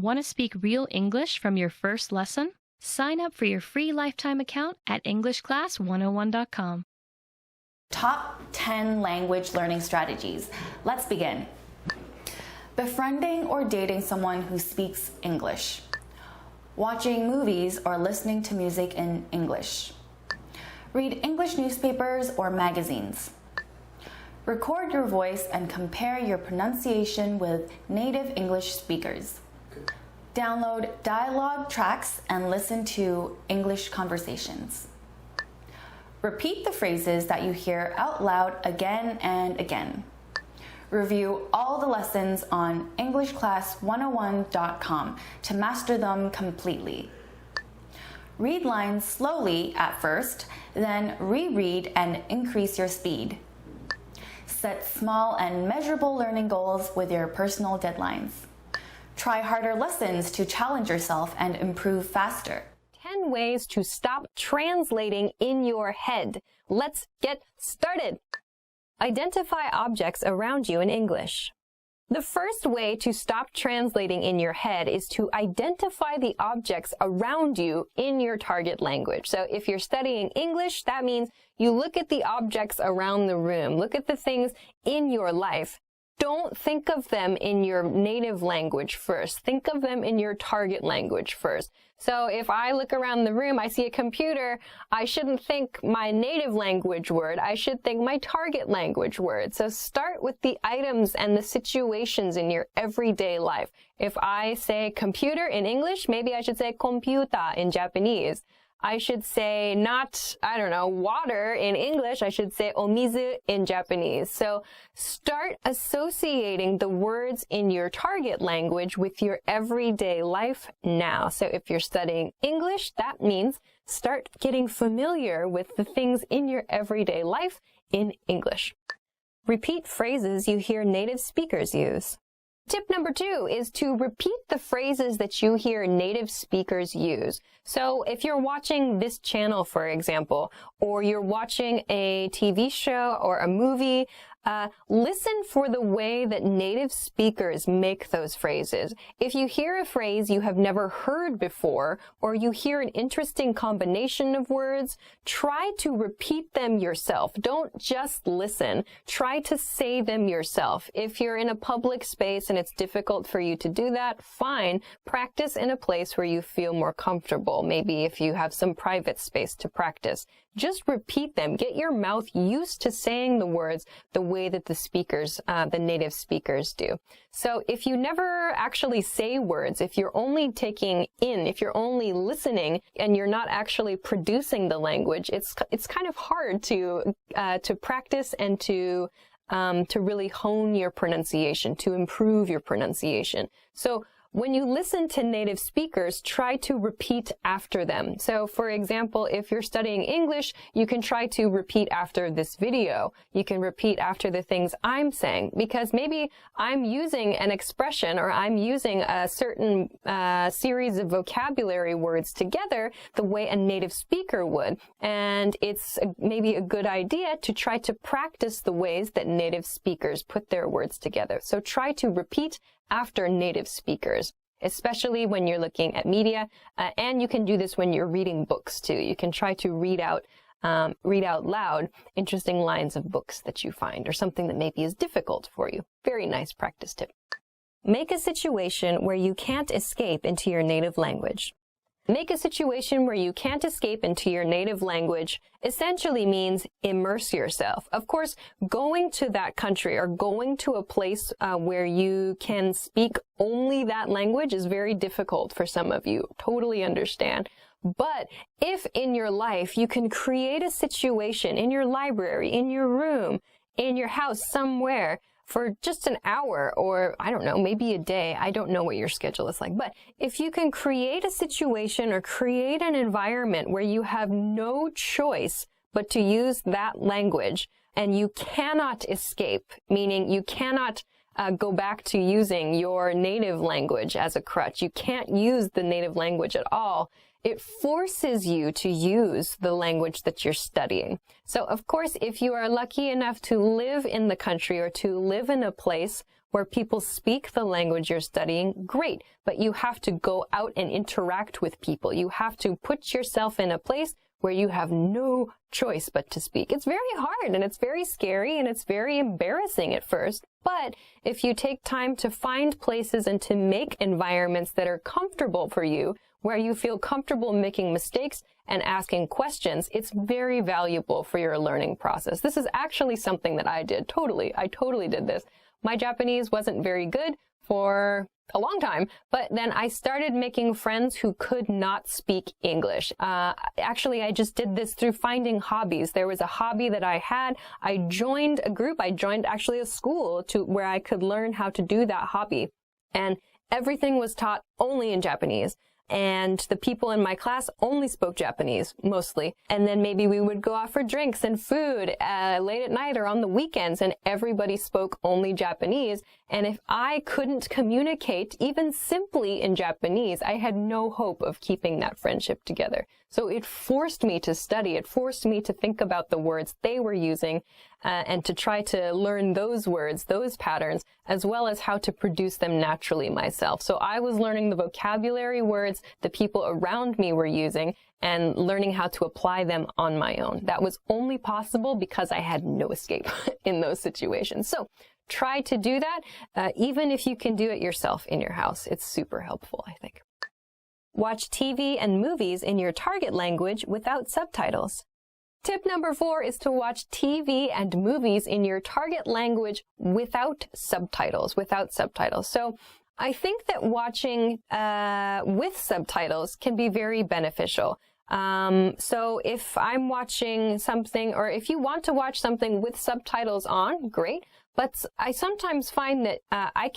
Want to speak real English from your first lesson? Sign up for your free lifetime account at EnglishClass101.com. Top 10 language learning strategies. Let's begin. Befriending or dating someone who speaks English. Watching movies or listening to music in English. Read English newspapers or magazines. Record your voice and compare your pronunciation with native English speakers. Download dialogue tracks and listen to English conversations. Repeat the phrases that you hear out loud again and again. Review all the lessons on EnglishClass101.com to master them completely. Read lines slowly at first, then reread and increase your speed. Set small and measurable learning goals with your personal deadlines. Try harder lessons to challenge yourself and improve faster. 10 ways to stop translating in your head. Let's get started. Identify objects around you in English. The first way to stop translating in your head is to identify the objects around you in your target language. So if you're studying English, that means you look at the objects around the room, look at the things in your life. Don't think of them in your native language first. Think of them in your target language first. So if I look around the room, I see a computer, I shouldn't think my native language word. I should think my target language word. So start with the items and the situations in your everyday life. If I say computer in English, maybe I should say computer in Japanese. I should say not, water in English. I should say omizu in Japanese. So start associating the words in your target language with your everyday life now. So if you're studying English, that means start getting familiar with the things in your everyday life in English. Repeat phrases you hear native speakers use. Tip number 2 is to repeat the phrases that you hear native speakers use. So if you're watching this channel, for example, or you're watching a TV show or a movie, listen for the way that native speakers make those phrases. If you hear a phrase you have never heard before, or you hear an interesting combination of words, try to repeat them yourself. Don't just listen. Try to say them yourself. If you're in a public space and it's difficult for you to do that, fine. Practice in a place where you feel more comfortable. Maybe if you have some private space to practice. Just repeat them. Get your mouth used to saying the words the way that the native speakers do. So if you never actually say words, if you're only taking in, if you're only listening and you're not actually producing the language, it's kind of hard to practice and to really hone your pronunciation, to improve your pronunciation. So when you listen to native speakers, try to repeat after them. So, for example, if you're studying English, you can try to repeat after this video. You can repeat after the things I'm saying, because maybe I'm using an expression or I'm using a certain series of vocabulary words together the way a native speaker would. And it's maybe a good idea to try to practice the ways that native speakers put their words together. So try to repeat after native speakers, especially when you're looking at media, and you can do this when you're reading books too. You can try to read out loud interesting lines of books that you find, or something that maybe is difficult for you. Very nice practice tip. Make a situation where you can't escape into your native language. Make a situation where you can't escape into your native language essentially means immerse yourself. Of course, going to that country or going to a place where you can speak only that language is very difficult for some of you. Totally understand. But if in your life you can create a situation in your library, in your room, in your house, somewhere, for just an hour or, I don't know, maybe a day. I don't know what your schedule is like. But if you can create a situation or create an environment where you have no choice but to use that language and you cannot escape, meaning you cannot go back to using your native language as a crutch. You can't use the native language at all. It forces you to use the language that you're studying. So, of course, if you are lucky enough to live in the country or to live in a place where people speak the language you're studying, great. But you have to go out and interact with people. You have to put yourself in a place where you have no choice but to speak. It's very hard and it's very scary and it's very embarrassing at first. But if you take time to find places and to make environments that are comfortable for you, where you feel comfortable making mistakes and asking questions, it's very valuable for your learning process. This is actually something that I did. I totally did this. My Japanese wasn't very good for a long time, but then I started making friends who could not speak English. Actually, I just did this through finding hobbies. There was a hobby that I had. I joined a group. I joined actually a school where I could learn how to do that hobby. And everything was taught only in Japanese. And the people in my class only spoke Japanese, mostly. And then maybe we would go out for drinks and food late at night or on the weekends, and everybody spoke only Japanese. And if I couldn't communicate even simply in Japanese, I had no hope of keeping that friendship together. So it forced me to study. It forced me to think about the words they were using and to try to learn those words, those patterns, as well as how to produce them naturally myself. So I was learning the vocabulary words the people around me were using and learning how to apply them on my own. That was only possible because I had no escape in those situations. So try to do that, even if you can do it yourself in your house. It's super helpful, I think. Watch TV and movies in your target language without subtitles. Tip number 4 is to watch TV and movies in your target language without subtitles, So I think that watching with subtitles can be very beneficial. So if I'm watching something, or if you want to watch something with subtitles on, great. But I sometimes find that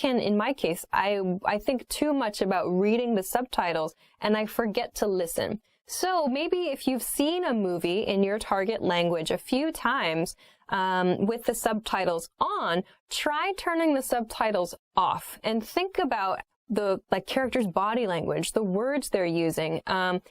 in my case, I think too much about reading the subtitles and I forget to listen. So maybe if you've seen a movie in your target language a few times with the subtitles on, try turning the subtitles off and think about the characters' body language, the words they're using.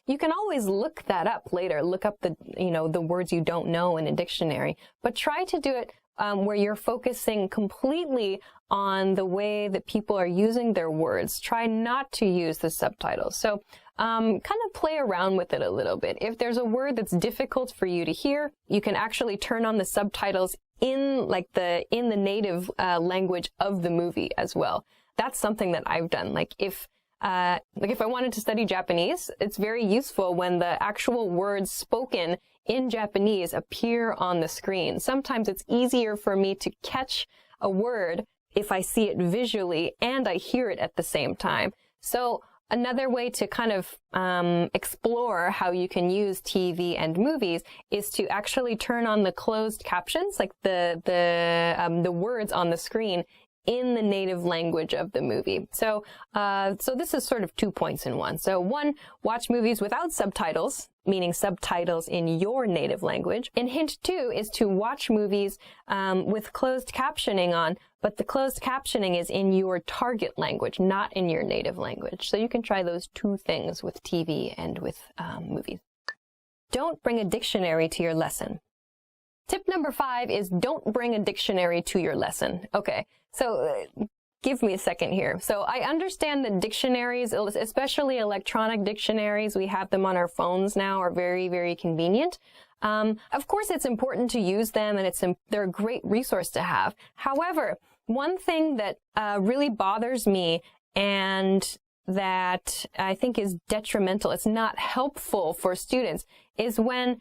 You can always look that up later. Look up the words you don't know in a dictionary, but try to do it where you're focusing completely on the way that people are using their words. Try not to use the subtitles. So kind of play around with it a little bit. If there's a word that's difficult for you to hear, you can actually turn on the subtitles in the native language of the movie as well. That's something that I've done. If I wanted to study Japanese, it's very useful when the actual words spoken in Japanese appear on the screen. Sometimes it's easier for me to catch a word if I see it visually and I hear it at the same time. So another way to kind of explore how you can use TV and movies is to actually turn on the closed captions, like the words on the screen in the native language of the movie. So this is sort of 2 points in one. So 1, watch movies without subtitles, meaning subtitles in your native language. And hint 2 is to watch movies with closed captioning on, but the closed captioning is in your target language, not in your native language. So you can try those 2 things with TV and with movies. Don't bring a dictionary to your lesson. Tip number 5 is don't bring a dictionary to your lesson. Okay, so give me a second here. So I understand that dictionaries, especially electronic dictionaries, we have them on our phones now, are very, very convenient. Of course, it's important to use them, and they're a great resource to have. However, one thing that really bothers me and that I think is detrimental, it's not helpful for students, is when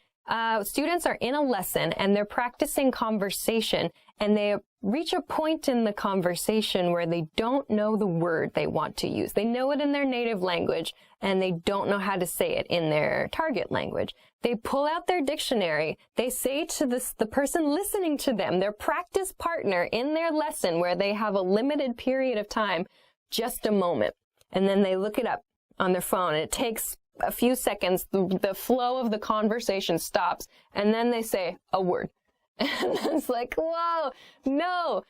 students are in a lesson and they're practicing conversation and they reach a point in the conversation where they don't know the word they want to use. They know it in their native language and they don't know how to say it in their target language. They pull out their dictionary. They say to the person listening to them, their practice partner in their lesson where they have a limited period of time, just a moment. And then they look it up on their phone and it takes a few seconds, the flow of the conversation stops, and then they say a word. And it's like, whoa, no,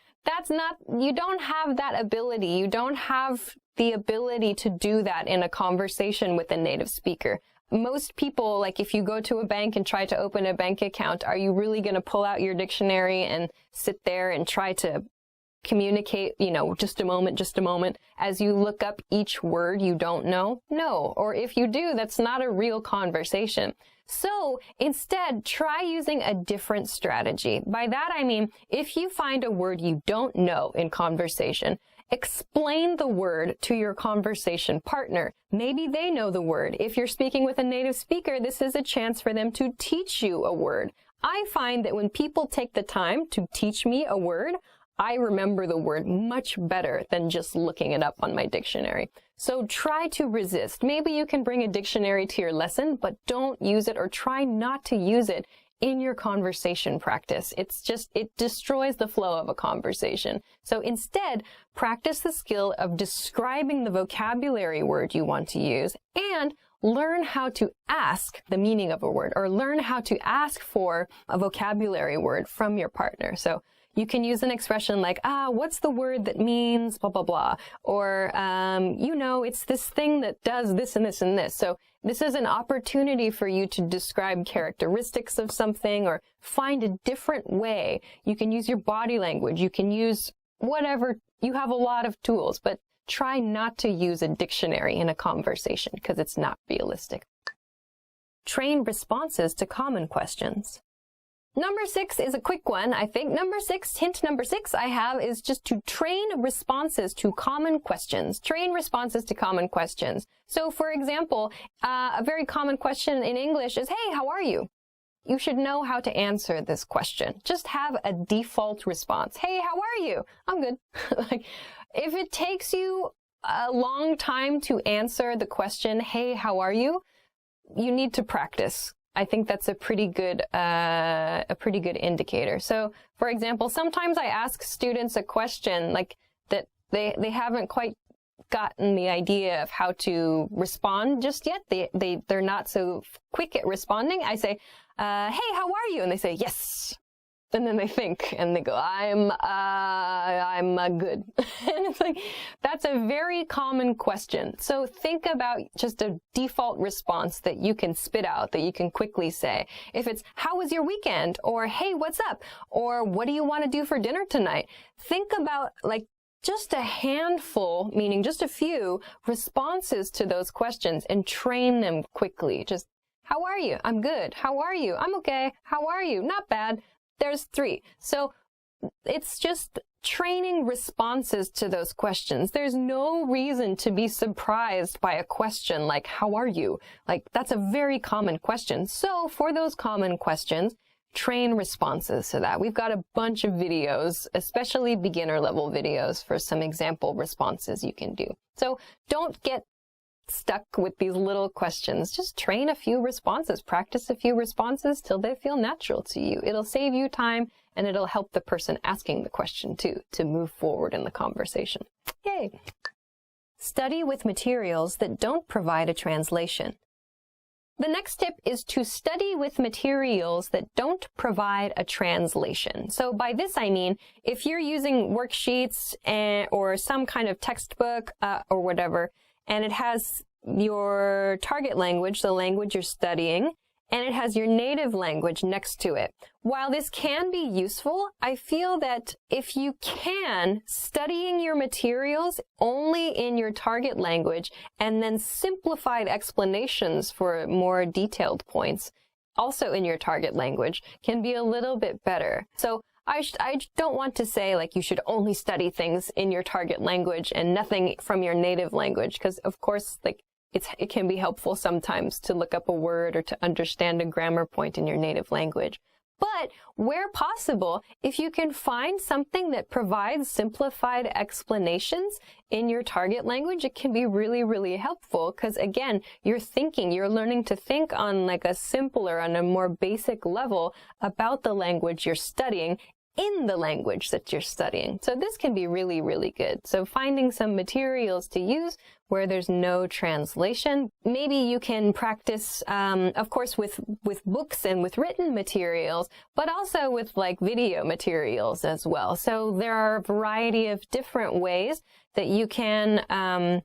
you don't have that ability. You don't have the ability to do that in a conversation with a native speaker. Most people, if you go to a bank and try to open a bank account, are you really going to pull out your dictionary and sit there and try to communicate, just a moment, as you look up each word you don't know? No. Or if you do, that's not a real conversation. So instead, try using a different strategy. By that, I mean, if you find a word you don't know in conversation, explain the word to your conversation partner. Maybe they know the word. If you're speaking with a native speaker, this is a chance for them to teach you a word. I find that when people take the time to teach me a word, I remember the word much better than just looking it up on my dictionary. So try to resist. Maybe you can bring a dictionary to your lesson, but don't use it or try not to use it in your conversation practice. It destroys the flow of a conversation. So instead, practice the skill of describing the vocabulary word you want to use and learn how to ask the meaning of a word or learn how to ask for a vocabulary word from your partner. So you can use an expression like, what's the word that means blah, blah, blah. Or, it's this thing that does this and this and this. So this is an opportunity for you to describe characteristics of something or find a different way. You can use your body language. You can use whatever. You have a lot of tools, but try not to use a dictionary in a conversation because it's not realistic. Train responses to common questions. Number 6 is a quick one, I think. Hint number 6 I have is just to train responses to common questions. Train responses to common questions. So, for example, a very common question in English is, hey, how are you? You should know how to answer this question. Just have a default response. Hey, how are you? I'm good. If it takes you a long time to answer the question, hey, how are you? You need to practice. I think that's a pretty good indicator. So, for example, sometimes I ask students a question like that they haven't quite gotten the idea of how to respond just yet. They're not so quick at responding. I say, hey, how are you? And they say, yes. And then they think and they go, I'm good. And it's like, that's a very common question. So think about just a default response that you can spit out, that you can quickly say. If it's, how was your weekend? Or, hey, what's up? Or, what do you want to do for dinner tonight? Think about just a handful, meaning just a few responses to those questions and train them quickly. Just, how are you? I'm good. How are you? I'm okay. How are you? Not bad. There's 3. So it's just training responses to those questions. There's no reason to be surprised by a question like, how are you? That's a very common question. So for those common questions, train responses to that. We've got a bunch of videos, especially beginner level videos, for some example responses you can do. So don't get stuck with these little questions. Just train a few responses. Practice a few responses till they feel natural to you. It'll save you time and it'll help the person asking the question too to move forward in the conversation. Yay! Study with materials that don't provide a translation. The next tip is to study with materials that don't provide a translation. So by this I mean, if you're using worksheets or some kind of textbook or whatever, and it has your target language, the language you're studying, and it has your native language next to it. While this can be useful, I feel that if you can, studying your materials only in your target language and then simplified explanations for more detailed points, also in your target language, can be a little bit better. So I don't want to say you should only study things in your target language and nothing from your native language, because of course it can be helpful sometimes to look up a word or to understand a grammar point in your native language. But where possible, if you can find something that provides simplified explanations in your target language, it can be really, really helpful because, again, you're learning to think on a simpler, on a more basic level about the language you're studying in the language that you're studying. So this can be really, really good. So finding some materials to use where there's no translation. Maybe you can practice, of course, with books and with written materials, but also with video materials as well. So there are a variety of different ways that you can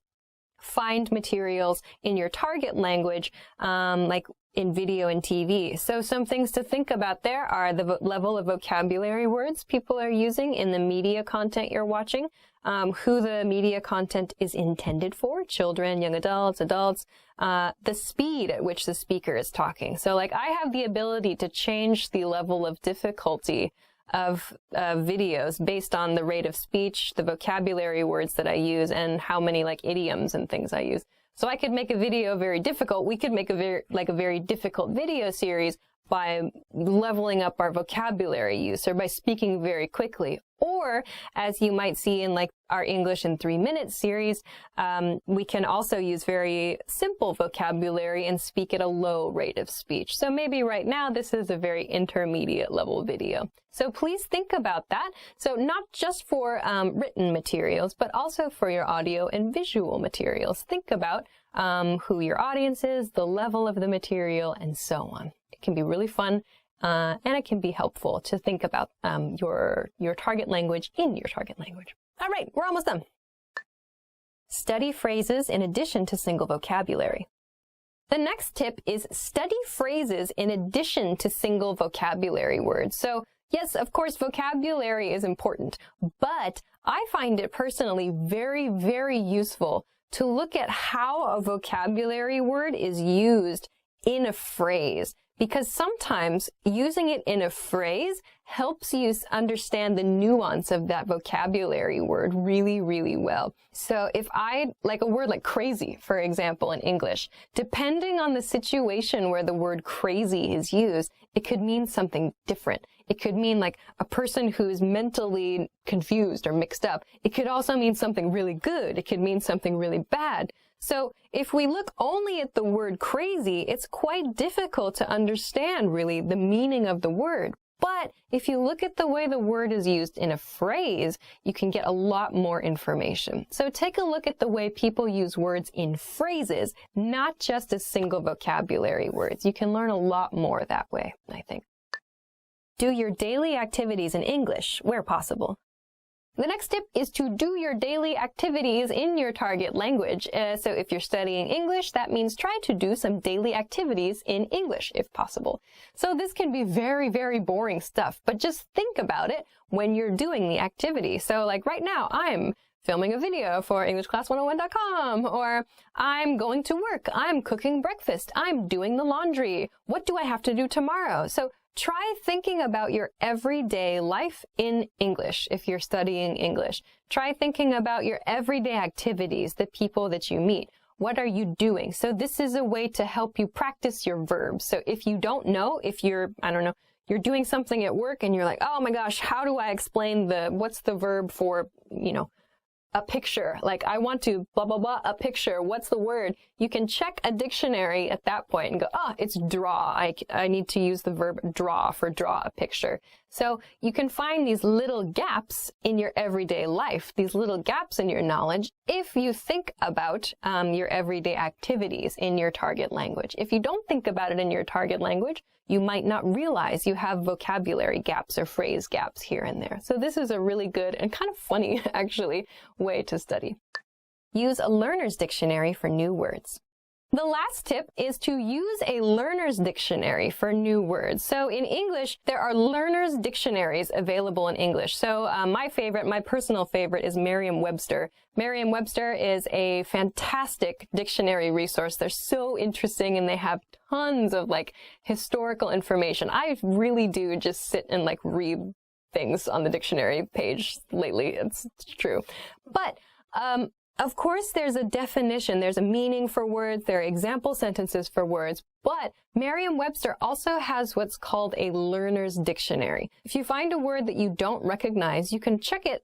find materials in your target language, like in video and TV. So some things to think about there are the level of vocabulary words people are using in the media content you're watching, who the media content is intended for, children, young adults, the speed at which the speaker is talking. So like I have the ability to change the level of difficulty of videos based on the rate of speech, the vocabulary words that I use, and how many like idioms and things I use. So I could make a video very difficult. We could make a very difficult video series by leveling up our vocabulary use or by speaking very quickly. Or, as you might see in like our English in 3 Minutes series, we can also use very simple vocabulary and speak at a low rate of speech. So maybe right now this is a very intermediate level video. So please think about that. So not just for written materials, but also for your audio and visual materials. Think about who your audience is, the level of the material, and so on. It can be really fun. And it can be helpful to think about your target language in your target language. All right, we're almost done. Study phrases in addition to single vocabulary. The next tip is study phrases in addition to single vocabulary words. So yes, of course, vocabulary is important, but I find it personally very, very useful to look at how a vocabulary word is used in a phrase. Because sometimes using it in a phrase helps you understand the nuance of that vocabulary word really, really well. So if like a word like crazy, for example, in English, depending on the situation where the word crazy is used, it could mean something different. It could mean like a person who's mentally confused or mixed up. It could also mean something really good. It could mean something really bad. So if we look only at the word crazy, it's quite difficult to understand really the meaning of the word. But if you look at the way the word is used in a phrase, you can get a lot more information. So take a look at the way people use words in phrases, not just as single vocabulary words. You can learn a lot more that way, I think. Do your daily activities in English where possible. The next tip is to do your daily activities in your target language. So if you're studying English, that means try to do some daily activities in English if possible. So this can be very, very boring stuff, but just think about it when you're doing the activity. So like right now, I'm filming a video for EnglishClass101.com, or I'm going to work, I'm cooking breakfast, I'm doing the laundry. What do I have to do tomorrow? So try thinking about your everyday life in English if you're studying English. Try thinking about your everyday activities, the people that you meet. What are you doing? So this is a way to help you practice your verbs. So if you don't know, if you're, you're doing something at work and you're like, oh my gosh, how do I explain what's the verb for, a picture? Like I want to blah, blah, blah, a picture. What's the word? You can check a dictionary at that point and go, it's draw. I need to use the verb draw for draw a picture. So you can find these little gaps in your everyday life, these little gaps in your knowledge, if you think about your everyday activities in your target language. If you don't think about it in your target language, you might not realize you have vocabulary gaps or phrase gaps here and there. So this is a really good and kind of funny, actually, way to study. Use a learner's dictionary for new words. The last tip is to use a learner's dictionary for new words. So in English, there are learner's dictionaries available in English. So my personal favorite is Merriam-Webster. Merriam-Webster is a fantastic dictionary resource. They're so interesting and they have tons of like historical information. I really do just sit and like read things on the dictionary page lately. It's true. But of course, there's a definition, there's a meaning for words, there are example sentences for words, but Merriam-Webster also has what's called a learner's dictionary. If you find a word that you don't recognize, you can check it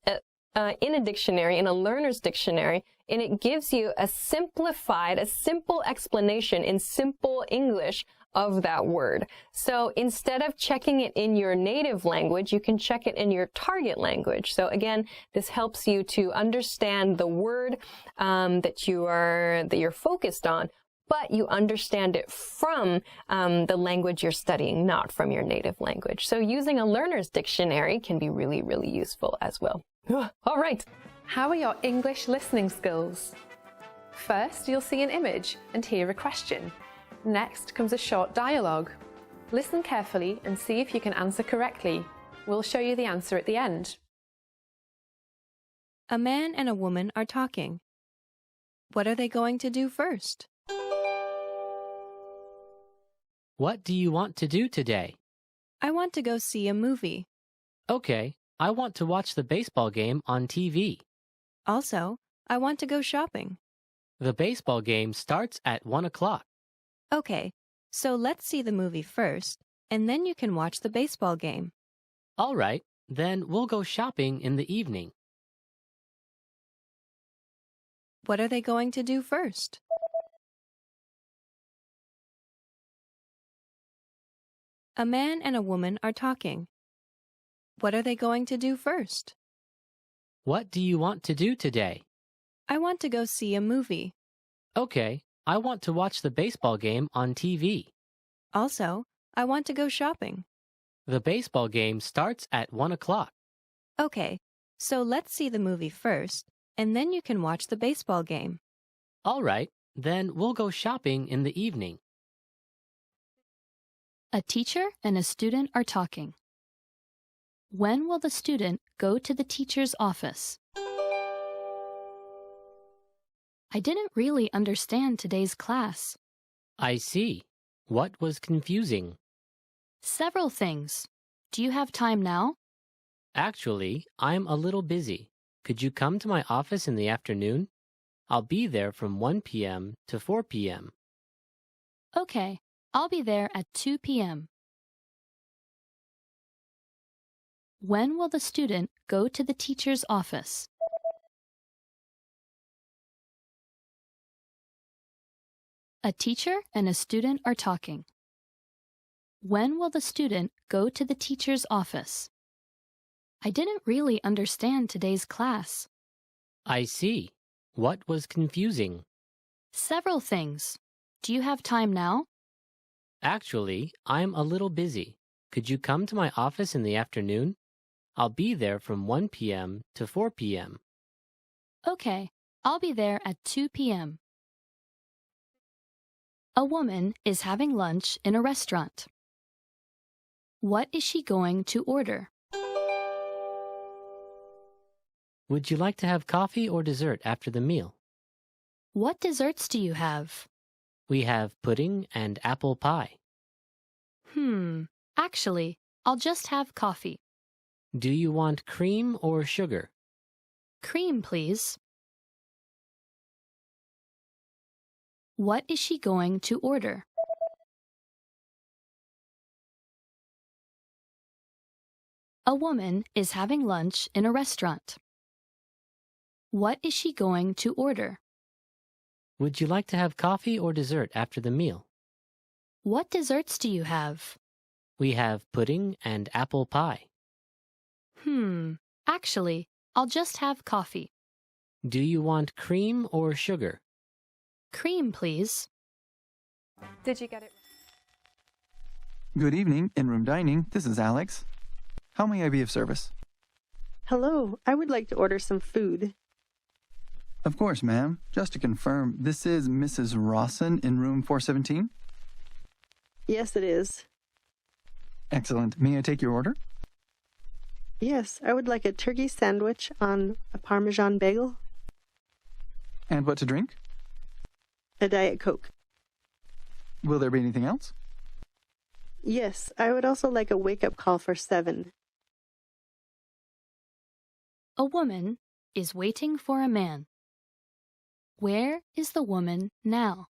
in a dictionary, in a learner's dictionary, and it gives you a simple explanation in simple English of that word. So instead of checking it in your native language, you can check it in your target language. So again, this helps you to understand the word that you're focused on, but you understand it from the language you're studying, not from your native language. So using a learner's dictionary can be really, really useful as well. All right. How are your English listening skills? First, you'll see an image and hear a question. Next comes a short dialogue. Listen carefully and see if you can answer correctly. We'll show you the answer at the end. A man and a woman are talking. What are they going to do first? What do you want to do today? I want to go see a movie. Okay, I want to watch the baseball game on TV. Also, I want to go shopping. The baseball game starts at 1 o'clock. Okay, so let's see the movie first, and then you can watch the baseball game. All right, then we'll go shopping in the evening. What are they going to do first? A man and a woman are talking. What are they going to do first? What do you want to do today? I want to go see a movie. Okay, I want to watch the baseball game on TV. Also, I want to go shopping. The baseball game starts at 1 o'clock. Okay, so let's see the movie first, and then you can watch the baseball game. All right, then we'll go shopping in the evening. A teacher and a student are talking. When will the student go to the teacher's office? I didn't really understand today's class. I see. What was confusing? Several things. Do you have time now? Actually, I'm a little busy. Could you come to my office in the afternoon? I'll be there from 1 p.m. to 4 p.m. Okay, I'll be there at 2 p.m. When will the student go to the teacher's office? A teacher and a student are talking. When will the student go to the teacher's office? I didn't really understand today's class. I see. What was confusing? Several things. Do you have time now? Actually, I'm a little busy. Could you come to my office in the afternoon? I'll be there from 1 p.m. to 4 p.m. Okay, I'll be there at 2 p.m. A woman is having lunch in a restaurant. What is she going to order? Would you like to have coffee or dessert after the meal? What desserts do you have? We have pudding and apple pie. Actually, I'll just have coffee. Do you want cream or sugar? Cream, please. What is she going to order? A woman is having lunch in a restaurant. What is she going to order? Would you like to have coffee or dessert after the meal? What desserts do you have? We have pudding and apple pie. Actually, I'll just have coffee. Do you want cream or sugar? Cream, please. Did you get it? Good evening, in-room dining. This is Alex. How may I be of service? Hello, I would like to order some food. Of course, ma'am. Just to confirm, this is Mrs. Rawson in room 417? Yes, it is. Excellent. May I take your order? Yes, I would like a turkey sandwich on a Parmesan bagel, And what to drink? a Diet Coke. Will there be anything else? Yes, I would also like a wake-up call for 7. A woman is waiting for a man. Where is the woman now?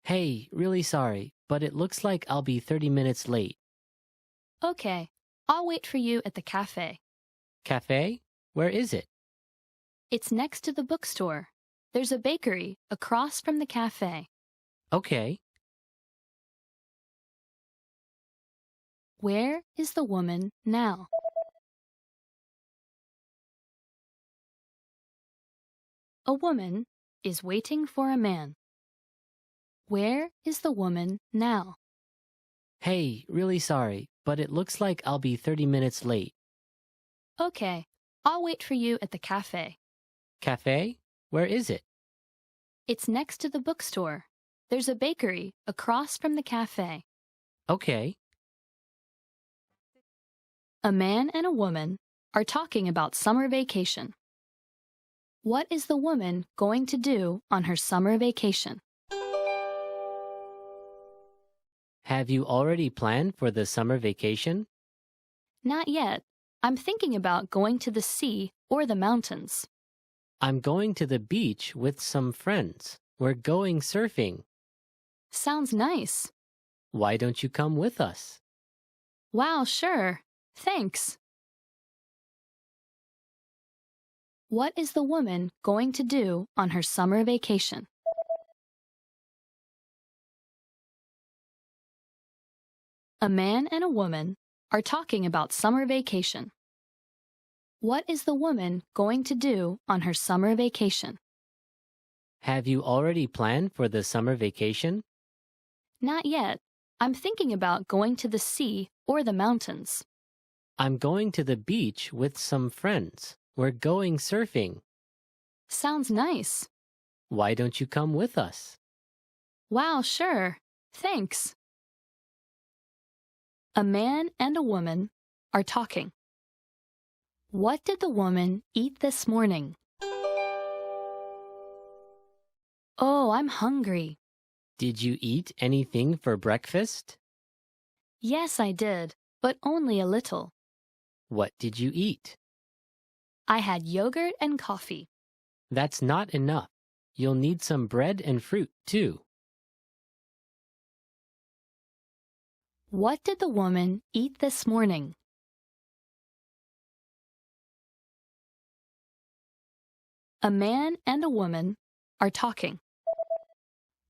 Hey, really sorry, but it looks like I'll be 30 minutes late. Okay, I'll wait for you at the cafe. Cafe? Where is it? It's next to the bookstore. There's a bakery across from the cafe. Okay. Where is the woman now? A woman is waiting for a man. Where is the woman now? Hey, really sorry, but it looks like I'll be 30 minutes late. Okay, I'll wait for you at the cafe. Cafe? Where is it? It's next to the bookstore. There's a bakery across from the cafe. Okay. A man and a woman are talking about summer vacation. What is the woman going to do on her summer vacation? Have you already planned for the summer vacation? Not yet. I'm thinking about going to the sea or the mountains. I'm going to the beach with some friends. We're going surfing. Sounds nice. Why don't you come with us? Wow, sure. Thanks. What is the woman going to do on her summer vacation? A man and a woman are talking about summer vacation. What is the woman going to do on her summer vacation? Have you already planned for the summer vacation? Not yet. I'm thinking about going to the sea or the mountains. I'm going to the beach with some friends. We're going surfing. Sounds nice. Why don't you come with us? Wow, sure. Thanks. A man and a woman are talking. What did the woman eat this morning? Oh, I'm hungry. Did you eat anything for breakfast? Yes, I did, but only a little. What did you eat? I had yogurt and coffee. That's not enough. You'll need some bread and fruit, too. What did the woman eat this morning? A man and a woman are talking.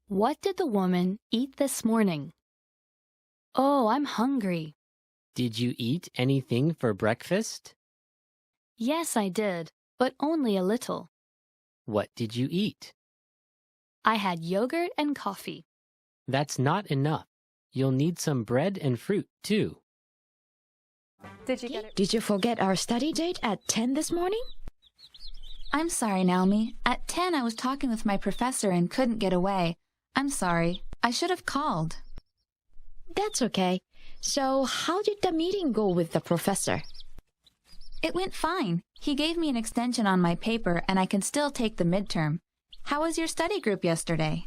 What did the woman eat this morning? Oh, I'm hungry. Did you eat anything for breakfast? Yes, I did, but only a little. What did you eat? I had yogurt and coffee. That's not enough. You'll need some bread and fruit, too. Did you get it? Did you forget our study date at 10 this morning? I'm sorry, Naomi. At 10, I was talking with my professor and couldn't get away. I'm sorry. I should have called. That's okay. So, how did the meeting go with the professor? It went fine. He gave me an extension on my paper and I can still take the midterm. How was your study group yesterday?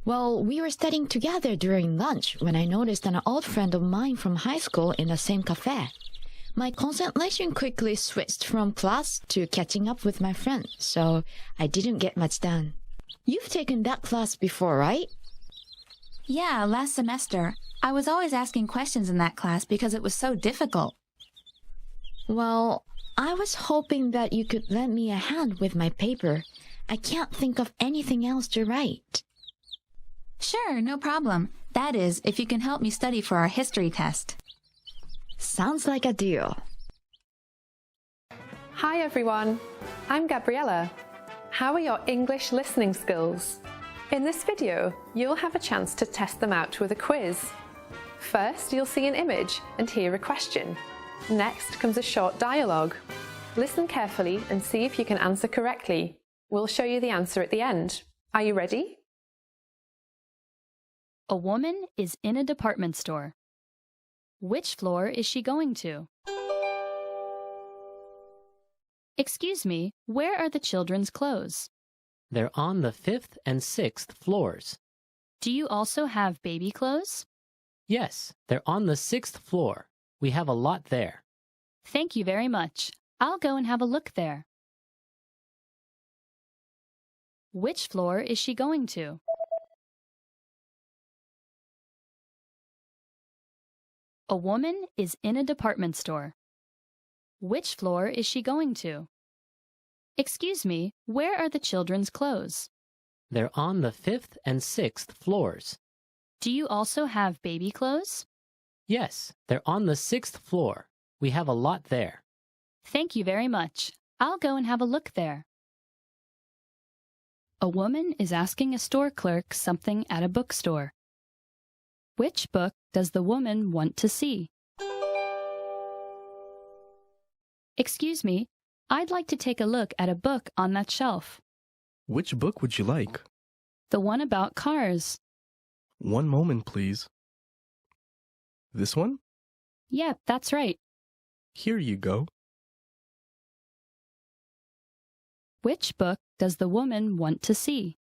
Well, we were studying together during lunch when I noticed an old friend of mine from high school in the same cafe. My concentration quickly switched from class to catching up with my friend, so I didn't get much done. You've taken that class before, right? Yeah, last semester. I was always asking questions in that class because it was so difficult. Well, I was hoping that you could lend me a hand with my paper. I can't think of anything else to write. Sure, no problem. That is, if you can help me study for our history test. Sounds like a deal. Hi everyone, I'm Gabriella. How are your English listening skills? In this video, you'll have a chance to test them out with a quiz. First, you'll see an image and hear a question. Next comes a short dialogue. Listen carefully and see if you can answer correctly. We'll show you the answer at the end. Are you ready? A woman is in a department store. Which floor is she going to? Excuse me, where are the children's clothes? They're on the 5th and 6th floors. Do you also have baby clothes? Yes, they're on the 6th floor. We have a lot there. Thank you very much. I'll go and have a look there. Which floor is she going to? A woman is in a department store. Which floor is she going to? Excuse me, where are the children's clothes? They're on the 5th and 6th floors. Do you also have baby clothes? Yes, they're on the 6th floor. We have a lot there. Thank you very much. I'll go and have a look there. A woman is asking a store clerk something at a bookstore. Which book does the woman want to see? Excuse me, I'd like to take a look at a book on that shelf. Which book would you like? The one about cars. One moment, please. This one? Yep, that's right. Here you go. Which book does the woman want to see?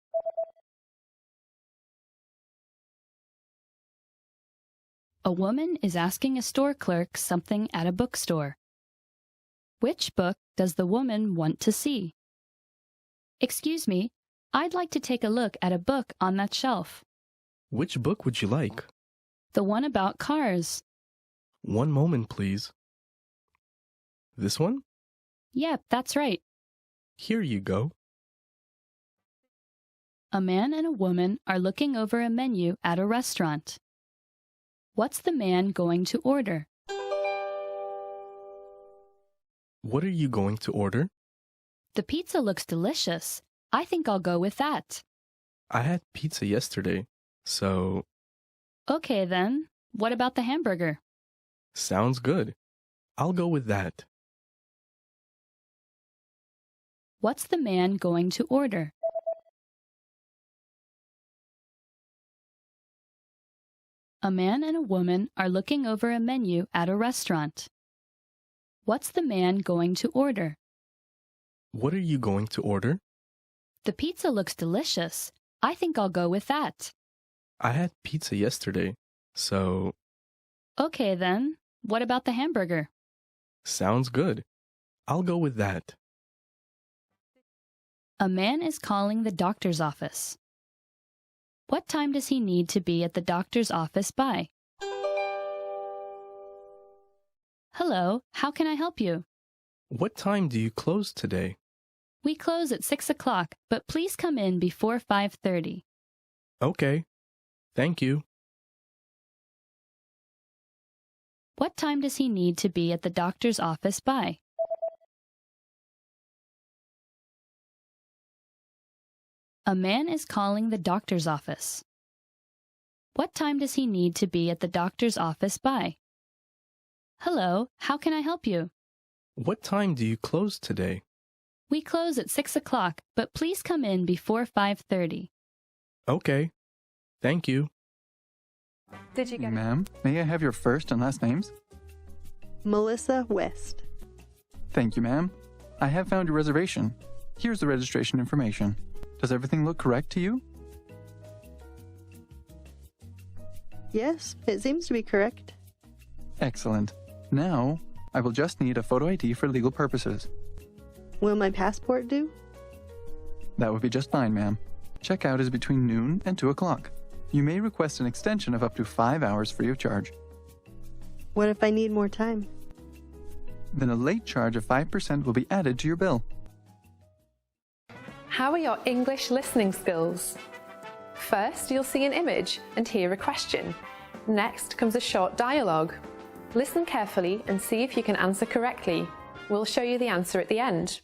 A woman is asking a store clerk something at a bookstore. Which book does the woman want to see? Excuse me, I'd like to take a look at a book on that shelf. Which book would you like? The one about cars. One moment, please. This one? Yep, that's right. Here you go. A man and a woman are looking over a menu at a restaurant. What's the man going to order? What are you going to order? The pizza looks delicious. I think I'll go with that. I had pizza yesterday, so... Okay then, what about the hamburger? Sounds good. I'll go with that. What's the man going to order? A man and a woman are looking over a menu at a restaurant. What's the man going to order? What are you going to order? The pizza looks delicious. I think I'll go with that. I had pizza yesterday, so... Okay then, what about the hamburger? Sounds good. I'll go with that. A man is calling the doctor's office. What time does he need to be at the doctor's office by? Hello, how can I help you? What time do you close today? We close at 6 o'clock, but please come in before 5:30. Okay. Thank you. What time does he need to be at the doctor's office by? A man is calling the doctor's office. What time does he need to be at the doctor's office by? Hello, how can I help you? What time do you close today? We close at 6 o'clock, but please come in before 5:30. Okay. Thank you. Did you get it? Ma'am, may I have your first and last names? Melissa West. Thank you, ma'am. I have found your reservation. Here's the registration information. Does everything look correct to you? Yes, it seems to be correct. Excellent. Now, I will just need a photo ID for legal purposes. Will my passport do? That would be just fine, ma'am. Checkout is between noon and 2 o'clock. You may request an extension of up to 5 hours free of charge. What if I need more time? Then a late charge of 5% will be added to your bill. How are your English listening skills? First, you'll see an image and hear a question. Next comes a short dialogue. Listen carefully and see if you can answer correctly. We'll show you the answer at the end.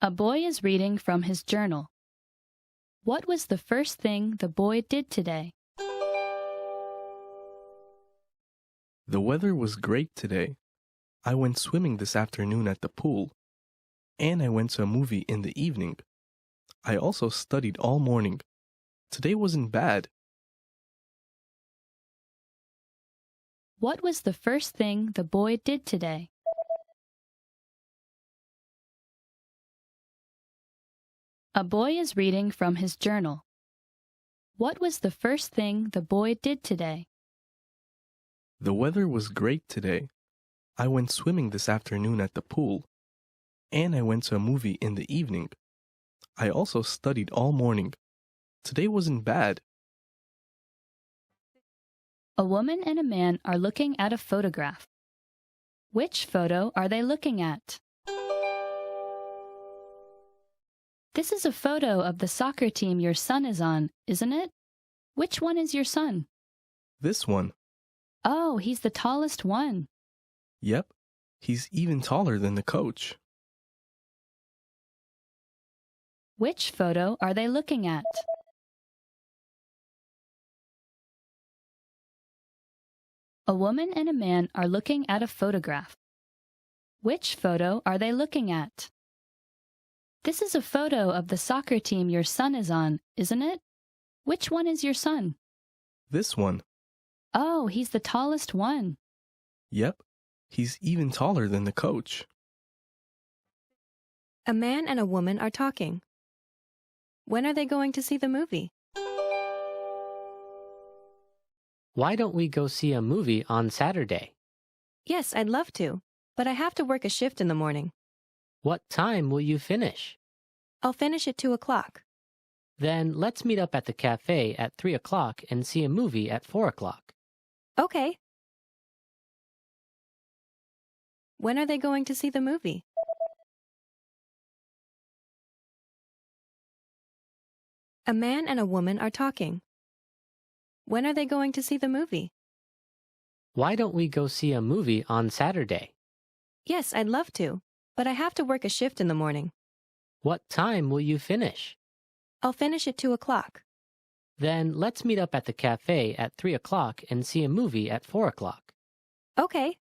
A boy is reading from his journal. What was the first thing the boy did today? The weather was great today. I went swimming this afternoon at the pool. And I went to a movie in the evening. I also studied all morning. Today wasn't bad. What was the first thing the boy did today? A boy is reading from his journal. What was the first thing the boy did today? The weather was great today. I went swimming this afternoon at the pool. And I went to a movie in the evening. I also studied all morning. Today wasn't bad. A woman and a man are looking at a photograph. Which photo are they looking at? This is a photo of the soccer team your son is on, isn't it? Which one is your son? This one. Oh, he's the tallest one. Yep, he's even taller than the coach. Which photo are they looking at? A woman and a man are looking at a photograph. Which photo are they looking at? This is a photo of the soccer team your son is on, isn't it? Which one is your son? This one. Oh, he's the tallest one. Yep, he's even taller than the coach. A man and a woman are talking. When are they going to see the movie? Why don't we go see a movie on Saturday? Yes, I'd love to, but I have to work a shift in the morning. What time will you finish? I'll finish at 2 o'clock. Then let's meet up at the cafe at 3 o'clock and see a movie at 4 o'clock. Okay. When are they going to see the movie? A man and a woman are talking. When are they going to see the movie? Why don't we go see a movie on Saturday? Yes, I'd love to, but I have to work a shift in the morning. What time will you finish? I'll finish at 2 o'clock. Then let's meet up at the cafe at 3 o'clock and see a movie at 4 o'clock. Okay.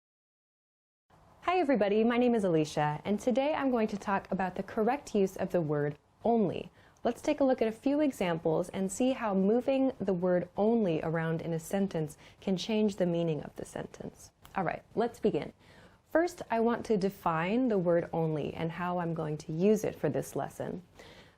Hi everybody, my name is Alicia, and today I'm going to talk about the correct use of the word only. Let's take a look at a few examples and see how moving the word only around in a sentence can change the meaning of the sentence. All right, let's begin. First, I want to define the word only and how I'm going to use it for this lesson.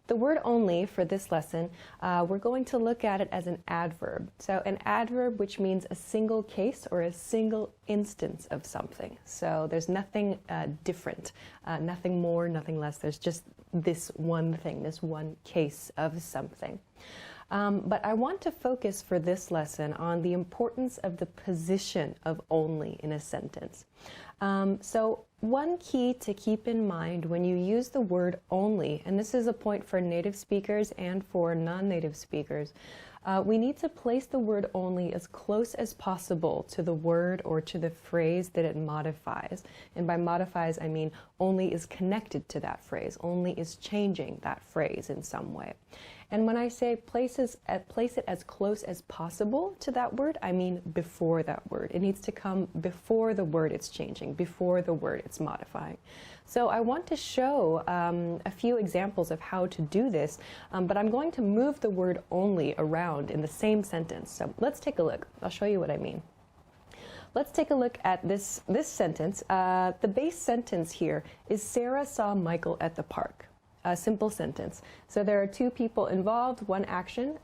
The word only for this lesson, we're going to look at it as an adverb. So an adverb which means a single case or a single instance of something. So there's nothing different, nothing more, nothing less. There's just this one thing, this one case of something. But I want to focus for this lesson on the importance of the position of only in a sentence. So one key to keep in mind when you use the word only, and this is a point for native speakers and for non-native speakers, we need to place the word only as close as possible to the word or to the phrase that it modifies. And by modifies, I mean only is connected to that phrase, only is changing that phrase in some way. And when I say place it as close as possible to that word, I mean before that word. It needs to come before the word it's changing, before the word it's modifying. So I want to show a few examples of how to do this, but I'm going to move the word only around in the same sentence. So let's take a look. I'll show you what I mean. Let's take a look at this sentence. The base sentence here is Sarah saw Michael at the park. A simple sentence. So there are two people involved, one action,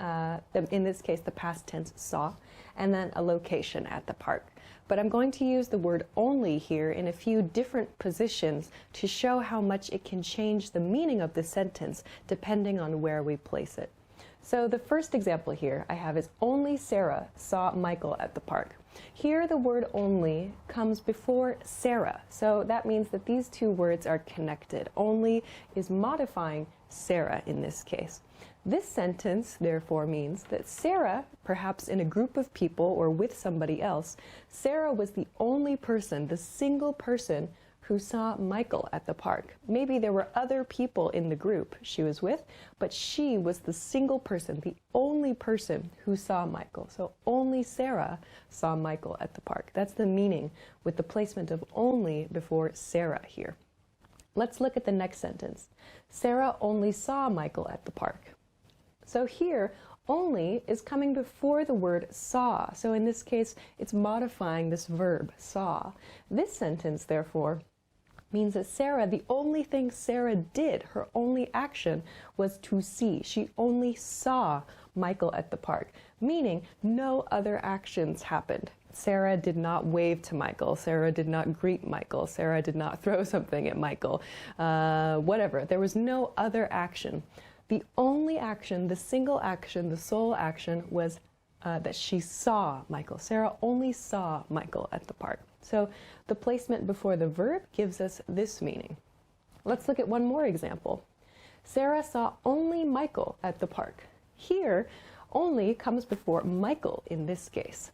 in this case the past tense saw, and then a location at the park. But I'm going to use the word only here in a few different positions to show how much it can change the meaning of the sentence depending on where we place it. So the first example here I have is only Sarah saw Michael at the park. Here the word only comes before Sarah, so that means that these two words are connected. Only is modifying Sarah in this case. This sentence therefore means that Sarah, perhaps in a group of people or with somebody else, Sarah was the only person, the single person who saw Michael at the park. Maybe there were other people in the group she was with, but she was the single person, the only person who saw Michael. So only Sarah saw Michael at the park. That's the meaning with the placement of only before Sarah here. Let's look at the next sentence. Sarah only saw Michael at the park. So here, only is coming before the word saw. So in this case, it's modifying this verb, saw. This sentence, therefore, means that Sarah, the only thing Sarah did, her only action, was to see. She only saw Michael at the park, meaning no other actions happened. Sarah did not wave to Michael. Sarah did not greet Michael. Sarah did not throw something at Michael. Whatever. There was no other action. The only action, the single action, the sole action was that she saw Michael. Sarah only saw Michael at the park. So the placement before the verb gives us this meaning. Let's look at one more example. Sarah saw only Michael at the park. Here, only comes before Michael in this case.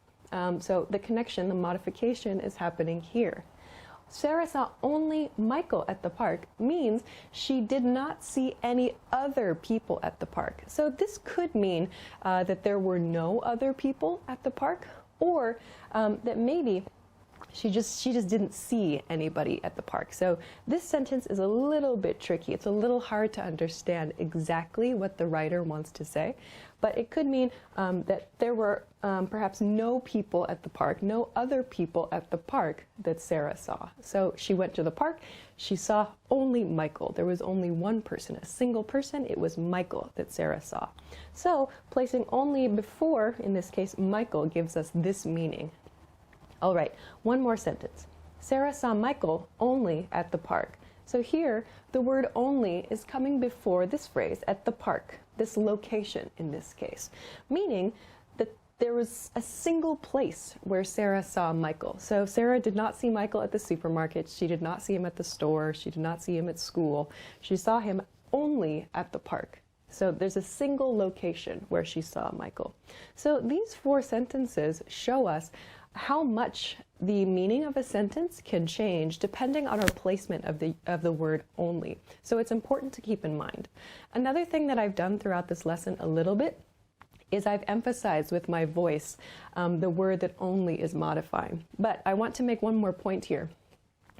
So the connection, the modification is happening here. Sarah saw only Michael at the park means she did not see any other people at the park. So this could mean that there were no other people at the park, or that maybe She just didn't see anybody at the park. So this sentence is a little bit tricky. It's a little hard to understand exactly what the writer wants to say, but it could mean that there were perhaps no people at the park, no other people at the park that Sarah saw. So she went to the park, she saw only Michael. There was only one person, a single person. It was Michael that Sarah saw. So placing only before, in this case, Michael, gives us this meaning. All right, one more sentence. Sarah saw Michael only at the park. So here, the word only is coming before this phrase, at the park, this location in this case, meaning that there was a single place where Sarah saw Michael. So Sarah did not see Michael at the supermarket, she did not see him at the store, she did not see him at school. She saw him only at the park. So there's a single location where she saw Michael. So these 4 sentences show us how much the meaning of a sentence can change depending on our placement of the word only. So it's important to keep in mind. Another thing that I've done throughout this lesson a little bit is I've emphasized with my voice the word that only is modifying. But I want to make one more point here.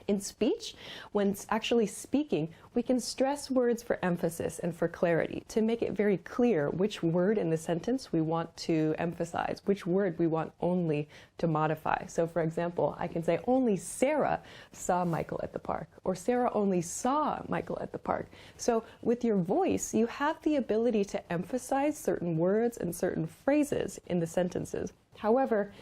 In speech, when actually speaking, we can stress words for emphasis and for clarity to make it very clear which word in the sentence we want to emphasize, which word we want only to modify. So for example, I can say only Sarah saw Michael at the park, or Sarah only saw Michael at the park. So with your voice, you have the ability to emphasize certain words and certain phrases in the sentences. However,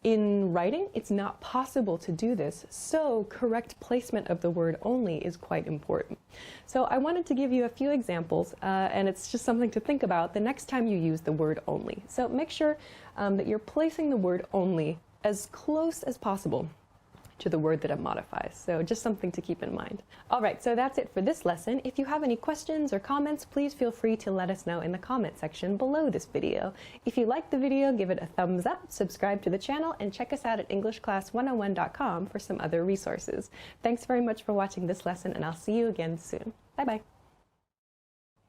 in writing, it's not possible to do this, so correct placement of the word only is quite important. So I wanted to give you a few examples, and it's just something to think about the next time you use the word only. So make sure that you're placing the word only as close as possible to the word that it modifies. So just something to keep in mind. All right, so that's it for this lesson. If you have any questions or comments, please feel free to let us know in the comment section below this video. If you liked the video, give it a thumbs up, subscribe to the channel, and check us out at EnglishClass101.com for some other resources. Thanks very much for watching this lesson, and I'll see you again soon. Bye-bye.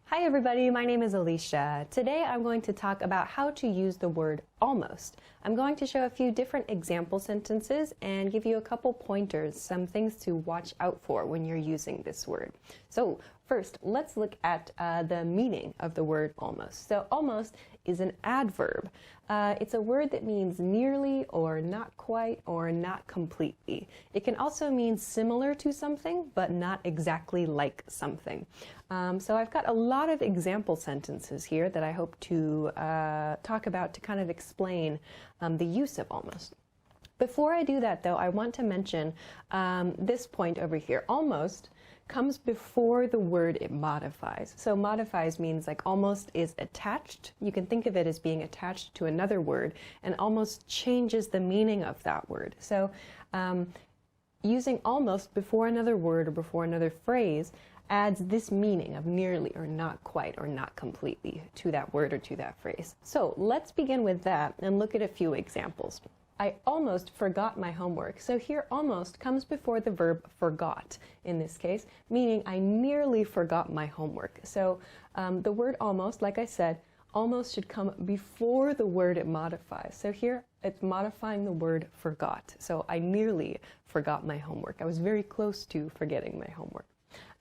Hi everybody, my name is Alicia. Today I'm going to talk about how to use the word almost. I'm going to show a few different example sentences and give you a couple pointers, some things to watch out for when you're using this word. So first, let's look at the meaning of the word almost. So almost is an adverb. It's a word that means nearly or not quite or not completely. It can also mean similar to something, but not exactly like something. So I've got a lot of example sentences here that I hope to talk about to kind of explain the use of almost. Before I do that, though, I want to mention this point over here. Almost comes before the word it modifies. So modifies means like almost is attached. You can think of it as being attached to another word and almost changes the meaning of that word. So using almost before another word or before another phrase adds this meaning of nearly or not quite or not completely to that word or to that phrase. So let's begin with that and look at a few examples. I almost forgot my homework. So here almost comes before the verb forgot in this case, meaning I nearly forgot my homework. So the word almost, like I said, almost should come before the word it modifies. So here it's modifying the word forgot. So I nearly forgot my homework. I was very close to forgetting my homework.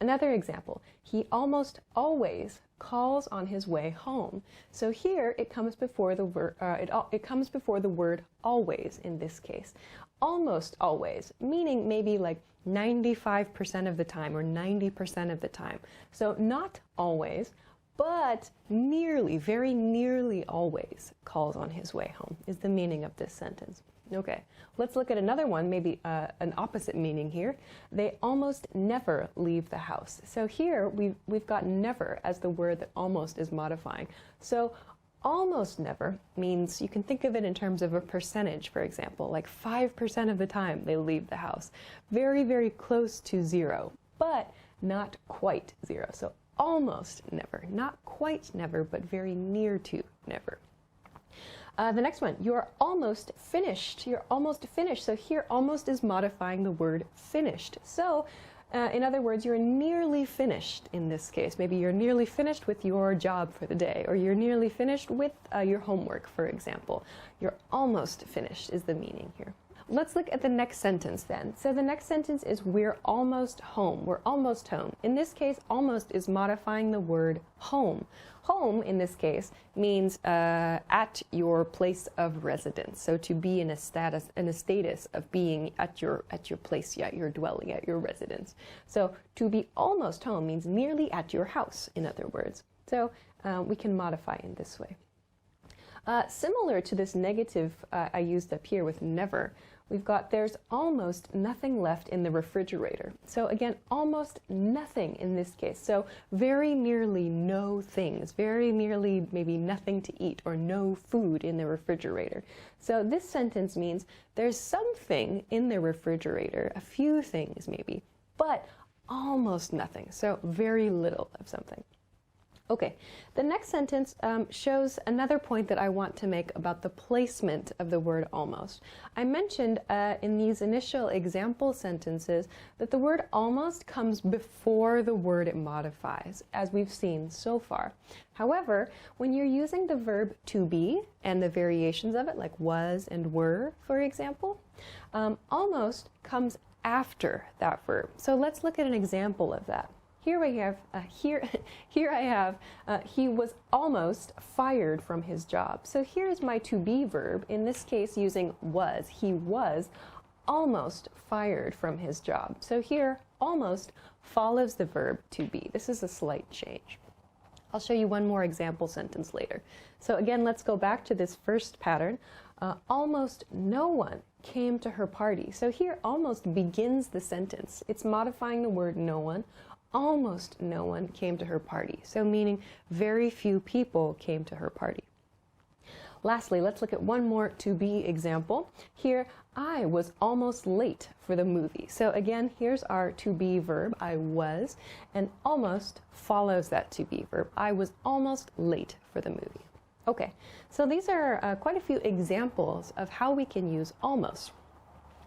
Another example, he almost always calls on his way home. So here it comes before the word always in this case. Almost always, meaning maybe like 95% of the time or 90% of the time. So not always, but nearly, very nearly always calls on his way home is the meaning of this sentence. Okay, let's look at another one, maybe an opposite meaning here. They almost never leave the house. So here we've got never as the word that almost is modifying. So almost never means you can think of it in terms of a percentage, for example, like 5% of the time they leave the house. Very, very close to zero, but not quite zero. So almost never, not quite never, but very near to never. The next one, you're almost finished. You're almost finished. So here almost is modifying the word finished. So in other words, you're nearly finished in this case. Maybe you're nearly finished with your job for the day, or you're nearly finished with your homework, for example. You're almost finished is the meaning here. let's look at the next sentence then. So the next sentence is we're almost home. We're almost home. In this case, almost is modifying the word home. Home, in this case, means at your place of residence. So to be in a status of being at your place, yeah, your dwelling, at your residence. So to be almost home means nearly at your house, in other words. So we can modify in this way. Similar to this negative I used up here with never, we've got there's almost nothing left in the refrigerator. So again, almost nothing in this case. So very nearly no things, very nearly maybe nothing to eat or no food in the refrigerator. So this sentence means there's something in the refrigerator, a few things maybe, but almost nothing. So very little of something. Okay, the next sentence shows another point that I want to make about the placement of the word almost. I mentioned in these initial example sentences that the word almost comes before the word it modifies, as we've seen so far. However, when you're using the verb to be and the variations of it, like was and were, for example, almost comes after that verb. So let's look at an example of that. Here I have, he was almost fired from his job. So here's my to be verb, in this case using was. He was almost fired from his job. So here, almost follows the verb to be. This is a slight change. I'll show you one more example sentence later. So again, let's go back to this first pattern. Almost no one came to her party. So here, almost begins the sentence. It's modifying the word no one. Almost no one came to her party, so meaning very few people came to her party. Lastly, let's look at one more to be example. Here, I was almost late for the movie. So again, here's our to be verb, I was, and almost follows that to be verb. I was almost late for the movie. Okay, so these are quite a few examples of how we can use almost.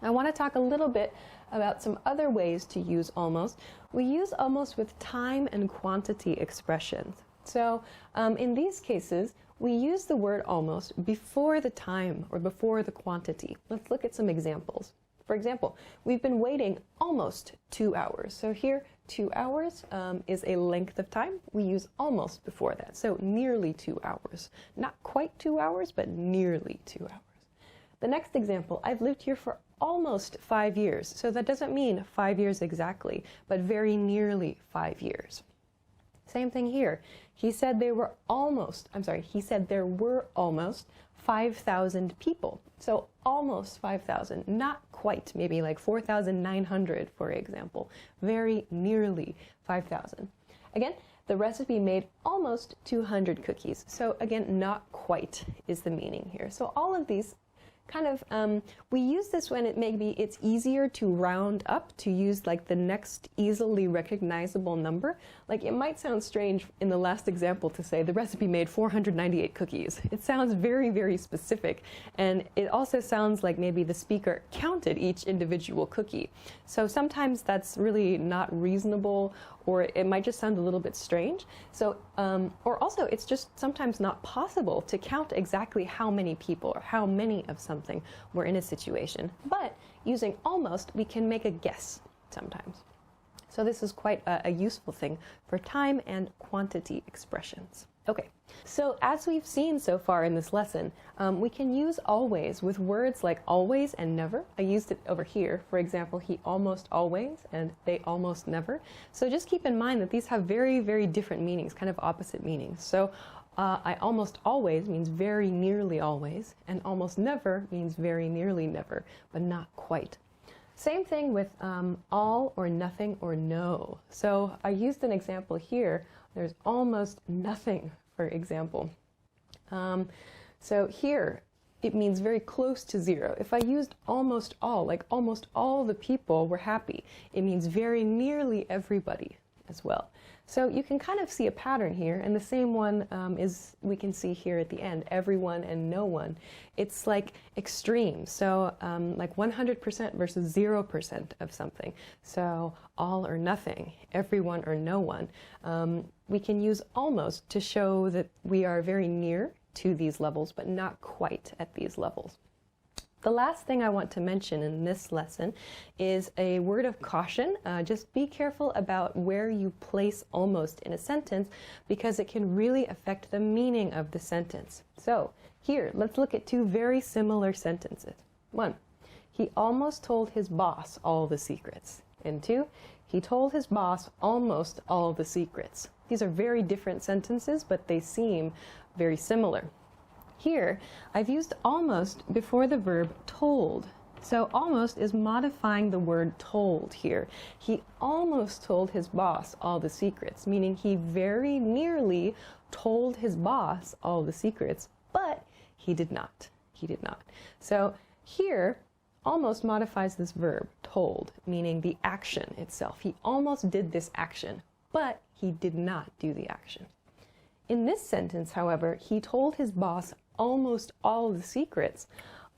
I want to talk a little bit about some other ways to use almost. We use almost with time and quantity expressions. So in these cases, we use the word almost before the time or before the quantity. Let's look at some examples. For example, we've been waiting almost 2 hours. So here, 2 hours is a length of time. We use almost before that. So nearly 2 hours. Not quite 2 hours, but nearly 2 hours. The next example, I've lived here for almost 5 years. So that doesn't mean 5 years exactly, but very nearly 5 years. Same thing here. He said there were almost 5,000 people. So almost 5,000, not quite, maybe like 4,900, for example. Very nearly 5,000. Again, the recipe made almost 200 cookies. So again, not quite is the meaning here. So all of these kind of, we use this when it's easier to round up, to use like the next easily recognizable number. Like it might sound strange in the last example to say the recipe made 498 cookies. It sounds very, very specific, and it also sounds like maybe the speaker counted each individual cookie. So sometimes that's really not reasonable, or it might just sound a little bit strange. So, or also it's just sometimes not possible to count exactly how many people or how many of something were in a situation. But using almost, we can make a guess sometimes. So this is quite a useful thing for time and quantity expressions. Okay, so as we've seen so far in this lesson, we can use always with words like always and never. I used it over here. For example, he almost always and they almost never. So just keep in mind that these have very, very different meanings, kind of opposite meanings. So I almost always means very nearly always, and almost never means very nearly never, but not quite. Same thing with all or nothing or no. So I used an example here. There's almost nothing, for example. So here, it means very close to zero. If I used almost all, like almost all the people were happy, it means very nearly everybody as well. So you can kind of see a pattern here, and the same one is we can see here at the end, everyone and no one. It's like extreme, so like 100% versus 0% of something. So all or nothing, everyone or no one. We can use almost to show that we are very near to these levels, but not quite at these levels. The last thing I want to mention in this lesson is a word of caution. Just be careful about where you place almost in a sentence because it can really affect the meaning of the sentence. So here, let's look at two very similar sentences. 1, he almost told his boss all the secrets. And 2, he told his boss almost all the secrets. These are very different sentences, but they seem very similar. Here, I've used almost before the verb told. So almost is modifying the word told here. He almost told his boss all the secrets, meaning he very nearly told his boss all the secrets, but he did not. He did not. So here, almost modifies this verb, told, meaning the action itself. He almost did this action, but he did not do the action. In this sentence, however, he told his boss almost all the secrets.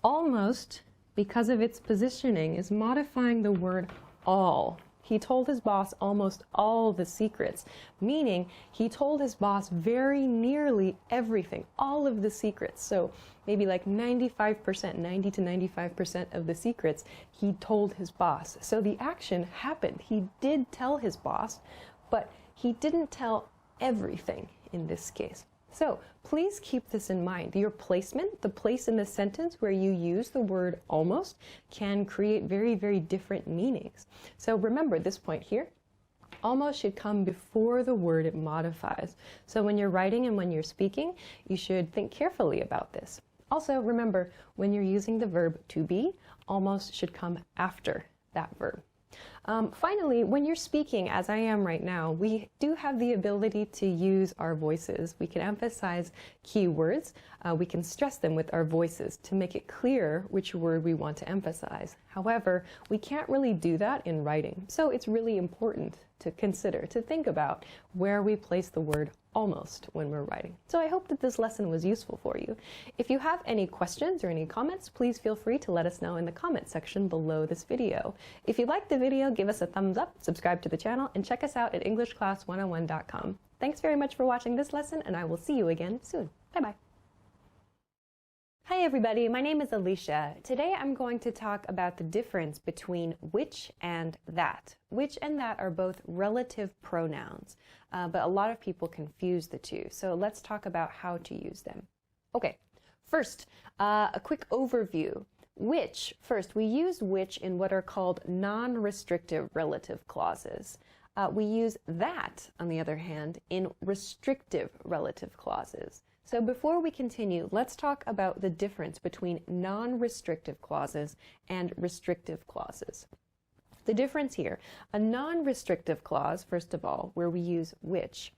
Almost, because of its positioning, is modifying the word all. He told his boss almost all the secrets, meaning he told his boss very nearly everything, all of the secrets. So maybe like 95%, 90 to 95% of the secrets he told his boss. So the action happened. He did tell his boss, but he didn't tell everything in this case. So please keep this in mind. Your placement, the place in the sentence where you use the word almost, can create very, very different meanings. So remember this point here. Almost should come before the word it modifies. So when you're writing and when you're speaking, you should think carefully about this. Also remember, when you're using the verb to be, almost should come after that verb. Finally, when you're speaking, as I am right now, we do have the ability to use our voices. We can emphasize key words. We can stress them with our voices to make it clear which word we want to emphasize. However, we can't really do that in writing. So it's really important to consider, to think about where we place the word almost when we're writing. So I hope that this lesson was useful for you. If you have any questions or any comments, please feel free to let us know in the comment section below this video. If you liked the video, give us a thumbs up, subscribe to the channel, and check us out at EnglishClass101.com. Thanks very much for watching this lesson, and I will see you again soon. Bye-bye. Hi everybody, my name is Alicia. Today I'm going to talk about the difference between which and that. Which and that are both relative pronouns, but a lot of people confuse the two. So let's talk about how to use them. Okay, first, a quick overview. Which, first, we use which in what are called non-restrictive relative clauses. We use that, on the other hand, in restrictive relative clauses. So before we continue, let's talk about the difference between non-restrictive clauses and restrictive clauses. The difference here, a non-restrictive clause, first of all, where we use which,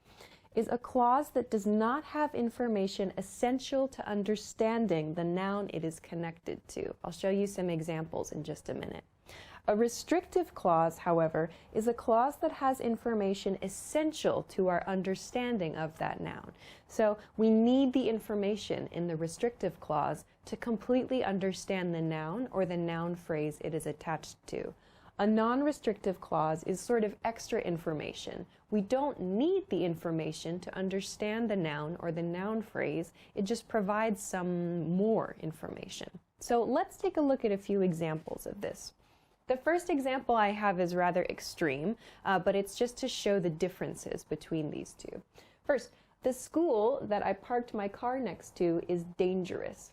is a clause that does not have information essential to understanding the noun it is connected to. I'll show you some examples in just a minute. A restrictive clause, however, is a clause that has information essential to our understanding of that noun. So we need the information in the restrictive clause to completely understand the noun or the noun phrase it is attached to. A non-restrictive clause is sort of extra information. We don't need the information to understand the noun or the noun phrase. It just provides some more information. So let's take a look at a few examples of this. The first example I have is rather extreme, but it's just to show the differences between these two. First, the school that I parked my car next to is dangerous.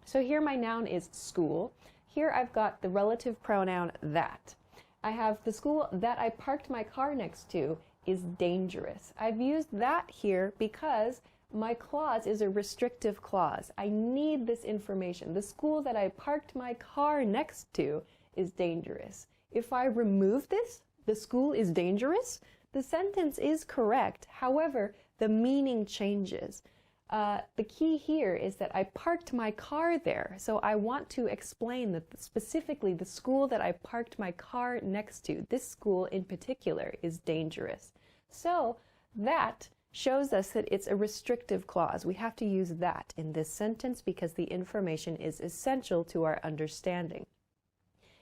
So here my noun is school. Here I've got the relative pronoun that. I have the school that I parked my car next to is dangerous. I've used that here because my clause is a restrictive clause. I need this information. The school that I parked my car next to is dangerous. If I remove this, the school is dangerous, the sentence is correct. However, the meaning changes. The key here is that I parked my car there, so I want to explain that specifically the school that I parked my car next to, this school in particular, is dangerous. So that shows us that it's a restrictive clause. We have to use that in this sentence because the information is essential to our understanding.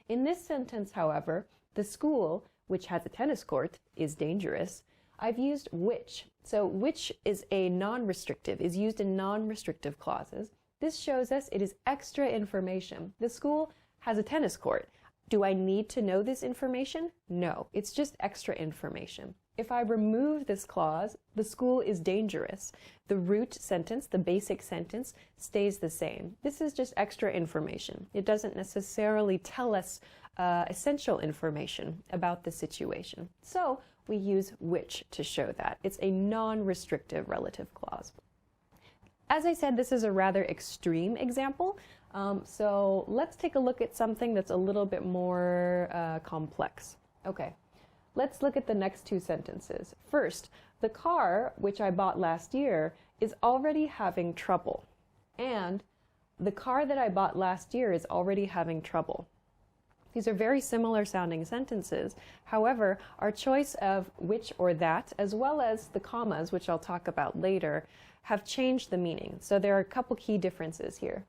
In this sentence, however, the school, which has a tennis court, is dangerous. I've used which. So which is a non-restrictive, is used in non-restrictive clauses. This shows us it is extra information. The school has a tennis court. Do I need to know this information? No, it's just extra information. If I remove this clause, the school is dangerous. The root sentence, the basic sentence, stays the same. This is just extra information. It doesn't necessarily tell us essential information about the situation. So we use which to show that. It's a non-restrictive relative clause. As I said, this is a rather extreme example. So let's take a look at something that's a little bit more complex. Okay, let's look at the next two sentences. First, the car, which I bought last year, is already having trouble. And the car that I bought last year is already having trouble. These are very similar sounding sentences. However, our choice of which or that, as well as the commas, which I'll talk about later, have changed the meaning. So there are a couple key differences here.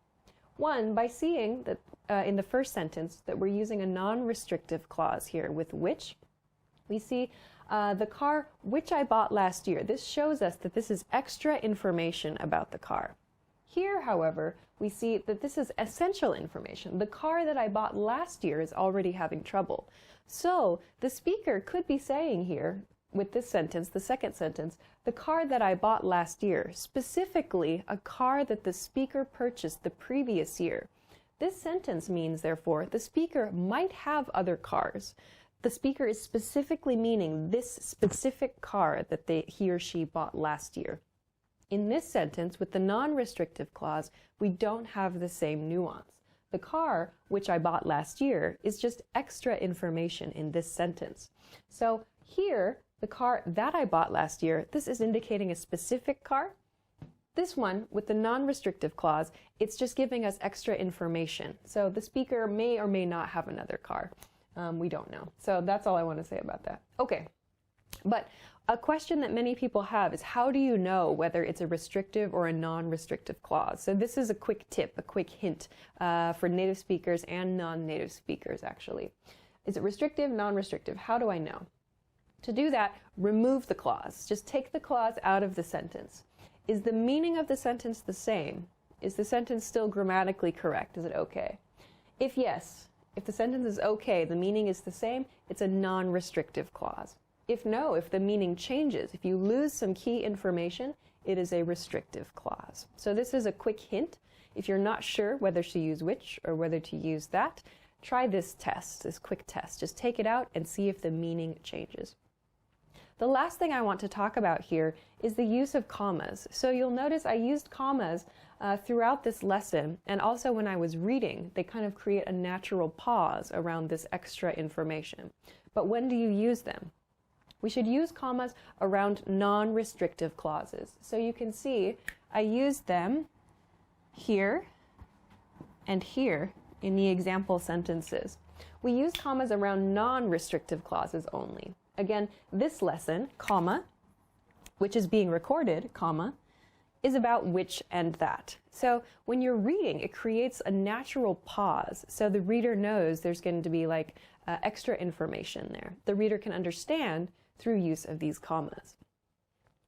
One, by seeing that in the first sentence that we're using a non-restrictive clause here with which, we see the car which I bought last year. This shows us that this is extra information about the car. Here, however, we see that this is essential information. The car that I bought last year is already having trouble. So the speaker could be saying here, with this sentence, the second sentence, the car that I bought last year, specifically a car that the speaker purchased the previous year. This sentence means, therefore, the speaker might have other cars. The speaker is specifically meaning this specific car that he or she bought last year. In this sentence, with the non-restrictive clause, we don't have the same nuance. The car, which I bought last year, is just extra information in this sentence. So here, the car that I bought last year, this is indicating a specific car. This one, with the non-restrictive clause, it's just giving us extra information. So the speaker may or may not have another car. We don't know. So that's all I want to say about that. Okay, but a question that many people have is how do you know whether it's a restrictive or a non-restrictive clause? So this is a quick tip, a quick hint for native speakers and non-native speakers, actually. Is it restrictive, non-restrictive? How do I know? To do that, remove the clause. Just take the clause out of the sentence. Is the meaning of the sentence the same? Is the sentence still grammatically correct? Is it okay? If yes, if the sentence is okay, the meaning is the same, it's a non-restrictive clause. If no, if the meaning changes, if you lose some key information, it is a restrictive clause. So this is a quick hint. If you're not sure whether to use which or whether to use that, try this test, this quick test. Just take it out and see if the meaning changes. The last thing I want to talk about here is the use of commas. So you'll notice I used commas throughout this lesson, and also when I was reading, they kind of create a natural pause around this extra information. But when do you use them? We should use commas around non-restrictive clauses. So you can see I used them here and here in the example sentences. We use commas around non-restrictive clauses only. Again, this lesson, comma, which is being recorded, comma, is about which and that. So when you're reading, it creates a natural pause. So the reader knows there's going to be like extra information there. The reader can understand through use of these commas.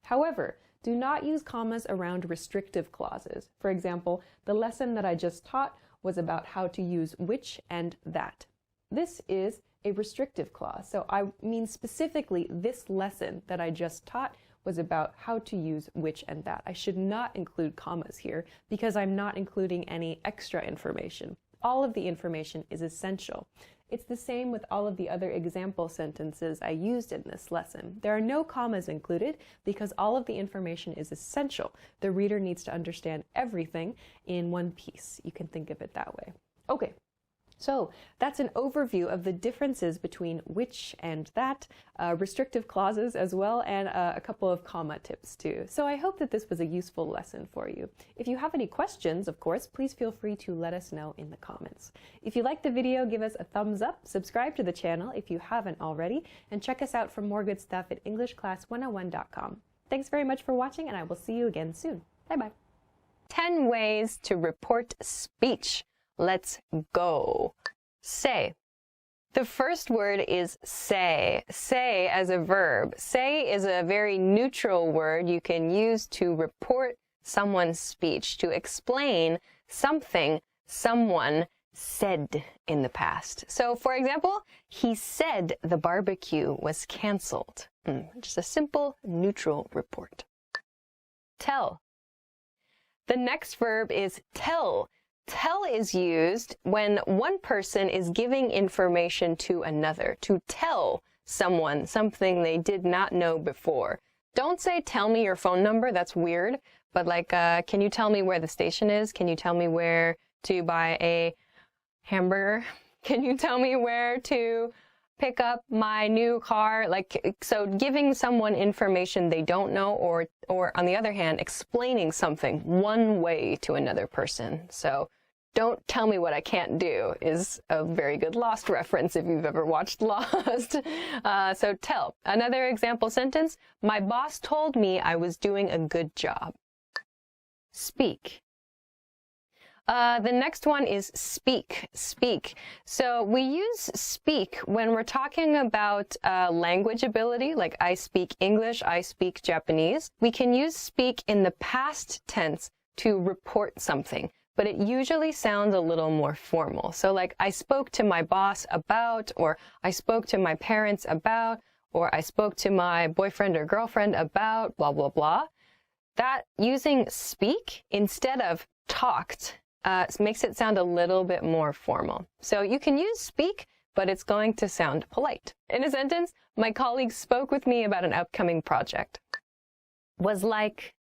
However, do not use commas around restrictive clauses. For example, the lesson that I just taught was about how to use which and that. This is a restrictive clause. So I mean specifically this lesson that I just taught was about how to use which and that. I should not include commas here because I'm not including any extra information. All of the information is essential. It's the same with all of the other example sentences I used in this lesson. There are no commas included because all of the information is essential. The reader needs to understand everything in one piece. You can think of it that way. Okay. So that's an overview of the differences between which and that, restrictive clauses as well, and a couple of comma tips too. So I hope that this was a useful lesson for you. If you have any questions, of course, please feel free to let us know in the comments. If you liked the video, give us a thumbs up, subscribe to the channel if you haven't already, and check us out for more good stuff at EnglishClass101.com. Thanks very much for watching, and I will see you again soon. Bye-bye. 10 ways to report speech. Let's go. Say. The first word is say. Say as a verb. Say is a very neutral word you can use to report someone's speech, to explain something someone said in the past. So, for example, he said the barbecue was canceled. Just a simple neutral report. Tell. The next verb is tell. Tell is used when one person is giving information to another, to tell someone something they did not know before. Don't say, tell me your phone number, that's weird, but like, can you tell me where the station is? Can you tell me where to buy a hamburger? Can you tell me where to pick up my new car? Like, so giving someone information they don't know, or on the other hand, explaining something one way to another person. So don't tell me what I can't do is a very good Lost reference if you've ever watched Lost. So tell. Another example sentence, my boss told me I was doing a good job. Speak. The next one is speak. Speak. So we use speak when we're talking about language ability, like I speak English, I speak Japanese. We can use speak in the past tense to report something, but it usually sounds a little more formal. So like I spoke to my boss about, or I spoke to my parents about, or I spoke to my boyfriend or girlfriend about, blah, blah, blah. That using speak instead of talked makes it sound a little bit more formal. So you can use speak, but it's going to sound polite. In a sentence, my colleague spoke with me about an upcoming project. Was like.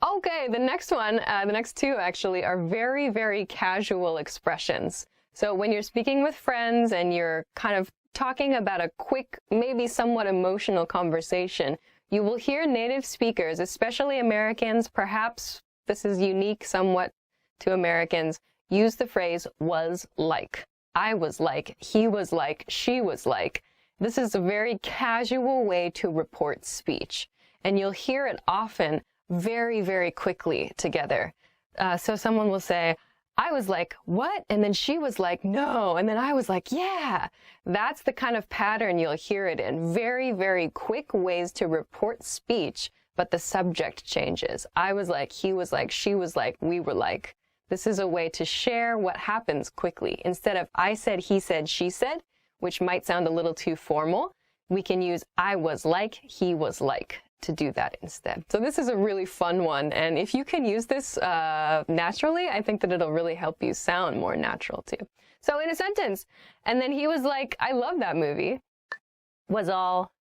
Okay, the next one, the next two actually are very, very casual expressions. So when you're speaking with friends and you're kind of talking about a quick, maybe somewhat emotional conversation, you will hear native speakers, especially Americans, perhaps this is unique somewhat to Americans, use the phrase was like. I was like, he was like, she was like. This is a very casual way to report speech. And you'll hear it often very, very quickly together. So someone will say, I was like, what? And then she was like, no. And then I was like, yeah. That's the kind of pattern you'll hear it in. Very, very quick ways to report speech, but the subject changes. I was like, he was like, she was like, we were like. This is a way to share what happens quickly. Instead of I said, he said, she said, which might sound a little too formal, we can use I was like, he was like to do that instead. So this is a really fun one. And if you can use this naturally, I think that it'll really help you sound more natural too. So in a sentence, and then he was like, I love that movie, was all.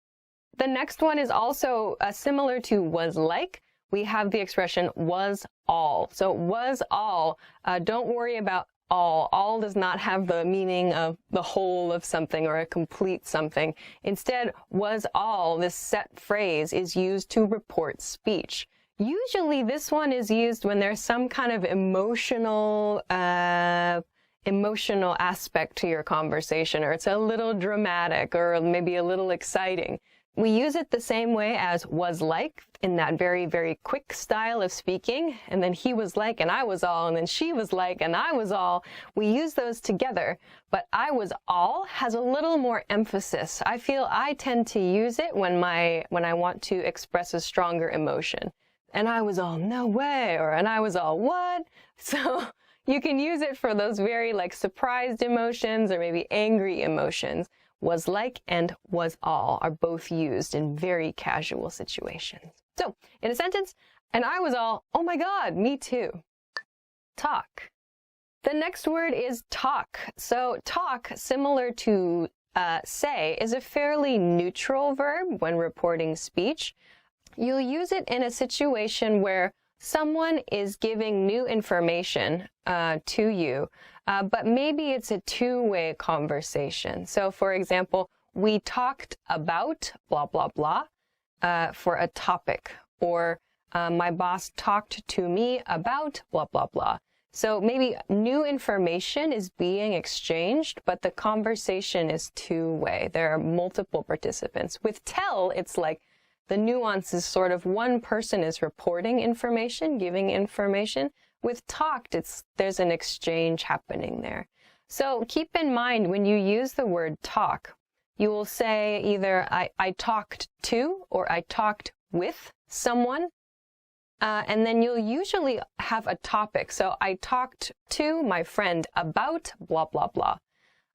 The next one is also similar to was like. We have the expression was all. So was all, don't worry about all. All does not have the meaning of the whole of something or a complete something. Instead, was all, this set phrase, is used to report speech. Usually this one is used when there's some kind of emotional aspect to your conversation, or it's a little dramatic or maybe a little exciting. We use it the same way as was like, in that very, very quick style of speaking. And then he was like, and I was all, and then she was like, and I was all. We use those together, but I was all has a little more emphasis. I feel I tend to use it when I want to express a stronger emotion. And I was all, no way, or and I was all, what? So you can use it for those very like surprised emotions or maybe angry emotions. Was like and was all are both used in very casual situations. So, in a sentence, and I was all, oh my God, me too. Talk. The next word is talk. So, talk, similar to say, is a fairly neutral verb when reporting speech. You'll use it in a situation where someone is giving new information to you, but maybe it's a two-way conversation. So, for example, we talked about blah, blah, blah for a topic, or my boss talked to me about blah, blah, blah. So maybe new information is being exchanged, but the conversation is two-way. There are multiple participants. With tell, it's like the nuance is sort of one person is reporting information, giving information. With talked, there's an exchange happening there. So keep in mind when you use the word talk, you will say either I talked to or I talked with someone. and then you'll usually have a topic. So I talked to my friend about blah, blah, blah.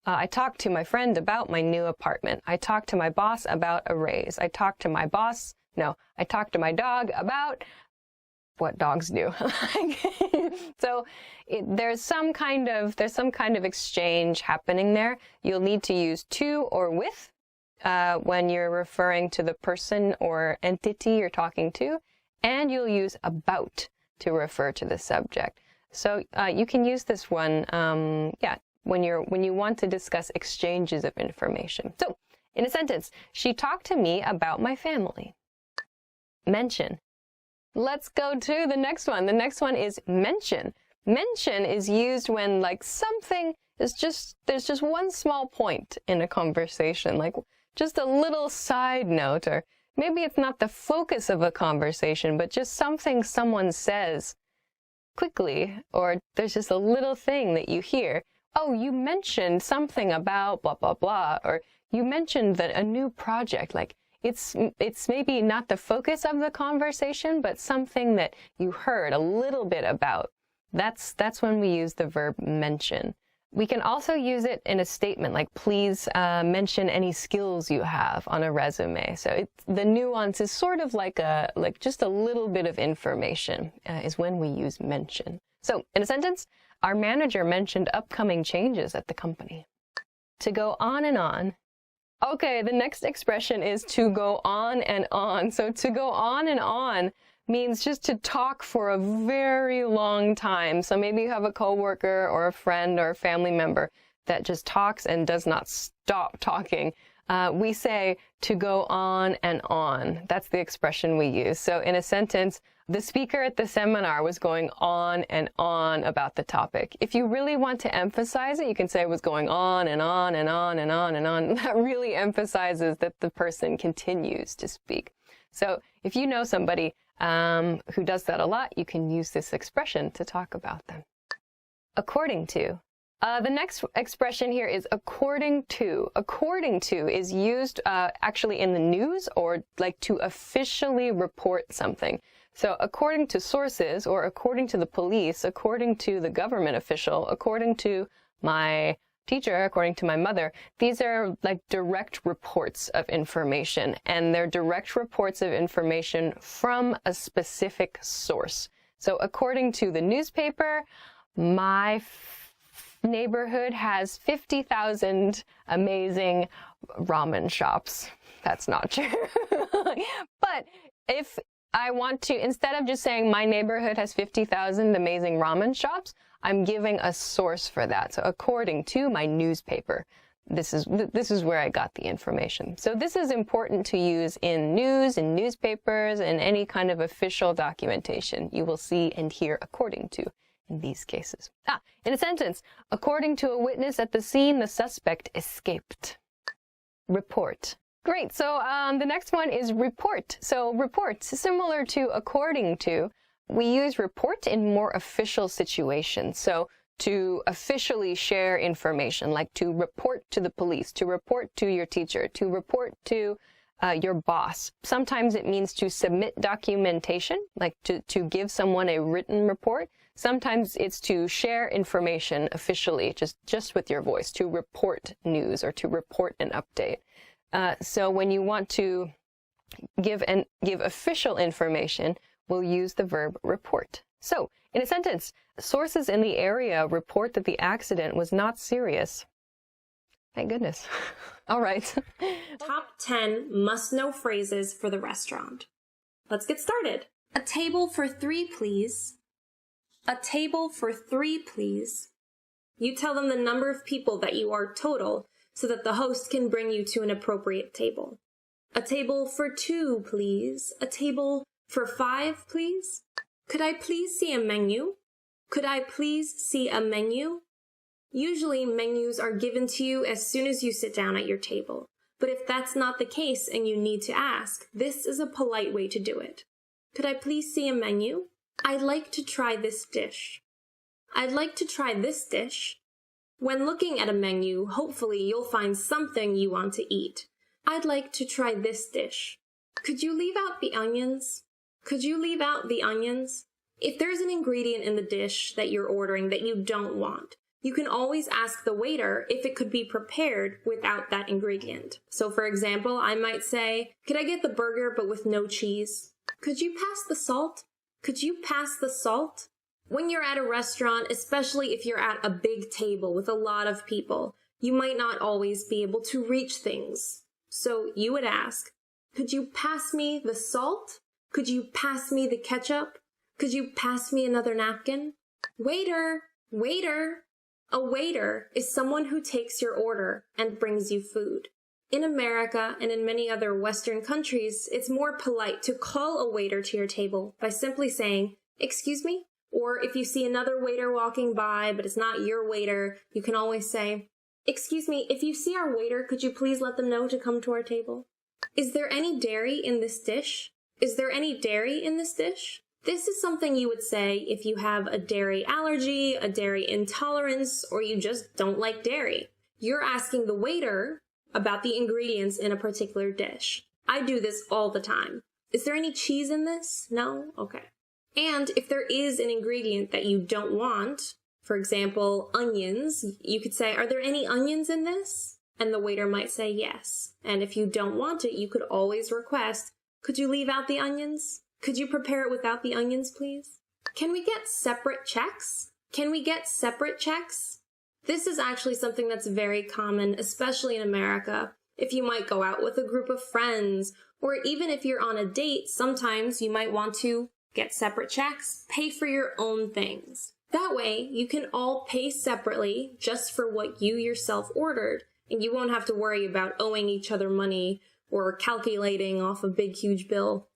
I talked to my friend about my new apartment. I talked to my boss about a raise. I talked to my dog about what dogs do. So there's some kind of exchange happening there. You'll need to use to or with when you're referring to the person or entity you're talking to, and you'll use about to refer to the subject. So you can use this one, when you want to discuss exchanges of information. So in a sentence, she talked to me about my family. Mention. Let's go to the next one. The next one is mention. Mention is used when like something is there's just one small point in a conversation, like just a little side note, or maybe it's not the focus of a conversation, but just something someone says quickly, or there's just a little thing that you hear. Oh, you mentioned something about blah, blah, blah, or you mentioned that a new project, like it's maybe not the focus of the conversation, but something that you heard a little bit about. That's when we use the verb mention. We can also use it in a statement, like please mention any skills you have on a resume. So the nuance is sort of like just a little bit of information is when we use mention. So in a sentence, our manager mentioned upcoming changes at the company. To go on and on. Okay, the next expression is to go on and on. So to go on and on means just to talk for a very long time. So maybe you have a coworker or a friend or a family member that just talks and does not stop talking. We say to go on and on. That's the expression we use. So in a sentence, the speaker at the seminar was going on and on about the topic. If you really want to emphasize it, you can say it was going on and on and on and on and on. That really emphasizes that the person continues to speak. So if you know somebody who does that a lot, you can use this expression to talk about them. According to. The next expression here is according to. According to is used actually in the news or like to officially report something. So according to sources or according to the police, according to the government official, according to my teacher, according to my mother, these are like direct reports of information, and they're direct reports of information from a specific source. So according to the newspaper, my neighborhood has 50,000 amazing ramen shops. That's not true. But if I want to, instead of just saying my neighborhood has 50,000 amazing ramen shops, I'm giving a source for that. So according to my newspaper, this is where I got the information. So this is important to use in news and newspapers and any kind of official documentation. You will see and hear according to in these cases. In a sentence, according to a witness at the scene, the suspect escaped. Report. Great. So the next one is report. So report, similar to according to, we use report in more official situations. So to officially share information, like to report to the police, to report to your teacher, to report to your boss. Sometimes it means to submit documentation, like to give someone a written report. Sometimes it's to share information officially, just with your voice, to report news or to report an update. So when you want to give official information, we'll use the verb report. So in a sentence, sources in the area report that the accident was not serious. Thank goodness. All right. Top 10 must-know phrases for the restaurant. Let's get started. A table for 3, please. A table for 3, please. You tell them the number of people that you are total so that the host can bring you to an appropriate table. A table for 2, please. A table for 5, please. Could I please see a menu? Could I please see a menu? Usually, menus are given to you as soon as you sit down at your table. But if that's not the case and you need to ask, this is a polite way to do it. Could I please see a menu? I'd like to try this dish. I'd like to try this dish. When looking at a menu, hopefully you'll find something you want to eat. I'd like to try this dish. Could you leave out the onions? Could you leave out the onions? If there's an ingredient in the dish that you're ordering that you don't want, you can always ask the waiter if it could be prepared without that ingredient. So for example, I might say, could I get the burger but with no cheese? Could you pass the salt? Could you pass the salt? When you're at a restaurant, especially if you're at a big table with a lot of people, you might not always be able to reach things. So you would ask, could you pass me the salt? Could you pass me the ketchup? Could you pass me another napkin? Waiter! Waiter! A waiter is someone who takes your order and brings you food. In America and in many other Western countries, it's more polite to call a waiter to your table by simply saying, "Excuse me?" Or if you see another waiter walking by, but it's not your waiter, you can always say, "Excuse me, if you see our waiter, could you please let them know to come to our table?" Is there any dairy in this dish? Is there any dairy in this dish? This is something you would say if you have a dairy allergy, a dairy intolerance, or you just don't like dairy. You're asking the waiter about the ingredients in a particular dish. I do this all the time. Is there any cheese in this? No? Okay. And if there is an ingredient that you don't want, for example, onions, you could say, "Are there any onions in this?" And the waiter might say yes. And if you don't want it, you could always request, "Could you leave out the onions? Could you prepare it without the onions, please?" Can we get separate checks? Can we get separate checks? This is actually something that's very common, especially in America. If you might go out with a group of friends, or even if you're on a date, sometimes you might want to get separate checks, pay for your own things. That way, you can all pay separately just for what you yourself ordered, and you won't have to worry about owing each other money or calculating off a big, huge bill.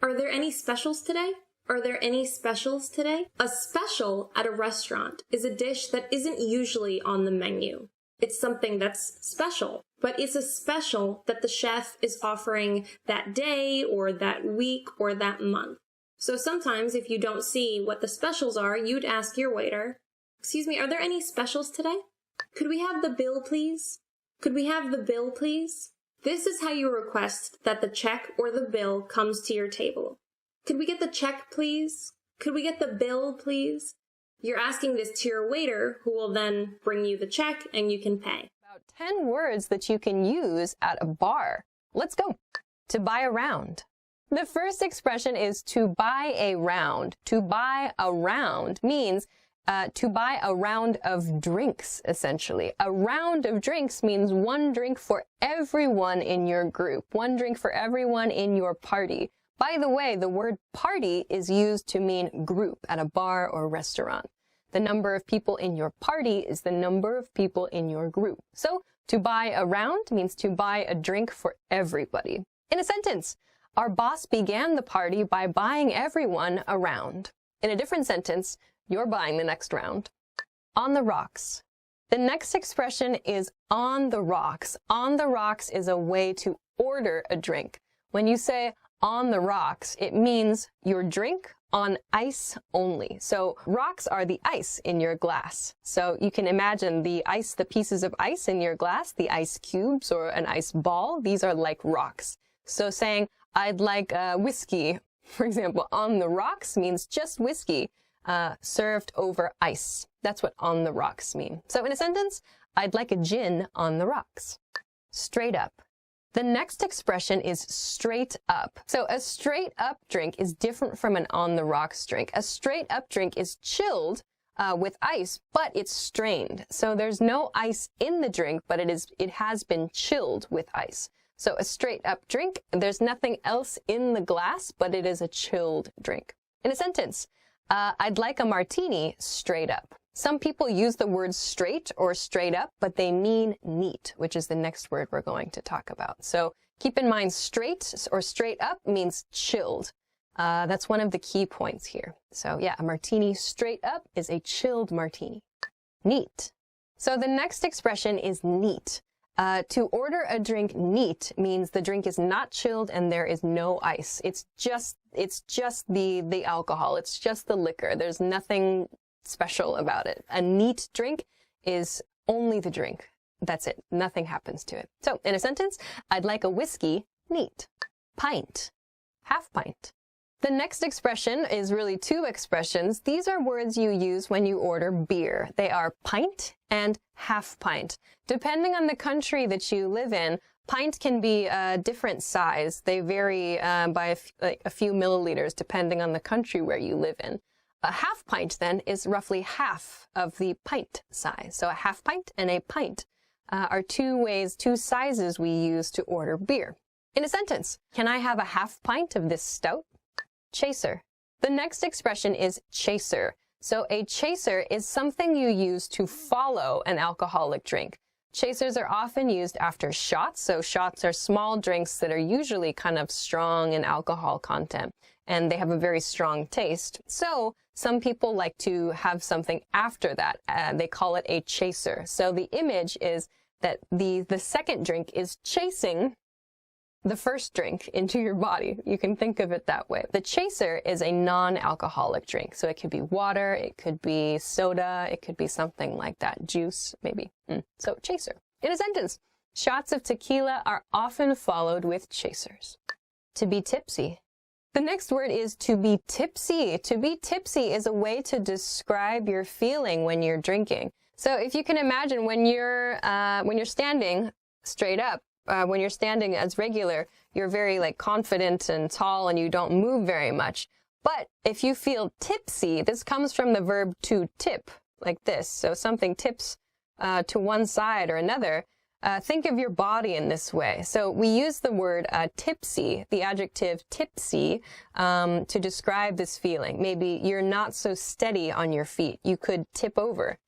Are there any specials today? Are there any specials today? A special at a restaurant is a dish that isn't usually on the menu. It's something that's special, but it's a special that the chef is offering that day or that week or that month. So sometimes if you don't see what the specials are, you'd ask your waiter, "Excuse me, are there any specials today? Could we have the bill, please? Could we have the bill, please?" This is how you request that the check or the bill comes to your table. "Could we get the check, please? Could we get the bill, please?" You're asking this to your waiter, who will then bring you the check and you can pay. About 10 words that you can use at a bar. Let's go. To buy a round. The first expression is to buy a round. To buy a round means to buy a round of drinks, essentially. A round of drinks means one drink for everyone in your group, one drink for everyone in your party. By the way, the word party is used to mean group at a bar or restaurant. The number of people in your party is the number of people in your group. So, to buy a round means to buy a drink for everybody. In a sentence, our boss began the party by buying everyone a round. In a different sentence, you're buying the next round. On the rocks. The next expression is on the rocks. On the rocks is a way to order a drink. When you say on the rocks, it means your drink on ice only. So rocks are the ice in your glass. So you can imagine the ice, the pieces of ice in your glass, the ice cubes or an ice ball, these are like rocks. So saying, "I'd like whiskey," for example, on the rocks means just whiskey. Served over ice. That's what on the rocks mean. So in a sentence, "I'd like a gin on the rocks." Straight up. The next expression is straight up. So a straight up drink is different from an on the rocks drink. A straight up drink is chilled with ice, but it's strained. So there's no ice in the drink, but it has been chilled with ice. So a straight up drink, there's nothing else in the glass, but it is a chilled drink. In a sentence, "I'd like a martini straight up." Some people use the word straight or straight up, but they mean neat, which is the next word we're going to talk about. So keep in mind, straight or straight up means chilled. That's one of the key points here. So yeah, a martini straight up is a chilled martini. Neat. So the next expression is neat. To order a drink neat means the drink is not chilled and there is no ice. It's just the alcohol. It's just the liquor. There's nothing special about it. A neat drink is only the drink. That's it. Nothing happens to it. So in a sentence, "I'd like a whiskey neat." Pint. Half pint. The next expression is really two expressions. These are words you use when you order beer. They are pint and half pint. Depending on the country that you live in, pint can be a different size. They vary by a few milliliters depending on the country where you live in. A half pint then is roughly half of the pint size. So a half pint and a pint are two sizes we use to order beer. In a sentence, can I have a half pint of this stout? Chaser. The next expression is chaser. So a chaser is something you use to follow an alcoholic drink. Chasers are often used after shots. So shots are small drinks that are usually kind of strong in alcohol content, and they have a very strong taste. So some people like to have something after that. They call it a chaser. So the image is that the second drink is chasing the first drink into your body. You can think of it that way. The chaser is a non-alcoholic drink. So it could be water, it could be soda, it could be something like that. Juice, maybe. So chaser. In a sentence, shots of tequila are often followed with chasers. To be tipsy. The next word is to be tipsy. To be tipsy is a way to describe your feeling when you're drinking. So if you can imagine when you're standing straight up, when you're standing as regular, you're very confident and tall and you don't move very much. But if you feel tipsy, this comes from the verb to tip, like this. So something tips to one side or another. Think of your body in this way. So we use the word tipsy, the adjective tipsy, to describe this feeling. Maybe you're not so steady on your feet. You could tip over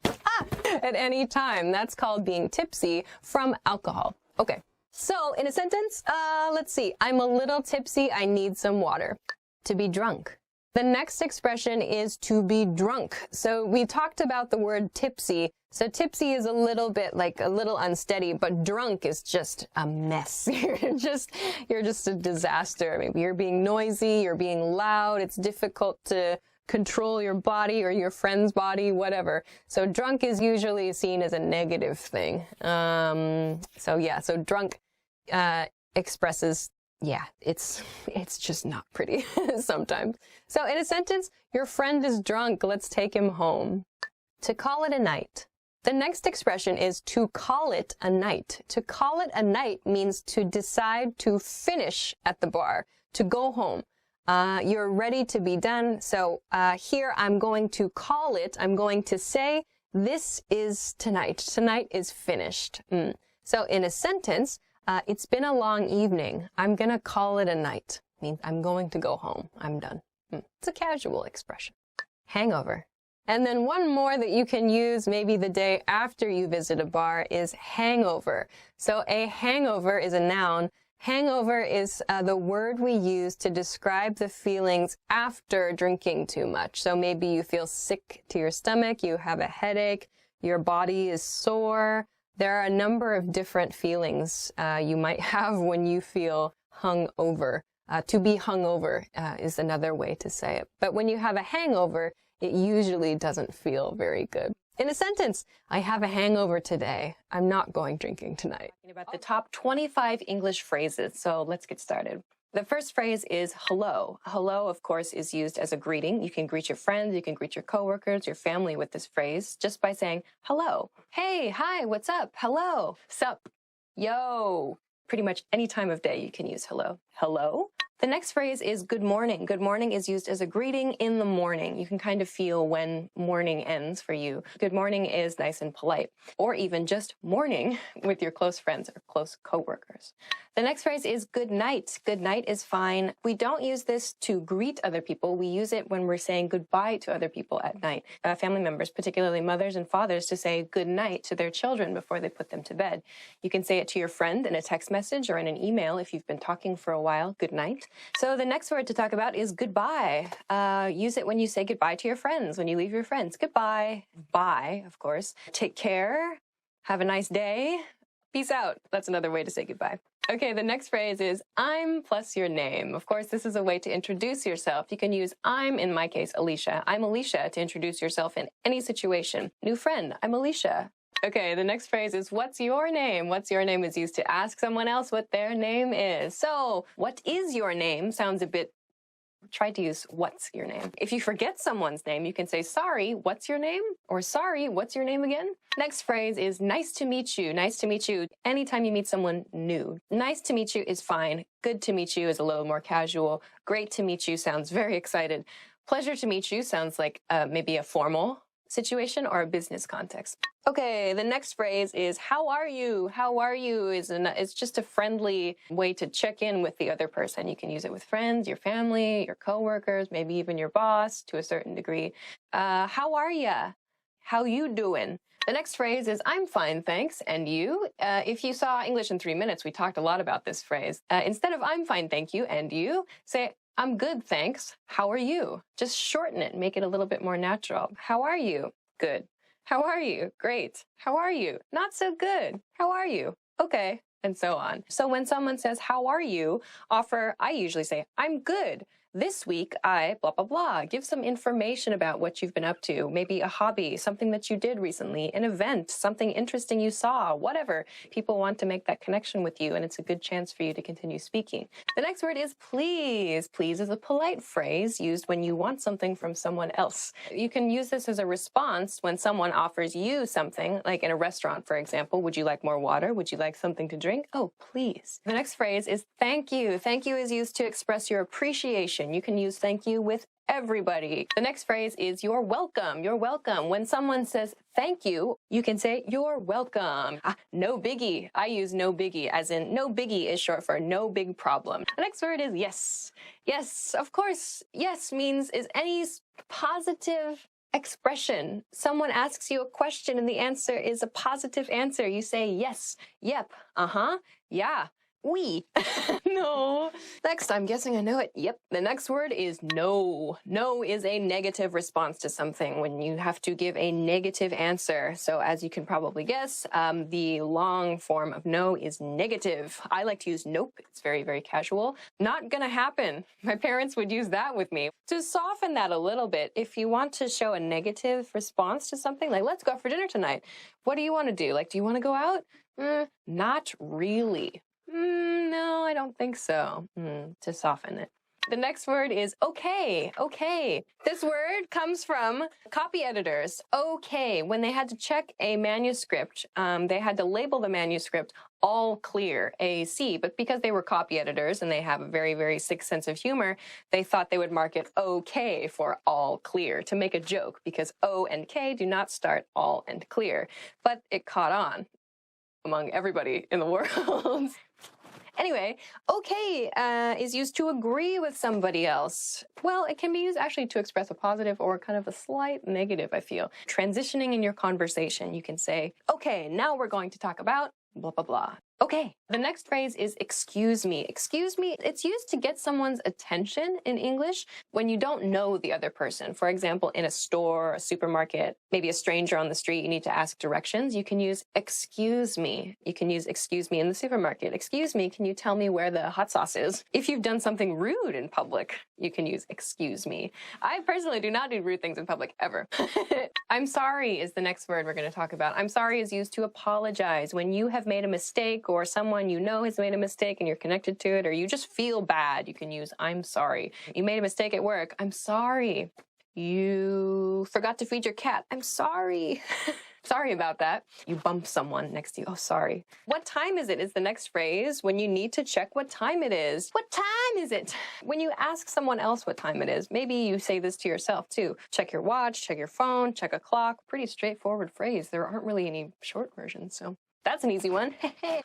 at any time. That's called being tipsy from alcohol. Okay. So in a sentence, let's see. I'm a little tipsy. I need some water. To be drunk. The next expression is to be drunk. So we talked about the word tipsy. So tipsy is a little bit a little unsteady, but drunk is just a mess. You're just a disaster. Maybe you're being noisy, you're being loud. It's difficult to control your body or your friend's body, whatever. So drunk is usually seen as a negative thing. So drunk expresses, it's just not pretty sometimes. So in a sentence, your friend is drunk, let's take him home. To call it a night. The next expression is to call it a night. To call it a night means to decide to finish at the bar, to go home. You're ready to be done. So here I'm going to call it, I'm going to say, this is tonight. Tonight is finished. So in a sentence, it's been a long evening. I'm going to call it a night. Means I'm going to go home. I'm done. It's a casual expression. Hangover. And then one more that you can use maybe the day after you visit a bar is hangover. So a hangover is a noun. Hangover is the word we use to describe the feelings after drinking too much. So maybe you feel sick to your stomach, you have a headache, your body is sore. There are a number of different feelings you might have when you feel hungover. To be hungover is another way to say it. But when you have a hangover, it usually doesn't feel very good. In a sentence, I have a hangover today. I'm not going drinking tonight. About the top 25 English phrases. So let's get started. The first phrase is hello. Hello, of course, is used as a greeting. You can greet your friends, you can greet your coworkers, your family with this phrase just by saying hello. Hey, hi, what's up? Hello. Sup? Yo. Pretty much any time of day you can use hello. Hello. The next phrase is good morning. Good morning is used as a greeting in the morning. You can kind of feel when morning ends for you. Good morning is nice and polite. Or even just morning with your close friends or close coworkers. The next phrase is good night. Good night is fine. We don't use this to greet other people. We use it when we're saying goodbye to other people at night. Family members, particularly mothers and fathers, to say good night to their children before they put them to bed. You can say it to your friend in a text message or in an email if you've been talking for a while. Good night. So the next word to talk about is goodbye. Use it when you say goodbye to your friends, when you leave your friends. Goodbye. Bye, of course. Take care. Have a nice day. Peace out. That's another way to say goodbye. Okay, the next phrase is I'm plus your name. Of course, this is a way to introduce yourself. You can use I'm, in my case, Alicia. I'm Alicia to introduce yourself in any situation. New friend, I'm Alicia. Okay, the next phrase is what's your name? What's your name is used to ask someone else what their name is. So, what is your name sounds a bit try to use what's your name. If you forget someone's name, you can say, sorry, what's your name? Or sorry, what's your name again? Next phrase is nice to meet you. Nice to meet you anytime you meet someone new. Nice to meet you is fine. Good to meet you is a little more casual. Great to meet you sounds very excited. Pleasure to meet you sounds like maybe a formal situation or a business context. Okay, the next phrase is how are you? How are you it's just a friendly way to check in with the other person. You can use it with friends, your family, your coworkers, maybe even your boss to a certain degree. How are ya? How you doing? The next phrase is I'm fine, thanks. And you? If you saw English in 3 minutes, we talked a lot about this phrase. Instead of I'm fine, thank you, and you, say I'm good, thanks. How are you? Just shorten it, make it a little bit more natural. How are you? Good. How are you? Great. How are you? Not so good. How are you? Okay. And so on. So when someone says, how are you? I usually say, I'm good. This week, I blah, blah, blah. Give some information about what you've been up to. Maybe a hobby, something that you did recently, an event, something interesting you saw, whatever. People want to make that connection with you, and it's a good chance for you to continue speaking. The next word is please. Please is a polite phrase used when you want something from someone else. You can use this as a response when someone offers you something, like in a restaurant, for example. Would you like more water? Would you like something to drink? Oh, please. The next phrase is thank you. Thank you is used to express your appreciation. You can use thank you with everybody. The next phrase is you're welcome. You're welcome. When someone says thank you, you can say you're welcome. No biggie. I use no biggie as in no biggie is short for no big problem. The next word is yes. Yes, of course. Yes means is any positive expression. Someone asks you a question and the answer is a positive answer. You say yes, yep, yeah. Oui. No. Next, I'm guessing I know it. Yep. The next word is no. No is a negative response to something when you have to give a negative answer. So as you can probably guess, the long form of no is negative. I like to use nope. It's very, very casual. Not gonna happen. My parents would use that with me. To soften that a little bit, if you want to show a negative response to something, like let's go out for dinner tonight. What do you want to do? Like, do you want to go out? Not really. No, I don't think so. To soften it. The next word is okay. Okay. This word comes from copy editors. Okay. When they had to check a manuscript, they had to label the manuscript all clear, AC. But because they were copy editors and they have a very, very sick sense of humor, they thought they would mark it OK for all clear to make a joke because O and K do not start all and clear. But it caught on among everybody in the world. Anyway, okay is used to agree with somebody else. Well, it can be used actually to express a positive or kind of a slight negative, I feel. Transitioning in your conversation, you can say, okay, now we're going to talk about blah, blah, blah. Okay, the next phrase is excuse me. Excuse me, it's used to get someone's attention in English when you don't know the other person. For example, in a store, a supermarket, maybe a stranger on the street, you need to ask directions. You can use excuse me. You can use excuse me in the supermarket. Excuse me, can you tell me where the hot sauce is? If you've done something rude in public, you can use excuse me. I personally do not do rude things in public ever. I'm sorry is the next word we're going to talk about. I'm sorry is used to apologize when you have made a mistake or someone you know has made a mistake and you're connected to it, or you just feel bad. You can use I'm sorry. You made a mistake at work. I'm sorry. You forgot to feed your cat. I'm sorry. Sorry about that. You bump someone next to you. Oh, sorry. What time is it is the next phrase when you need to check what time it is. What time is it? When you ask someone else what time it is, maybe you say this to yourself too. Check your watch, check your phone, check a clock. Pretty straightforward phrase. There aren't really any short versions, so that's an easy one.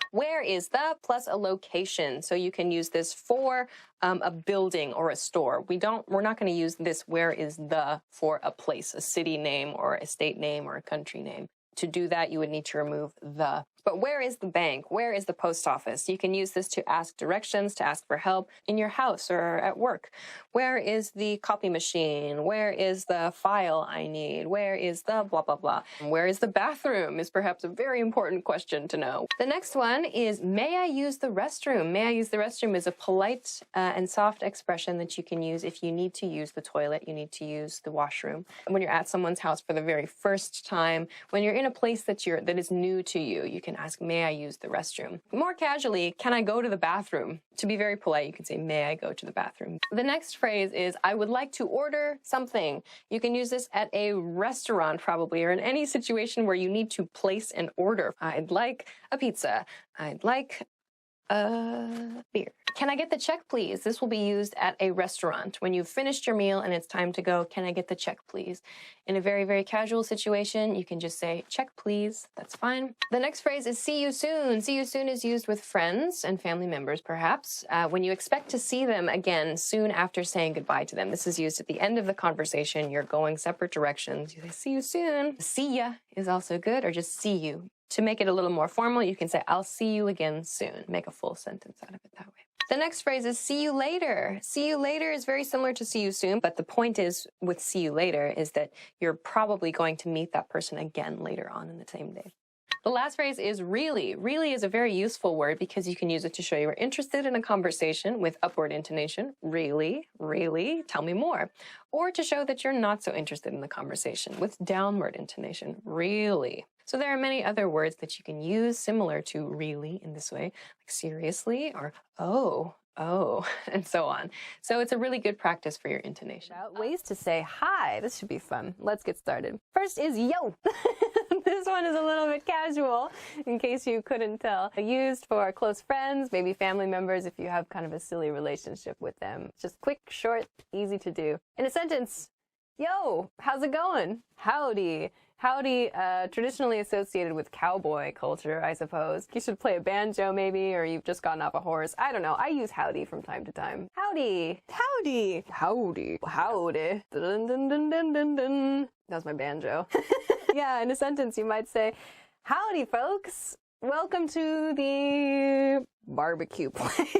Where is the plus a location. So you can use this for a building or a store. We're not going to use this where is the for a place, a city name or a state name or a country name. To do that, you would need to remove the. But where is the bank? Where is the post office? You can use this to ask directions, to ask for help in your house or at work. Where is the copy machine? Where is the file I need? Where is the blah, blah, blah? Where is the bathroom is perhaps a very important question to know. The next one is, may I use the restroom? May I use the restroom is a polite and soft expression that you can use if you need to use the toilet, you need to use the washroom. When you're at someone's house for the very first time, when you're in a place that is new to you, you can can ask, may I use the restroom? More casually, can I go to the bathroom? To be very polite, you can say, may I go to the bathroom? The next phrase is, I would like to order something. You can use this at a restaurant probably, or in any situation where you need to place an order. I'd like a pizza. I'd like a beer. Can I get the check, please? This will be used at a restaurant. When you've finished your meal and it's time to go, can I get the check, please? In a very, very casual situation, you can just say, check, please. That's fine. The next phrase is see you soon. See you soon is used with friends and family members, perhaps, when you expect to see them again soon after saying goodbye to them. This is used at the end of the conversation. You're going separate directions. You say, see you soon. See ya is also good, or just see you. To make it a little more formal, you can say, I'll see you again soon. Make a full sentence out of it that way. The next phrase is see you later. See you later is very similar to see you soon, but the point is with see you later is that you're probably going to meet that person again later on in the same day. The last phrase is really. Really is a very useful word because you can use it to show you are interested in a conversation with upward intonation. Really, really, tell me more. Or to show that you're not so interested in the conversation with downward intonation. Really. So there are many other words that you can use similar to really in this way, like seriously or oh, and so on. So it's a really good practice for your intonation. Ways to say hi. This should be fun. Let's get started. First is yo. This one is a little bit casual, in case you couldn't tell. Used for close friends, maybe family members if you have kind of a silly relationship with them. Just quick, short, easy to do. In a sentence, yo, how's it going? Howdy. Howdy, traditionally associated with cowboy culture, I suppose. You should play a banjo maybe, or you've just gotten off a horse. I don't know. I use howdy from time to time. Howdy. Howdy. Howdy. Howdy. Dun, dun, dun, dun, dun, dun. That was my banjo. Yeah, in a sentence you might say, howdy folks. Welcome to the barbecue place.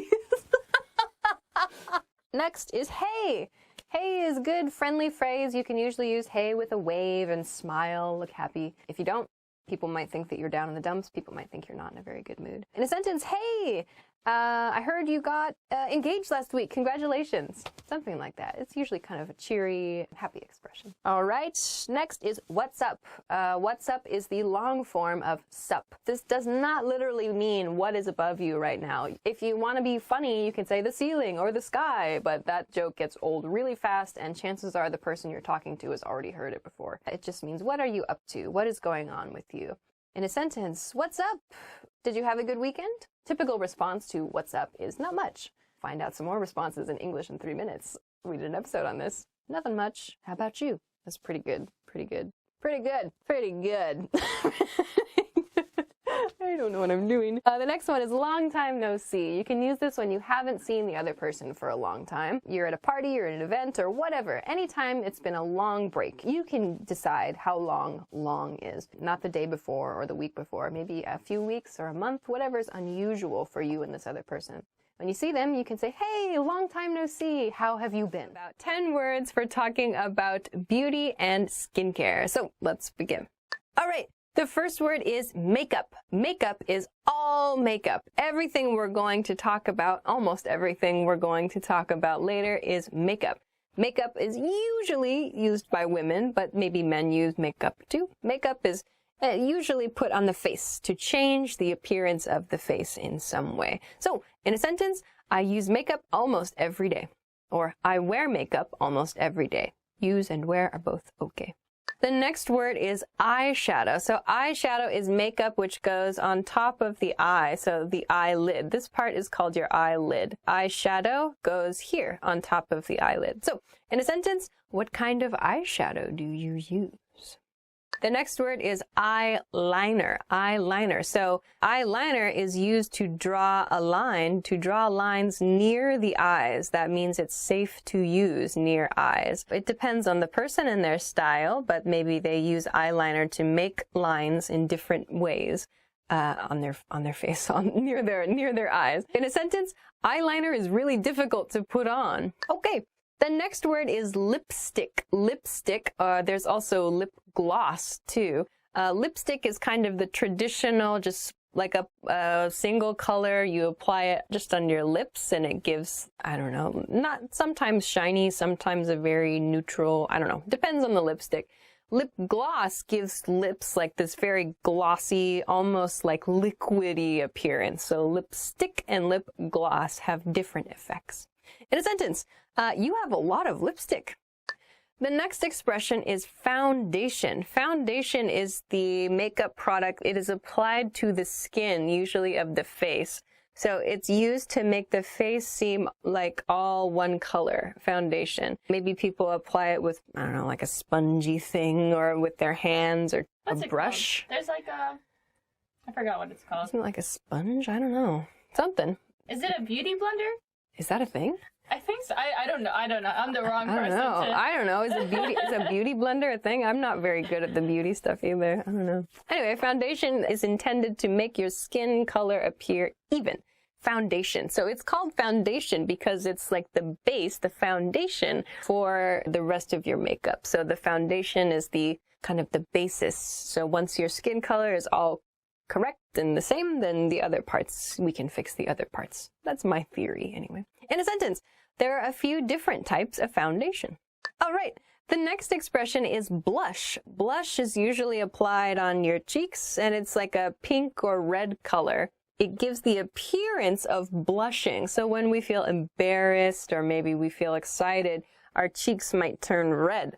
Next is hey. Hey is good, friendly phrase. You can usually use hey with a wave and smile, look happy. If you don't, people might think that you're down in the dumps. People might think you're not in a very good mood. In a sentence, hey, I heard you got engaged last week. Congratulations. Something like that. It's usually kind of a cheery, happy expression. All right, next is what's up. What's up is the long form of sup. This does not literally mean what is above you right now. If you want to be funny, you can say the ceiling or the sky, but that joke gets old really fast, and chances are the person you're talking to has already heard it before. It just means, what are you up to? What is going on with you? In a sentence, what's up? Did you have a good weekend? Typical response to what's up is not much. Find out some more responses in English in 3 minutes. We did an episode on this. Nothing much. How about you? That's pretty good. Pretty good. Pretty good. Pretty good. I don't know what I'm doing. The next one is long time no see. You can use this when you haven't seen the other person for a long time. You're at a party, you're at an event, or whatever. Anytime it's been a long break, you can decide how long is. Not the day before or the week before, maybe a few weeks or a month, whatever's unusual for you and this other person. When you see them, you can say, hey, long time no see. How have you been? About 10 words for talking about beauty and skincare. So let's begin. All right. The first word is makeup. Makeup is all makeup. Everything we're going to talk about, almost everything we're going to talk about later is makeup. Makeup is usually used by women, but maybe men use makeup too. Makeup is usually put on the face to change the appearance of the face in some way. So, in a sentence, I use makeup almost every day. Or, I wear makeup almost every day. Use and wear are both okay. The next word is eyeshadow. So eyeshadow is makeup which goes on top of the eye, so the eyelid. This part is called your eyelid. Eyeshadow goes here on top of the eyelid. So in a sentence, what kind of eyeshadow do you use? The next word is eyeliner. Eyeliner. So eyeliner is used to draw a line, to draw lines near the eyes. That means it's safe to use near eyes. It depends on the person and their style, but maybe they use eyeliner to make lines in different ways on their face, near their eyes. In a sentence, eyeliner is really difficult to put on. Okay. The next word is lipstick. Lipstick, there's also lip gloss too. Lipstick is kind of the traditional, just like a single color. You apply it just on your lips and it gives, I don't know, not sometimes shiny, sometimes a very neutral, I don't know, depends on the lipstick. Lip gloss gives lips like this very glossy, almost like liquidy appearance. So lipstick and lip gloss have different effects. In a sentence, you have a lot of lipstick. The next expression is foundation. Foundation is the makeup product. It is applied to the skin, usually of the face. So it's used to make the face seem like all one color, foundation. Maybe people apply it with, I don't know, like a spongy thing or with their hands or What's a it brush. called? There's like a, I forgot what it's called. Isn't it like a sponge? I don't know. Something. Is it a beauty blender? Is that a thing? I think so. I don't know. I'm the wrong I person. don't know. I don't know. Is a beauty blender a thing? I'm not very good at the beauty stuff either. I don't know. Anyway, foundation is intended to make your skin color appear even. Foundation. So it's called foundation because it's like the base, the foundation for the rest of your makeup. So the foundation is the kind of the basis. So once your skin color is all correct and the same, then the other parts, we can fix the other parts. That's my theory anyway. In a sentence, there are a few different types of foundation. All right. The next expression is blush. Blush is usually applied on your cheeks and it's like a pink or red color. It gives the appearance of blushing. So when we feel embarrassed or maybe we feel excited, our cheeks might turn red.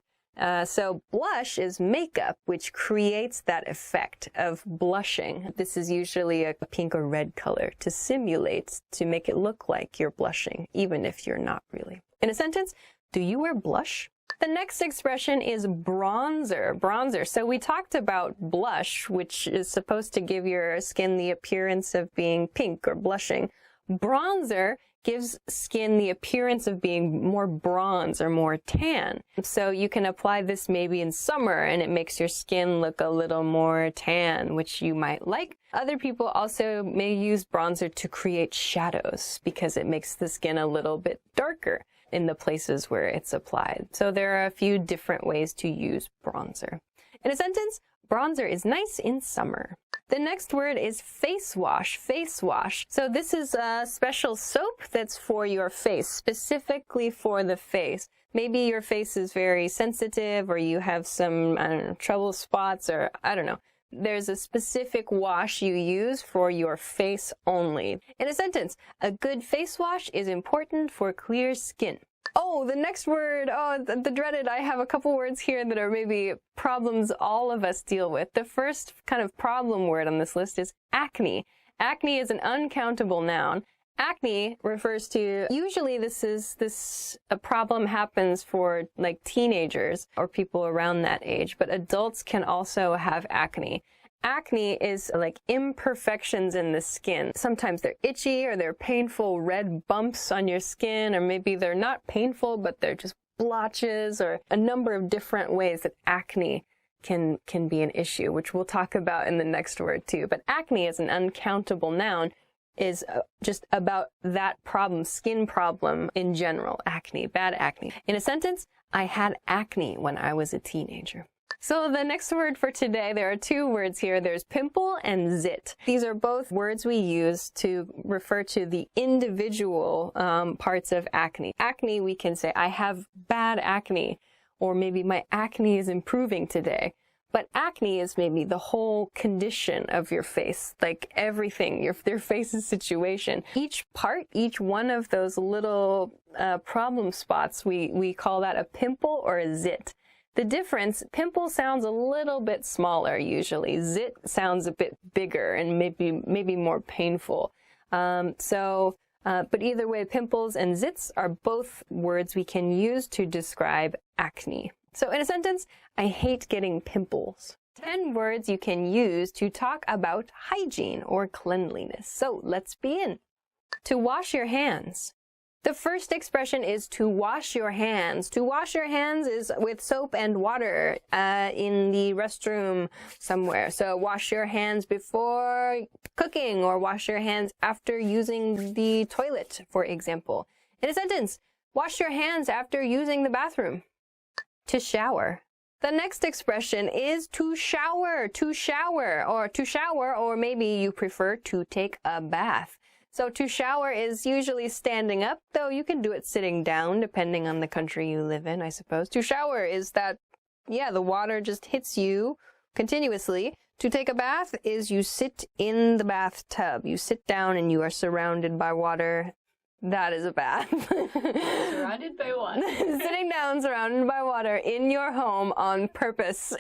So blush is makeup, which creates that effect of blushing. This is usually a pink or red color to simulate, to make it look like you're blushing, even if you're not really. In a sentence, do you wear blush? The next expression is bronzer. Bronzer. So we talked about blush, which is supposed to give your skin the appearance of being pink or blushing. Bronzer gives skin the appearance of being more bronze or more tan. So you can apply this maybe in summer and it makes your skin look a little more tan, which you might like. Other people also may use bronzer to create shadows because it makes the skin a little bit darker in the places where it's applied. So there are a few different ways to use bronzer. In a sentence, bronzer is nice in summer. The next word is face wash. Face wash. So this is a special soap that's for your face, specifically for the face. Maybe your face is very sensitive or you have some, I don't know, trouble spots or I don't know. There's a specific wash you use for your face only. In a sentence, a good face wash is important for clear skin. Oh, the next word, the dreaded, I have a couple words here that are maybe problems all of us deal with. The first kind of problem word on this list is acne. Acne is an uncountable noun. Acne refers to, usually a problem happens for like teenagers or people around that age, but adults can also have acne. Acne is like imperfections in the skin. Sometimes they're itchy or they're painful red bumps on your skin, or maybe they're not painful, but they're just blotches, or a number of different ways that acne can be an issue, which we'll talk about in the next word too. But acne is an uncountable noun, is just about that problem, skin problem in general, acne, bad acne. In a sentence, I had acne when I was a teenager. So the next word for today, there are two words here. There's pimple and zit. These are both words we use to refer to the individual parts of acne. Acne, we can say, I have bad acne, or maybe my acne is improving today. But acne is maybe the whole condition of your face, like everything, your face's situation. Each part, each one of those little problem spots, we call that a pimple or a zit. The difference, pimple sounds a little bit smaller usually. Zit sounds a bit bigger and maybe more painful. But either way, pimples and zits are both words we can use to describe acne. So in a sentence, I hate getting pimples. 10 words you can use to talk about hygiene or cleanliness. So let's begin. To wash your hands. The first expression is to wash your hands. To wash your hands is with soap and water in the restroom somewhere. So wash your hands before cooking or wash your hands after using the toilet, for example. In a sentence, wash your hands after using the bathroom. To shower. The next expression is to shower, or maybe you prefer to take a bath. So to shower is usually standing up, though you can do it sitting down depending on the country you live in, I suppose. To shower is that yeah, the water just hits you continuously. To take a bath is you sit in the bathtub. You sit down and you are surrounded by water. That is a bath. Surrounded by water. Sitting down surrounded by water in your home on purpose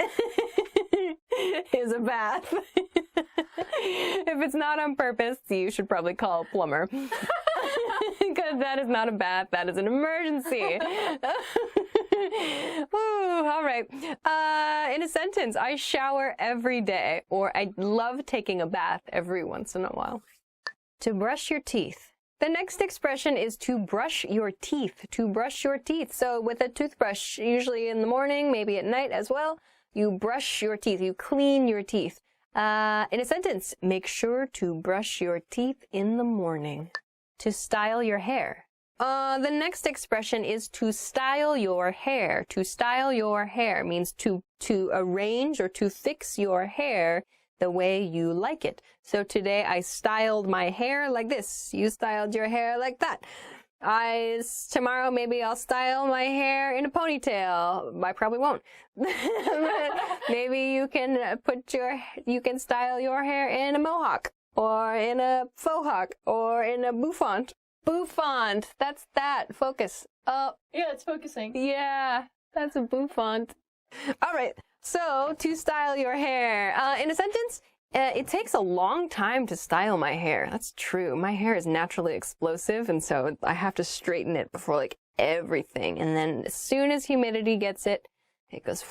is a bath. If it's not on purpose, you should probably call a plumber. Because that is not a bath, that is an emergency. Ooh, all right. In a sentence, I shower every day, or I love taking a bath every once in a while. To brush your teeth. The next expression is to brush your teeth. To brush your teeth. So with a toothbrush, usually in the morning, maybe at night as well, you brush your teeth. You clean your teeth. In a sentence, make sure to brush your teeth in the morning. To style your hair. The next expression is to style your hair. To style your hair means to arrange or to fix your hair the way you like it. So today I styled my hair like this. You styled your hair like that. Tomorrow maybe I'll style my hair in a ponytail. I probably won't. Maybe you can style your hair in a mohawk, or in a faux hawk, or in a bouffant. Bouffant. That's that. Focus. Oh. Yeah, it's focusing. Yeah, that's a bouffant. All right. So, to style your hair. In a sentence, it takes a long time to style my hair. That's true. My hair is naturally explosive, and so I have to straighten it before, like, everything. And then as soon as humidity gets it, it goes,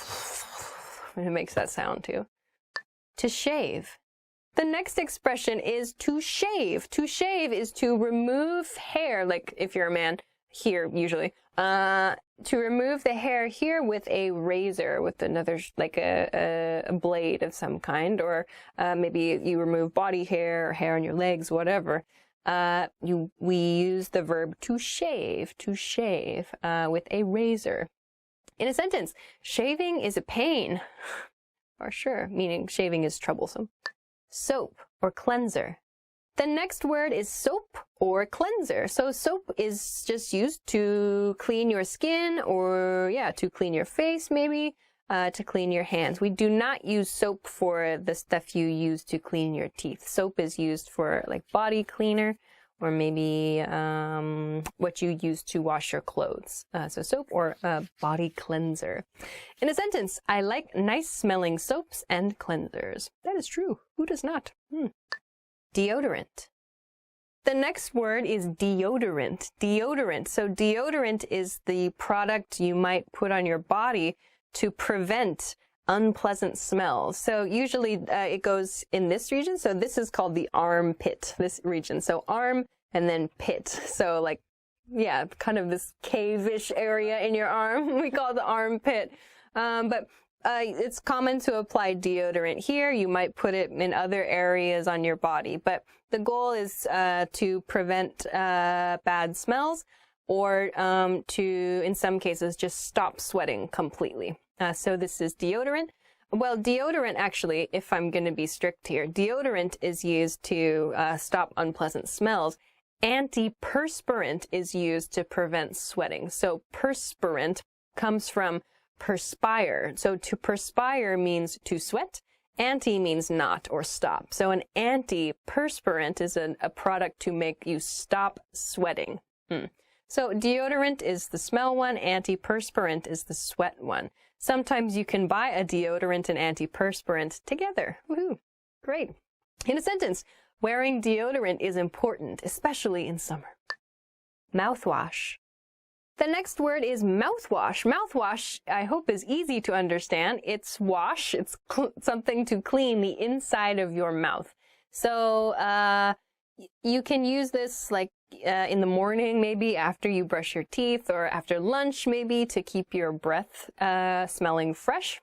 and it makes that sound too. To shave. The next expression is to shave. To shave is to remove hair, like if you're a man, here usually. To remove the hair here with a razor, with another, like a blade of some kind, or maybe you remove body hair or hair on your legs, whatever. We use the verb to shave with a razor. In a sentence, shaving is a pain. For sure, meaning shaving is troublesome. Soap or cleanser. The next word is soap or cleanser. So soap is just used to clean your skin, or to clean your face maybe, to clean your hands. We do not use soap for the stuff you use to clean your teeth. Soap is used for like body cleaner, or maybe what you use to wash your clothes. So soap or body cleanser. In a sentence, I like nice smelling soaps and cleansers. That is true. Who does not? Deodorant. The next word is deodorant. Deodorant. So deodorant is the product you might put on your body to prevent unpleasant smells. So usually it goes in this region. So this is called the armpit, this region. So arm and then pit. So like, yeah, kind of this cave-ish area in your arm. We call it the armpit. But it's common to apply deodorant here. You might put it in other areas on your body, but the goal is to prevent bad smells, or to, in some cases, just stop sweating completely. So this is deodorant. Well, deodorant actually, if I'm going to be strict here, deodorant is used to stop unpleasant smells. Antiperspirant is used to prevent sweating. So perspirant comes from perspire. So to perspire means to sweat. Anti means not or stop. So an antiperspirant is a product to make you stop sweating. So deodorant is the smell one. Antiperspirant is the sweat one. Sometimes you can buy a deodorant and antiperspirant together. Woohoo! Great. In a sentence, wearing deodorant is important, especially in summer. Mouthwash. The next word is mouthwash. Mouthwash, I hope, is easy to understand. It's wash. It's something to clean the inside of your mouth. So you can use this like in the morning, maybe after you brush your teeth, or after lunch, maybe to keep your breath smelling fresh.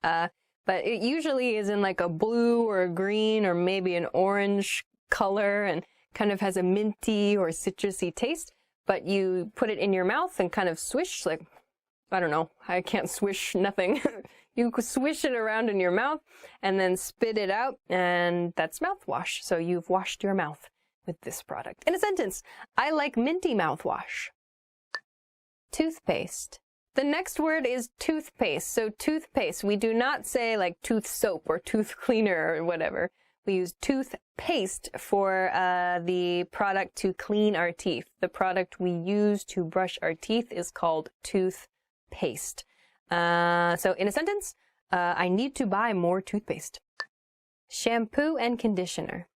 But it usually is in like a blue or a green or maybe an orange color, and kind of has a minty or citrusy taste. But you put it in your mouth and kind of swish, like, I don't know, I can't swish nothing. You swish it around in your mouth and then spit it out, and that's mouthwash. So you've washed your mouth with this product. In a sentence, I like minty mouthwash. Toothpaste. The next word is toothpaste. So toothpaste, we do not say like tooth soap or tooth cleaner or whatever. We use toothpaste for the product to clean our teeth. The product we use to brush our teeth is called toothpaste. So in a sentence, I need to buy more toothpaste. Shampoo and conditioner.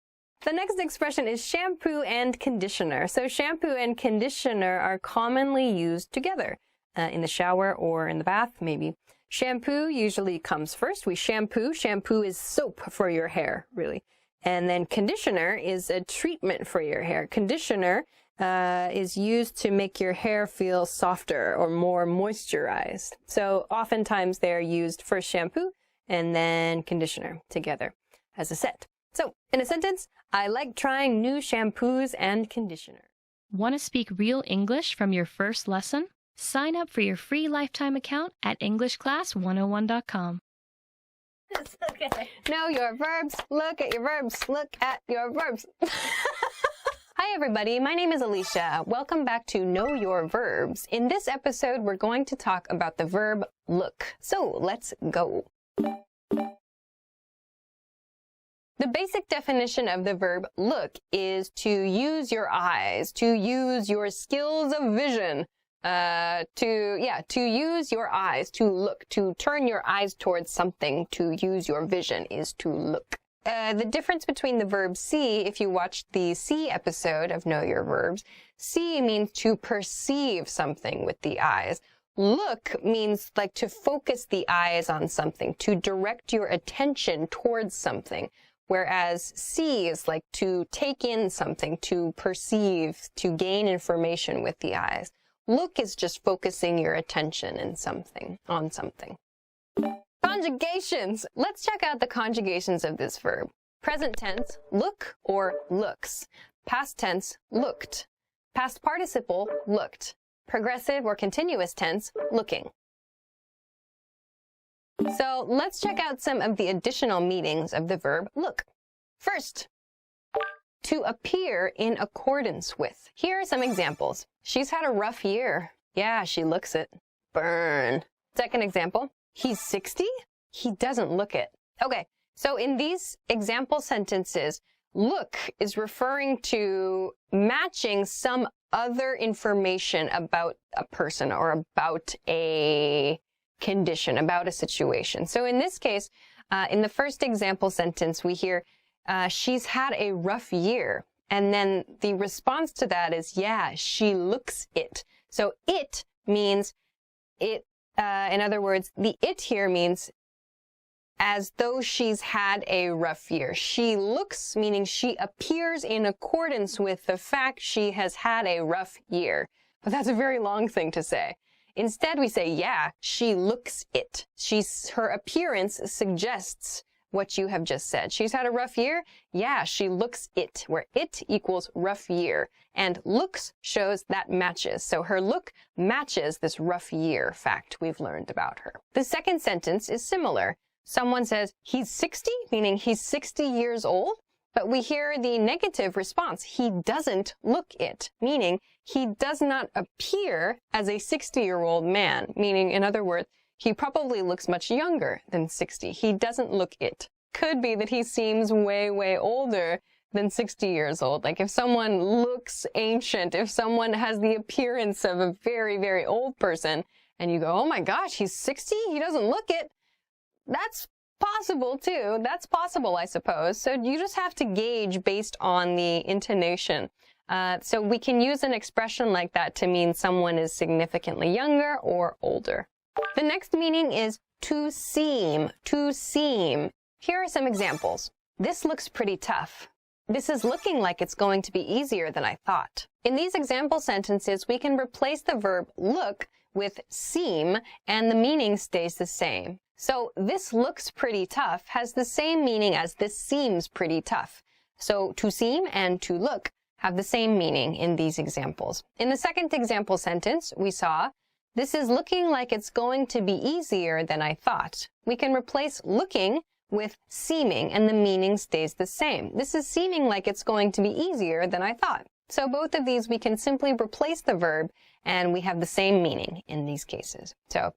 The next expression is shampoo and conditioner. So shampoo and conditioner are commonly used together in the shower or in the bath, maybe. Shampoo usually comes first. We shampoo. Shampoo is soap for your hair, really. And then conditioner is a treatment for your hair. Conditioner is used to make your hair feel softer or more moisturized. So oftentimes they're used for shampoo and then conditioner together as a set. So in a sentence, I like trying new shampoos and conditioner. Want to speak real English from your first lesson? Sign up for your free lifetime account at EnglishClass101.com. Know your verbs. Look at your verbs. Look at your verbs. Hi, everybody. My name is Alicia. Welcome back to Know Your Verbs. In this episode, we're going to talk about the verb look. So let's go. The basic definition of the verb look is to use your eyes, to use your skills of vision, to use your eyes, to look, to turn your eyes towards something, to use your vision is to look. The difference between the verb see, if you watched the see episode of Know Your Verbs, see means to perceive something with the eyes. Look means like to focus the eyes on something, to direct your attention towards something. Whereas see is like to take in something, to perceive, to gain information with the eyes. Look is just focusing your attention on something. Conjugations. Let's check out the conjugations of this verb. Present tense, look or looks. Past tense, looked. Past participle, looked. Progressive or continuous tense, looking. So let's check out some of the additional meanings of the verb look. First, to appear in accordance with. Here are some examples. She's had a rough year. Yeah, she looks it. Burn. Second example, he's 60? He doesn't look it. Okay, so in these example sentences, look is referring to matching some other information about a person or about a condition, about a situation. So in this case, in the first example sentence, we hear, she's had a rough year. And then the response to that is, yeah, she looks it. So it means it, in other words, the it here means as though she's had a rough year. She looks, meaning she appears in accordance with the fact she has had a rough year. But that's a very long thing to say. Instead, we say, yeah, she looks it. Her appearance suggests what you have just said. She's had a rough year? Yeah, she looks it, where it equals rough year. And looks shows that matches. So her look matches this rough year fact we've learned about her. The second sentence is similar. Someone says, he's 60, meaning he's 60 years old. But we hear the negative response, he doesn't look it, meaning he does not appear as a 60-year-old man, meaning, in other words, he probably looks much younger than 60. He doesn't look it. Could be that he seems way, way older than 60 years old. Like if someone looks ancient, if someone has the appearance of a very, very old person, and you go, oh my gosh, he's 60? He doesn't look it. That's possible too. That's possible, I suppose. So you just have to gauge based on the intonation. So we can use an expression like that to mean someone is significantly younger or older. The next meaning is to seem. To seem. Here are some examples. This looks pretty tough. This is looking like it's going to be easier than I thought. In these example sentences, we can replace the verb look with seem, and the meaning stays the same. So this looks pretty tough has the same meaning as this seems pretty tough. So to seem and to look have the same meaning in these examples. In the second example sentence, we saw, this is looking like it's going to be easier than I thought. We can replace looking with seeming, and the meaning stays the same. This is seeming like it's going to be easier than I thought. So both of these we can simply replace the verb and we have the same meaning in these cases. So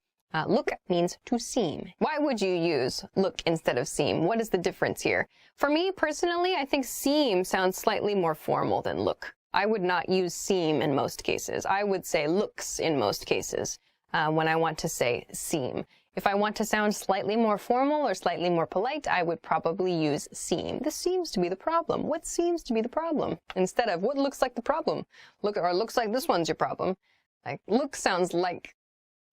look means to seem. Why would you use look instead of seem? What is the difference here? For me personally, I think seem sounds slightly more formal than look. I would not use seem in most cases. I would say looks in most cases when I want to say seem. If I want to sound slightly more formal or slightly more polite, I would probably use seem. This seems to be the problem. What seems to be the problem? Instead of what looks like the problem. Or looks like this one's your problem. Like look sounds like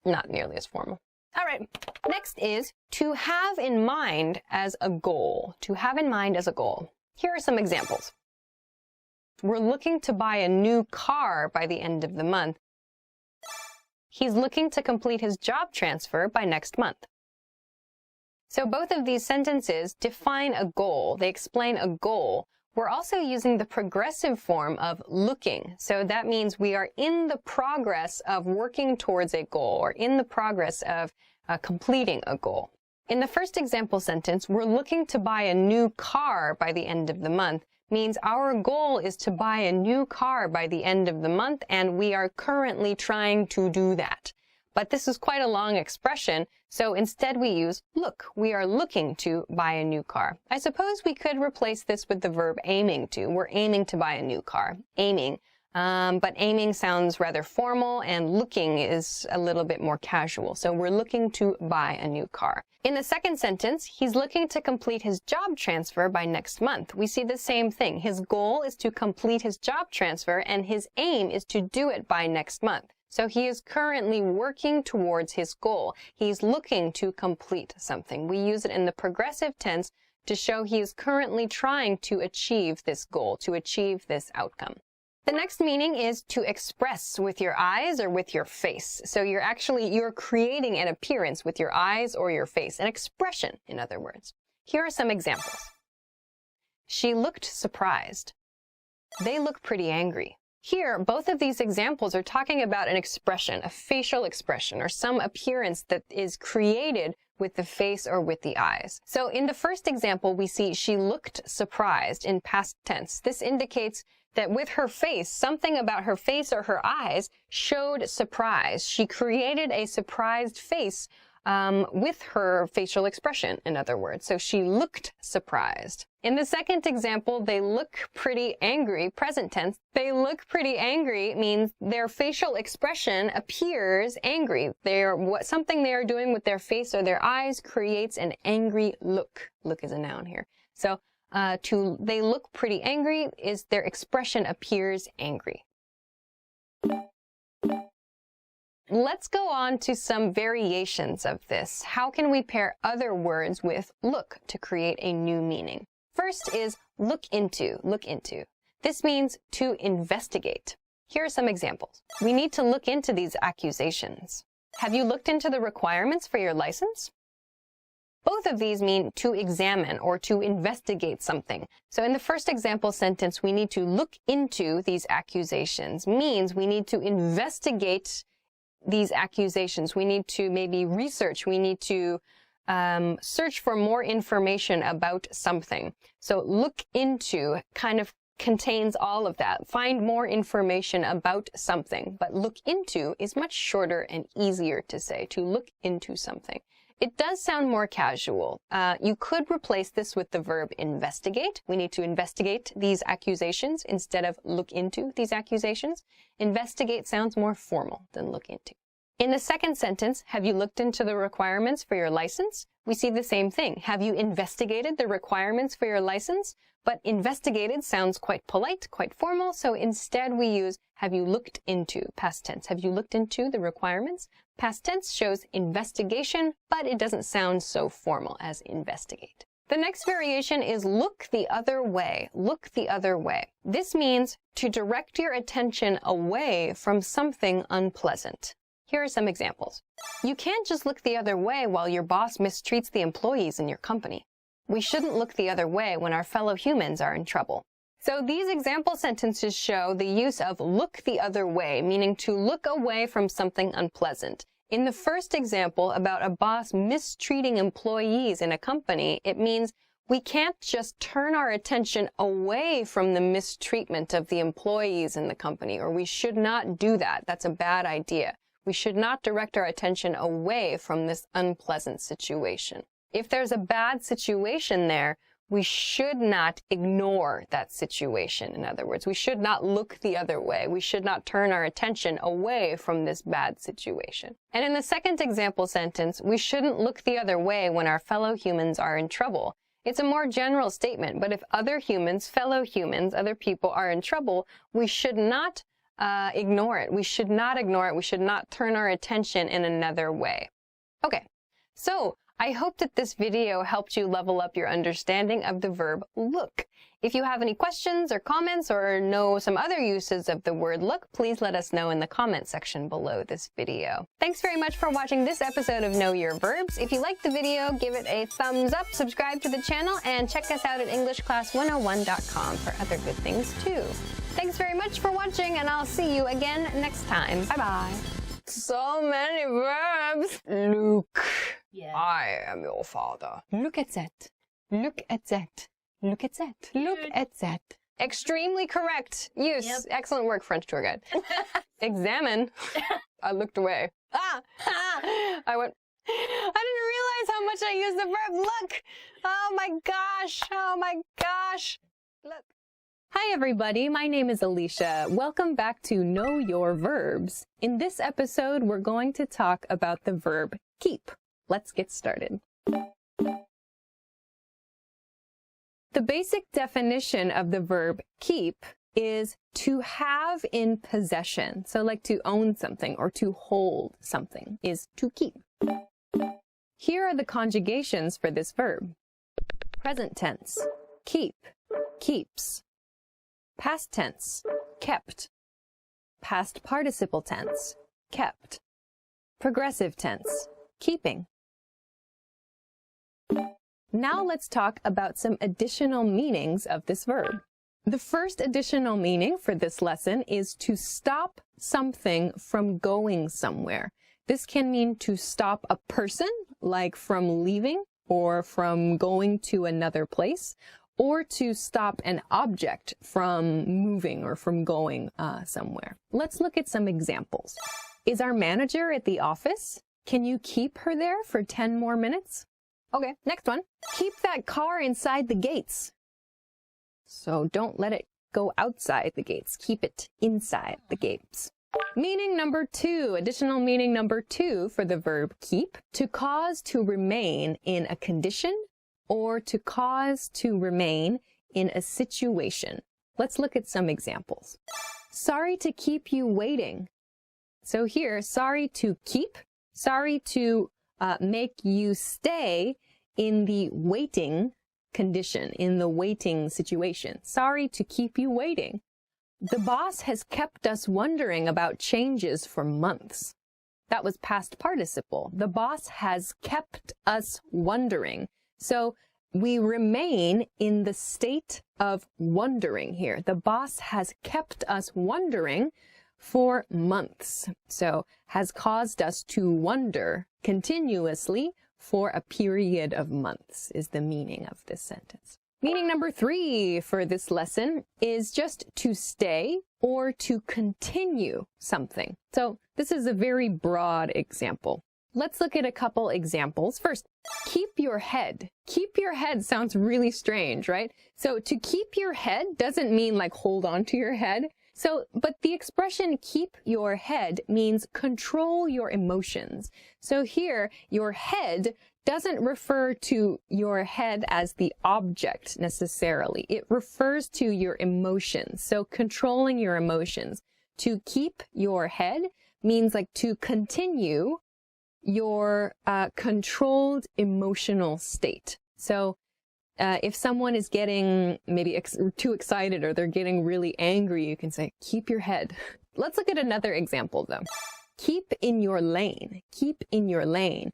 not nearly as formal. All right, next is to have in mind as a goal. To have in mind as a goal. Here are some examples. We're looking to buy a new car by the end of the month. He's looking to complete his job transfer by next month. So both of these sentences define a goal. They explain a goal. We're also using the progressive form of looking. So that means we are in the progress of working towards a goal or in the progress of completing a goal. In the first example sentence, we're looking to buy a new car by the end of the month means our goal is to buy a new car by the end of the month, and we are currently trying to do that. But this is quite a long expression, so instead we use look. We are looking to buy a new car. I suppose we could replace this with the verb aiming to. We're aiming to buy a new car. Aiming. But aiming sounds rather formal, and looking is a little bit more casual. So we're looking to buy a new car. In the second sentence, he's looking to complete his job transfer by next month. We see the same thing. His goal is to complete his job transfer, and his aim is to do it by next month. So he is currently working towards his goal. He's looking to complete something. We use it in the progressive tense to show he is currently trying to achieve this goal, to achieve this outcome. The next meaning is to express with your eyes or with your face. So you're creating an appearance with your eyes or your face, an expression, in other words. Here are some examples. She looked surprised. They look pretty angry. Here, both of these examples are talking about an expression, a facial expression, or some appearance that is created with the face or with the eyes. So in the first example, we see she looked surprised in past tense. This indicates that with her face, something about her face or her eyes showed surprise. She created a surprised face with her facial expression, in other words. So she looked surprised. In the second example, they look pretty angry, present tense. They look pretty angry means their facial expression appears angry. Something they are doing with their face or their eyes creates an angry look. Look is a noun here. So they look pretty angry is their expression appears angry. Let's go on to some variations of this. How can we pair other words with look to create a new meaning? First is look into, look into. This means to investigate. Here are some examples. We need to look into these accusations. Have you looked into the requirements for your license? Both of these mean to examine or to investigate something. So in the first example sentence, we need to look into these accusations. Means we need to investigate these accusations. We need to maybe research. We need to search for more information about something. So look into kind of contains all of that. Find more information about something. But look into is much shorter and easier to say, to look into something. It does sound more casual. You could replace this with the verb investigate. We need to investigate these accusations instead of look into these accusations. Investigate sounds more formal than look into. In the second sentence, have you looked into the requirements for your license? We see the same thing. Have you investigated the requirements for your license? But investigated sounds quite polite, quite formal, so instead we use have you looked into, past tense. Have you looked into the requirements? Past tense shows investigation, but it doesn't sound so formal as investigate. The next variation is look the other way. Look the other way. This means to direct your attention away from something unpleasant. Here are some examples. You can't just look the other way while your boss mistreats the employees in your company. We shouldn't look the other way when our fellow humans are in trouble. So these example sentences show the use of look the other way, meaning to look away from something unpleasant. In the first example about a boss mistreating employees in a company, it means We can't just turn our attention away from the mistreatment of the employees in the company, or we should not do that. That's a bad idea. We should not direct our attention away from this unpleasant situation. If there's a bad situation there, we should not ignore that situation. In other words, we should not look the other way. We should not turn our attention away from this bad situation. And in the second example sentence, we shouldn't look the other way when our fellow humans are in trouble. It's a more general statement, but if other humans, fellow humans, other people are in trouble, we should not ignore it. We should not ignore it. We should not turn our attention in another way. Okay, so I hope that this video helped you level up your understanding of the verb look. If you have any questions or comments or know some other uses of the word look, please let us know in the comment section below this video. Thanks very much for watching this episode of Know Your Verbs. If you liked the video, give it a thumbs up, subscribe to the channel, and check us out at EnglishClass101.com for other good things too. Thanks very much for watching, and I'll see you again next time. Bye-bye. So many verbs. Look. Yeah. I am your father. Look at that. Look at that. Look at that. Look at that. Extremely correct use. Yep. Excellent work, French tour guide. Examine. I looked away. I went, I didn't realize how much I used the verb look. Oh my gosh. Oh my gosh. Look. Hi everybody, my name is Alicia. Welcome back to Know Your Verbs. In this episode, we're going to talk about the verb keep. Let's get started. The basic definition of the verb keep is to have in possession. So like to own something or to hold something is to keep. Here are the conjugations for this verb. Present tense, keep, keeps. Past tense, kept. Past participle tense, kept. Progressive tense, keeping. Now let's talk about some additional meanings of this verb. The first additional meaning for this lesson is to stop something from going somewhere. This can mean to stop a person, like from leaving or from going to another place, or to stop an object from moving or from going somewhere. Let's look at some examples. Is our manager at the office? Can you keep her there for 10 more minutes? Okay, next one. Keep that car inside the gates. So don't let it go outside the gates. Keep it inside the gates. Meaning number 2, additional meaning number 2 for the verb keep, to cause to remain in a condition or to cause to remain in a situation. Let's look at some examples. Sorry to keep you waiting. So here, sorry to keep, sorry to make you stay in the waiting condition, in the waiting situation. Sorry to keep you waiting. The boss has kept us wondering about changes for months. That was past participle. The boss has kept us wondering. So we remain in the state of wondering here. The boss has kept us wondering for months. So has caused us to wonder continuously for a period of months is the meaning of this sentence. Meaning number 3 for this lesson is just to stay or to continue something. So this is a very broad example. Let's look at a couple examples. First, keep your head. Keep your head sounds really strange, right? So to keep your head doesn't mean like hold on to your head. So, but the expression keep your head means control your emotions. So here, your head doesn't refer to your head as the object necessarily. It refers to your emotions. So controlling your emotions. To keep your head means like to continue your controlled emotional state. So if someone is getting maybe too excited or they're getting really angry, you can say, keep your head. Let's look at another example though. Keep in your lane. Keep in your lane.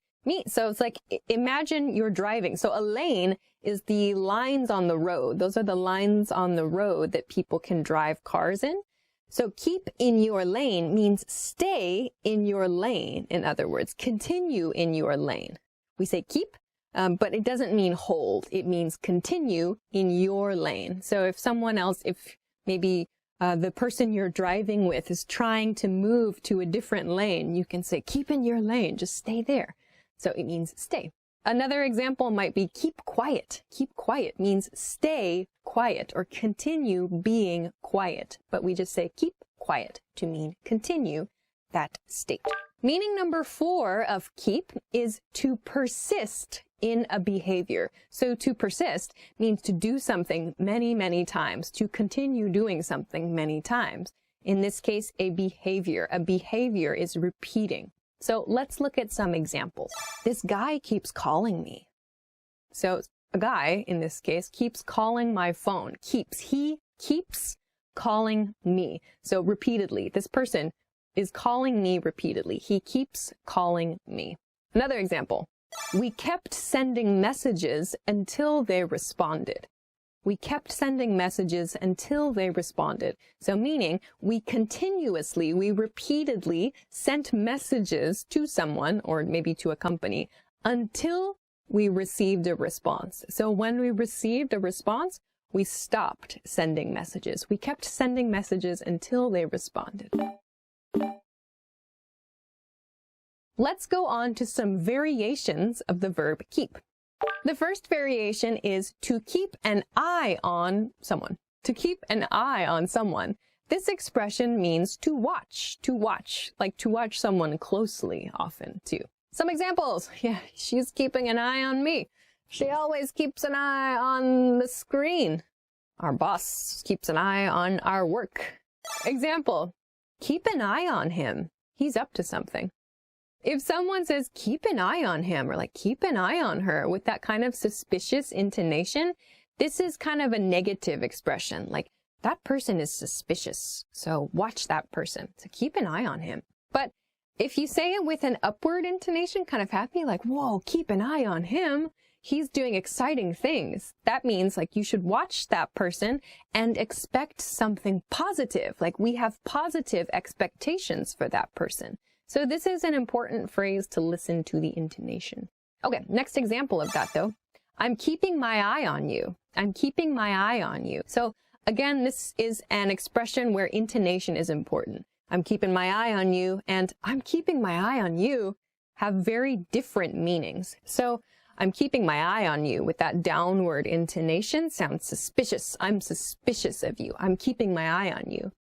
So it's like, imagine you're driving. So a lane is the lines on the road. Those are the lines on the road that people can drive cars in. So keep in your lane means stay in your lane. In other words, continue in your lane. We say keep, but it doesn't mean hold. It means continue in your lane. So if someone else, if maybe the person you're driving with is trying to move to a different lane, you can say, keep in your lane, just stay there. So it means stay. Another example might be keep quiet. Keep quiet means stay quiet or continue being quiet. But we just say keep quiet to mean continue that state. Meaning number 4 of keep is to persist in a behavior. So to persist means to do something many, many times, to continue doing something many times. In this case, a behavior. A behavior is repeating. So let's look at some examples. This guy keeps calling me. So a guy, in this case, keeps calling my phone. He keeps calling me. So repeatedly, this person is calling me repeatedly. He keeps calling me. Another example. We kept sending messages until they responded. We kept sending messages until they responded. So meaning we repeatedly sent messages to someone or maybe to a company until we received a response. So when we received a response, we stopped sending messages. We kept sending messages until they responded. Let's go on to some variations of the verb keep. The first variation is to keep an eye on someone. To keep an eye on someone. This expression means to watch, like to watch someone closely often too. Some examples. Yeah, she's keeping an eye on me. She always keeps an eye on the screen. Our boss keeps an eye on our work. Example, keep an eye on him. He's up to something. If someone says, keep an eye on him, or like, keep an eye on her, with that kind of suspicious intonation, this is kind of a negative expression. Like, that person is suspicious, so watch that person. So keep an eye on him. But if you say it with an upward intonation, kind of happy, like, whoa, keep an eye on him, he's doing exciting things. That means, like, you should watch that person and expect something positive. Like, we have positive expectations for that person. So this is an important phrase to listen to the intonation. Okay, next example of that though. I'm keeping my eye on you. I'm keeping my eye on you. So again, this is an expression where intonation is important. I'm keeping my eye on you and I'm keeping my eye on you have very different meanings. So I'm keeping my eye on you with that downward intonation sounds suspicious. I'm suspicious of you. I'm keeping my eye on you.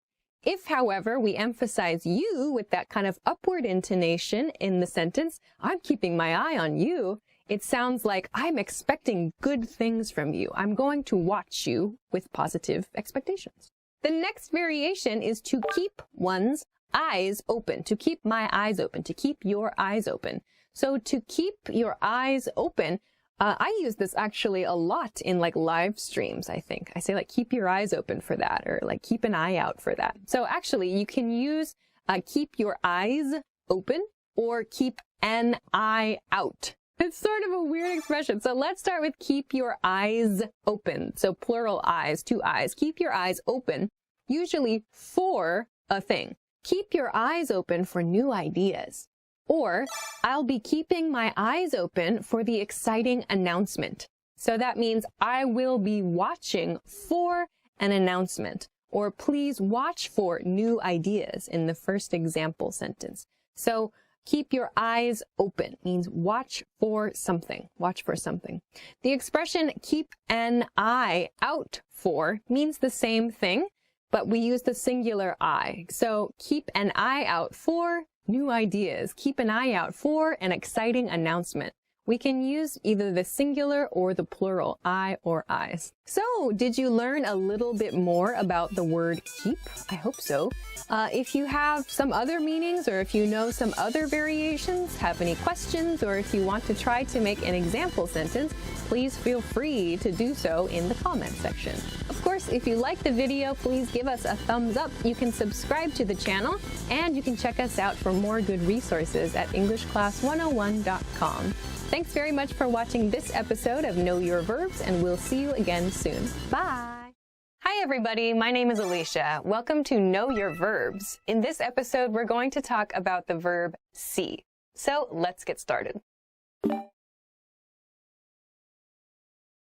If, however, we emphasize you with that kind of upward intonation in the sentence, I'm keeping my eye on you, it sounds like I'm expecting good things from you. I'm going to watch you with positive expectations. The next variation is to keep one's eyes open, to keep my eyes open, to keep your eyes open. So to keep your eyes open, I use this actually a lot in like live streams, I think. I say like, keep your eyes open for that, or like, keep an eye out for that. So actually you can use keep your eyes open or keep an eye out. It's sort of a weird expression. So let's start with keep your eyes open. So plural eyes, 2 eyes. Keep your eyes open, usually for a thing. Keep your eyes open for new ideas. Or, I'll be keeping my eyes open for the exciting announcement. So that means I will be watching for an announcement. Or please watch for new ideas in the first example sentence. So, keep your eyes open means watch for something. Watch for something. The expression keep an eye out for means the same thing, but we use the singular eye. So, keep an eye out for new ideas. Keep an eye out for an exciting announcement. We can use either the singular or the plural, I or eyes. So, did you learn a little bit more about the word keep? I hope so. If you have some other meanings, or if you know some other variations, have any questions, or if you want to try to make an example sentence, please feel free to do so in the comment section. Of course, if you like the video, please give us a thumbs up. You can subscribe to the channel, and you can check us out for more good resources at EnglishClass101.com. Thanks very much for watching this episode of Know Your Verbs, and we'll see you again soon. Bye! Hi everybody, my name is Alicia. Welcome to Know Your Verbs. In this episode, we're going to talk about the verb see. So let's get started.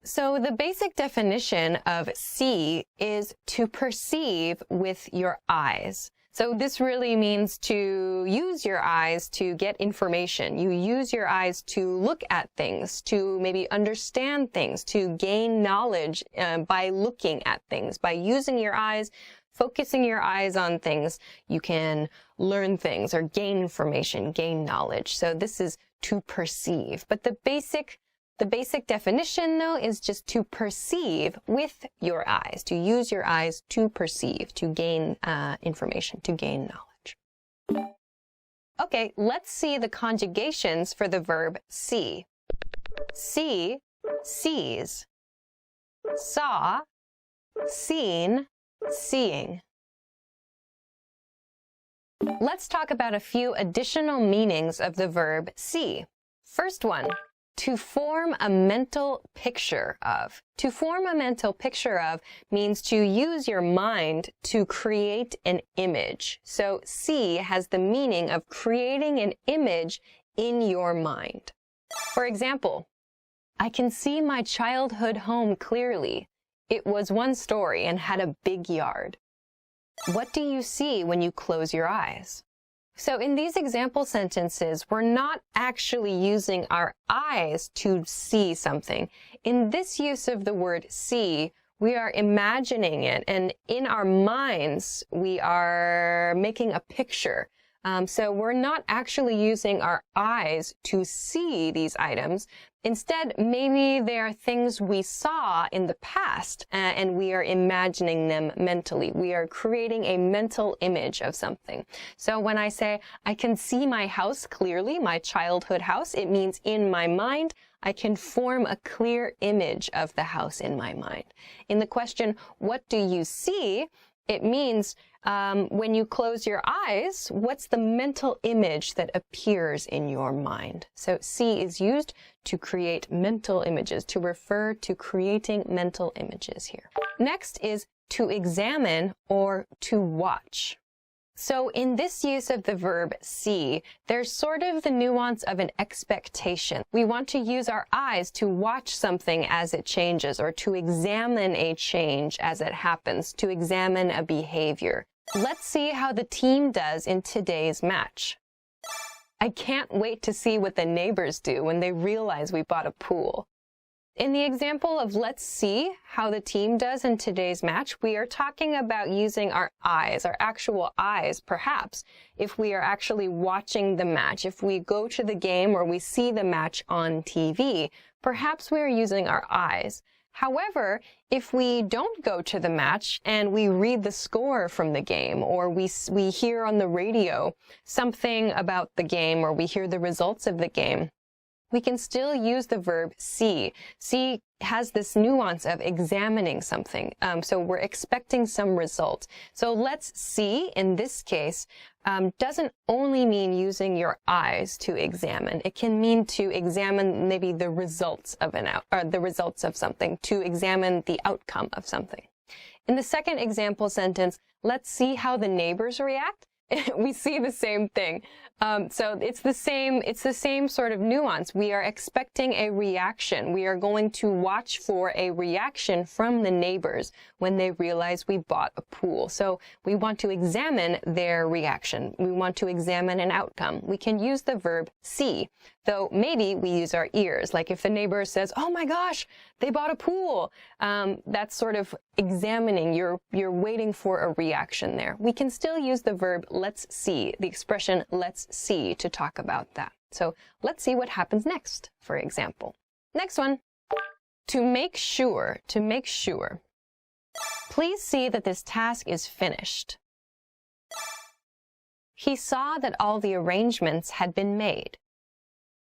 So the basic definition of see is to perceive with your eyes. So this really means to use your eyes to get information. You use your eyes to look at things, to maybe understand things, to gain knowledge by looking at things. By using your eyes, focusing your eyes on things, you can learn things or gain information, gain knowledge. So this is to perceive. But the basic definition, though, is just to perceive with your eyes, to use your eyes to perceive, to gain information, to gain knowledge. Okay, let's see the conjugations for the verb see. See, sees. Saw, seen, seeing. Let's talk about a few additional meanings of the verb see. First one. To form a mental picture of. To form a mental picture of means to use your mind to create an image. So see has the meaning of creating an image in your mind. For example, I can see my childhood home clearly. It was one story and had a big yard. What do you see when you close your eyes? So in these example sentences, we're not actually using our eyes to see something. In this use of the word see, we are imagining it, and in our minds, we are making a picture. So we're not actually using our eyes to see these items. Instead, maybe they are things we saw in the past, and we are imagining them mentally. We are creating a mental image of something. So when I say, I can see my house clearly, my childhood house, it means in my mind, I can form a clear image of the house in my mind. In the question, what do you see? It means when you close your eyes, what's the mental image that appears in your mind? So see is used to create mental images, to refer to creating mental images here. Next is to examine or to watch. So in this use of the verb see, there's sort of the nuance of an expectation. We want to use our eyes to watch something as it changes, or to examine a change as it happens, to examine a behavior. Let's see how the team does in today's match. I can't wait to see what the neighbors do when they realize we bought a pool. In the example of let's see how the team does in today's match, we are talking about using our eyes, our actual eyes, perhaps, if we are actually watching the match. If we go to the game or we see the match on TV, perhaps we are using our eyes. However, if we don't go to the match and we read the score from the game, or we hear on the radio something about the game, or we hear the results of the game, we can still use the verb see. See has this nuance of examining something. So we're expecting some result. So let's see, in this case, doesn't only mean using your eyes to examine. It can mean to examine maybe the results of the results of something, to examine the outcome of something. In the second example sentence, let's see how the neighbors react. We see the same thing. So it's the same sort of nuance. We are expecting a reaction. We are going to watch for a reaction from the neighbors when they realize we bought a pool. So we want to examine their reaction. We want to examine an outcome. We can use the verb see, though maybe we use our ears. Like if the neighbor says, oh my gosh, they bought a pool. That's sort of examining. You're waiting for a reaction there. We can still use the verb let's see, the expression let's see, to talk about that. So let's see what happens next, for example. Next one. To make sure. To make sure. Please see that this task is finished. He saw that all the arrangements had been made.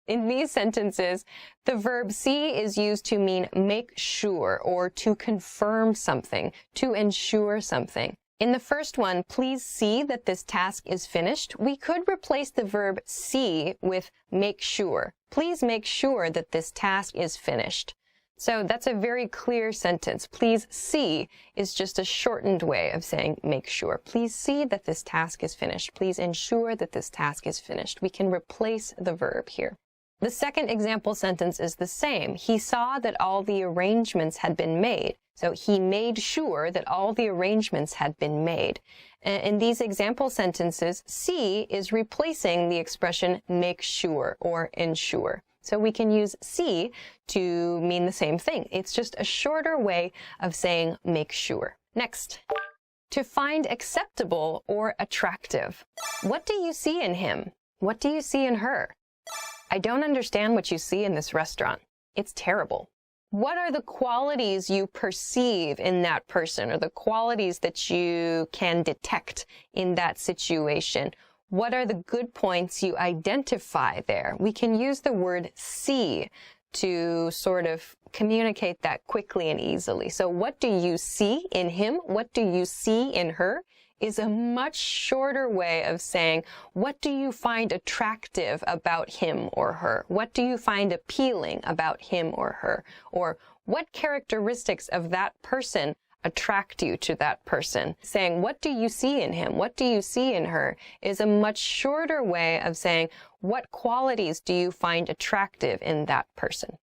In these sentences, the verb see is used to mean make sure, or to confirm something, to ensure something. In the first one, please see that this task is finished, we could replace the verb see with make sure. Please make sure that this task is finished. So that's a very clear sentence. Please see is just a shortened way of saying make sure. Please see that this task is finished. Please ensure that this task is finished. We can replace the verb here. The second example sentence is the same. He saw that all the arrangements had been made. So he made sure that all the arrangements had been made. In these example sentences, see is replacing the expression make sure or ensure. So we can use see to mean the same thing. It's just a shorter way of saying make sure. Next, to find acceptable or attractive. What do you see in him? What do you see in her? I don't understand what you see in this restaurant. It's terrible. What are the qualities you perceive in that person, or the qualities that you can detect in that situation? What are the good points you identify there? We can use the word see to sort of communicate that quickly and easily. So what do you see in him? What do you see in her? Is a much shorter way of saying, what do you find attractive about him or her? What do you find appealing about him or her? Or what characteristics of that person attract you to that person? Saying, what do you see in him? What do you see in her? Is a much shorter way of saying, what qualities do you find attractive in that person?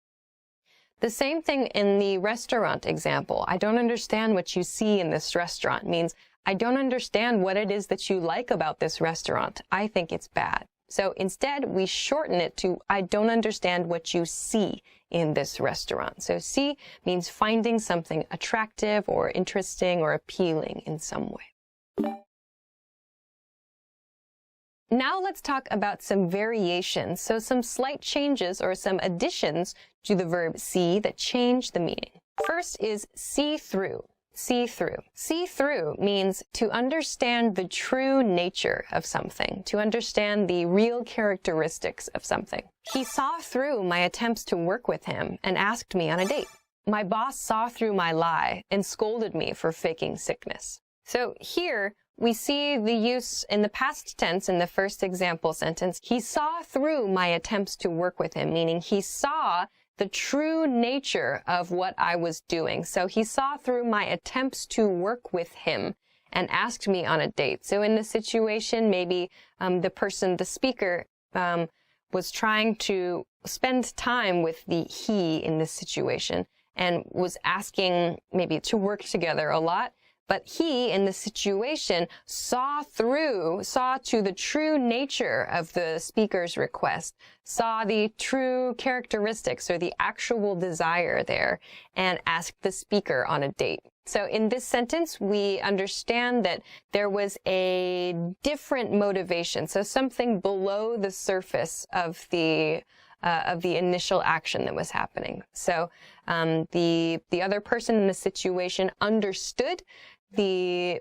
The same thing in the restaurant example. I don't understand what you see in this restaurant means I don't understand what it is that you like about this restaurant. I think it's bad. So instead, we shorten it to I don't understand what you see in this restaurant. So see means finding something attractive or interesting or appealing in some way. Now let's talk about some variations, so some slight changes or some additions to the verb see that change the meaning. First is see through. See through. See through means to understand the true nature of something, to understand the real characteristics of something. He saw through my attempts to work with him and asked me on a date. My boss saw through my lie and scolded me for faking sickness. So here we see the use in the past tense in the first example sentence. He saw through my attempts to work with him, meaning he saw the true nature of what I was doing. So he saw through my attempts to work with him and asked me on a date. So in the situation, maybe the speaker was trying to spend time with the he in this situation and was asking maybe to work together a lot. But he, in the situation, saw to the true nature of the speaker's request, saw the true characteristics or the actual desire there, and asked the speaker on a date. So in this sentence, we understand that there was a different motivation, so something below the surface of the initial action that was happening. So the other person in the situation understood the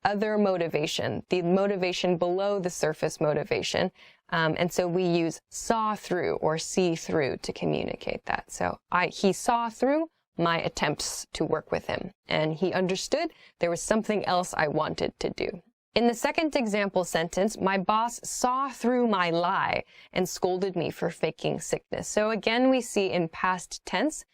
other motivation, the motivation below the surface motivation. And so we use saw through or see through to communicate that. So he saw through my attempts to work with him, and he understood there was something else I wanted to do. In the second example sentence, my boss saw through my lie and scolded me for faking sickness. So again, we see in past tense,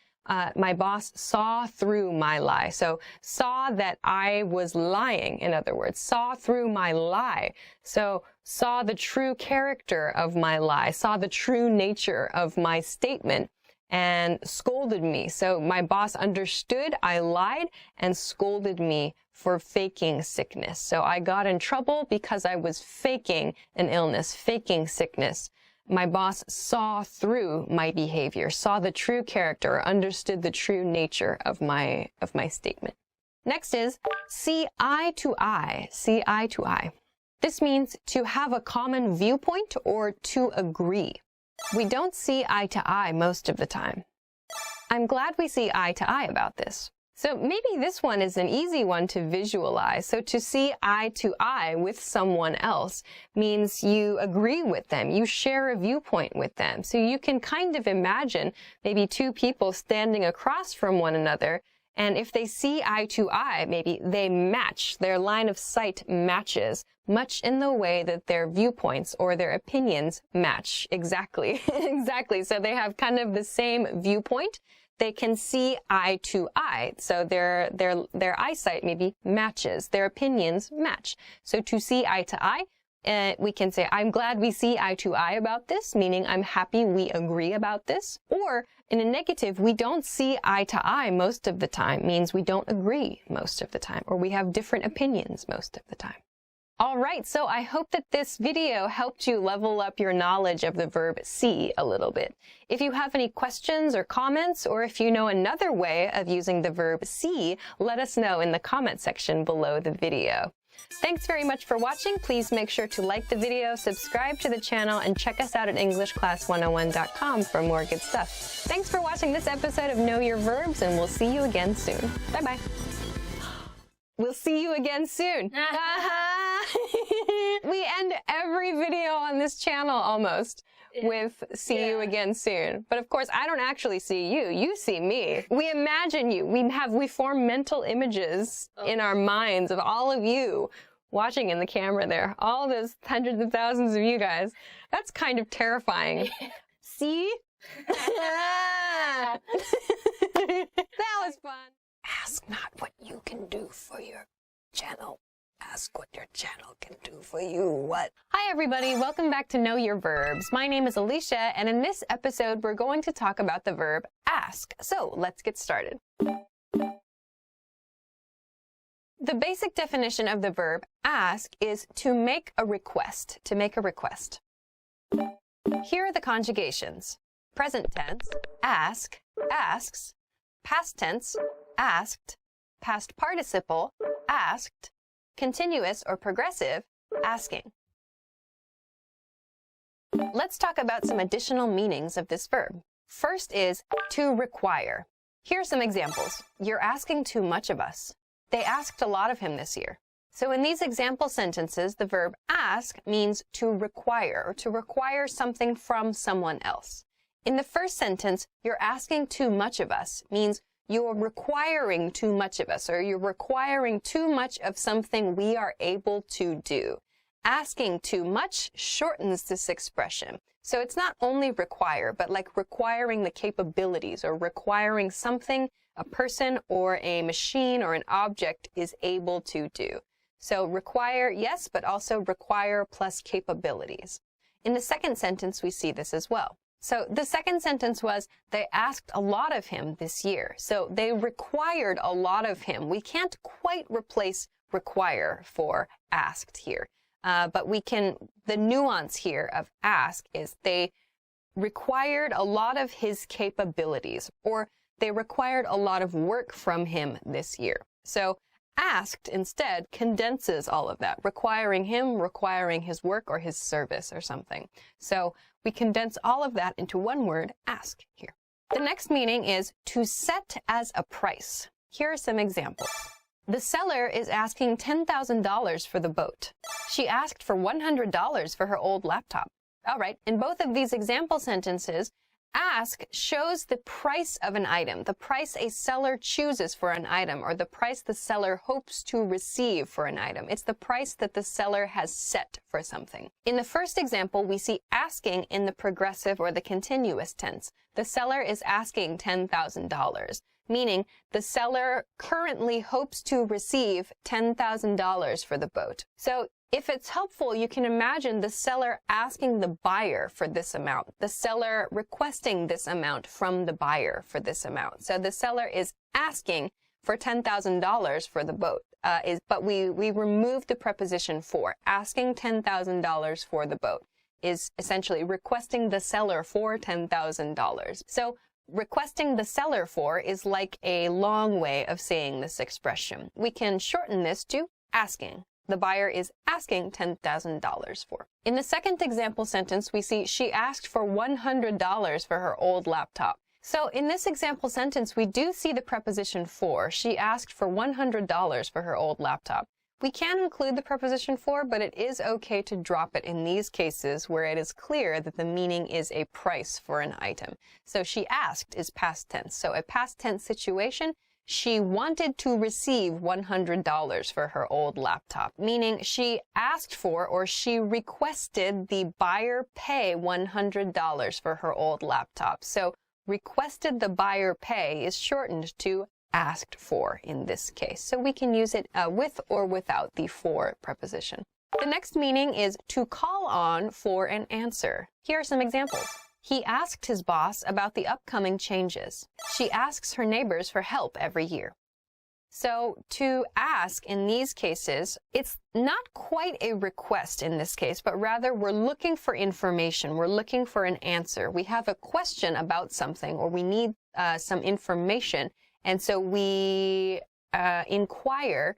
my boss saw through my lie. So saw that I was lying, in other words, saw through my lie. So saw the true character of my lie, saw the true nature of my statement, and scolded me. So my boss understood I lied and scolded me for faking sickness. So I got in trouble because I was faking an illness, faking sickness. My boss saw through my behavior, saw the true character, understood the true nature of my statement. Next is see eye to eye, see eye to eye. This means to have a common viewpoint or to agree. We don't see eye to eye most of the time. I'm glad we see eye to eye about this. So maybe this one is an easy one to visualize. So to see eye to eye with someone else means you agree with them, you share a viewpoint with them. So you can kind of imagine maybe two people standing across from one another, and if they see eye to eye, maybe they match, their line of sight matches, much in the way that their viewpoints or their opinions match. Exactly. Exactly. So they have kind of the same viewpoint. They can see eye to eye. So their eyesight maybe matches, their opinions match. So to see eye to eye, We can say, I'm glad we see eye to eye about this, meaning I'm happy we agree about this. Or in a negative, we don't see eye to eye most of the time, means we don't agree most of the time, or we have different opinions most of the time. All right, so I hope that this video helped you level up your knowledge of the verb see a little bit. If you have any questions or comments, or if you know another way of using the verb see, let us know in the comment section below the video. Thanks very much for watching. Please make sure to like the video, subscribe to the channel, and check us out at EnglishClass101.com for more good stuff. Thanks for watching this episode of Know Your Verbs, and we'll see you again soon. Bye-bye. We'll see you again soon. We end every video on this channel almost with see you again soon. But of course, I don't actually see you. You see me. We imagine you. We form mental images in our minds of all of you watching in the camera there. All those hundreds of thousands of you guys. That's kind of terrifying. See? That was fun. Ask not what you can do for your channel. Ask what your channel can do for you. What? Hi, everybody. Welcome back to Know Your Verbs. My name is Alicia, and in this episode, we're going to talk about the verb ask. So let's get started. The basic definition of the verb ask is to make a request. To make a request. Here are the conjugations. Present tense, ask, asks. Past tense, asked. Past participle, asked. Continuous or progressive, asking. Let's talk about some additional meanings of this verb. First is to require. Here are some examples. You're asking too much of us. They asked a lot of him this year. So in these example sentences, the verb ask means to require, or to require something from someone else. In the first sentence, you're asking too much of us means you're requiring too much of us, or you're requiring too much of something we are able to do. Asking too much shortens this expression. So it's not only require, but like requiring the capabilities, or requiring something a person or a machine or an object is able to do. So require, yes, but also require plus capabilities. In the second sentence, we see this as well. So the second sentence was, they asked a lot of him this year. So they required a lot of him. We can't quite replace require for asked here. But we can, the nuance here of ask is they required a lot of his capabilities, or they required a lot of work from him this year. So asked instead condenses all of that, requiring him, requiring his work or his service or something. So we condense all of that into one word, ask, here. The next meaning is to set as a price. Here are some examples. The seller is asking $10,000 for the boat. She asked for $100 for her old laptop. All right, in both of these example sentences, ask shows the price of an item, the price a seller chooses for an item, or the price the seller hopes to receive for an item. It's the price that the seller has set for something. In the first example, we see asking in the progressive or the continuous tense. The seller is asking $10,000, meaning the seller currently hopes to receive $10,000 for the boat. So if it's helpful, you can imagine the seller asking the buyer for this amount, the seller requesting this amount from the buyer for this amount. So the seller is asking for $10,000 for the boat, but we remove the preposition for. Asking $10,000 for the boat is essentially requesting the seller for $10,000. So requesting the seller for is like a long way of saying this expression. We can shorten this to asking. The buyer is asking $10,000 for. In the second example sentence, we see she asked for $100 for her old laptop. So in this example sentence, we do see the preposition for. She asked for $100 for her old laptop. We can include the preposition for, but it is okay to drop it in these cases where it is clear that the meaning is a price for an item. So she asked is past tense. So a past tense situation, she wanted to receive $100 for her old laptop, meaning she asked for or she requested the buyer pay $100 for her old laptop. So requested the buyer pay is shortened to asked for in this case. So we can use it with or without the for preposition. The next meaning is to call on for an answer. Here are some examples. He asked his boss about the upcoming changes. She asks her neighbors for help every year. So to ask in these cases, it's not quite a request in this case, but rather we're looking for information. We're looking for an answer. We have a question about something, or we need some information. And so we inquire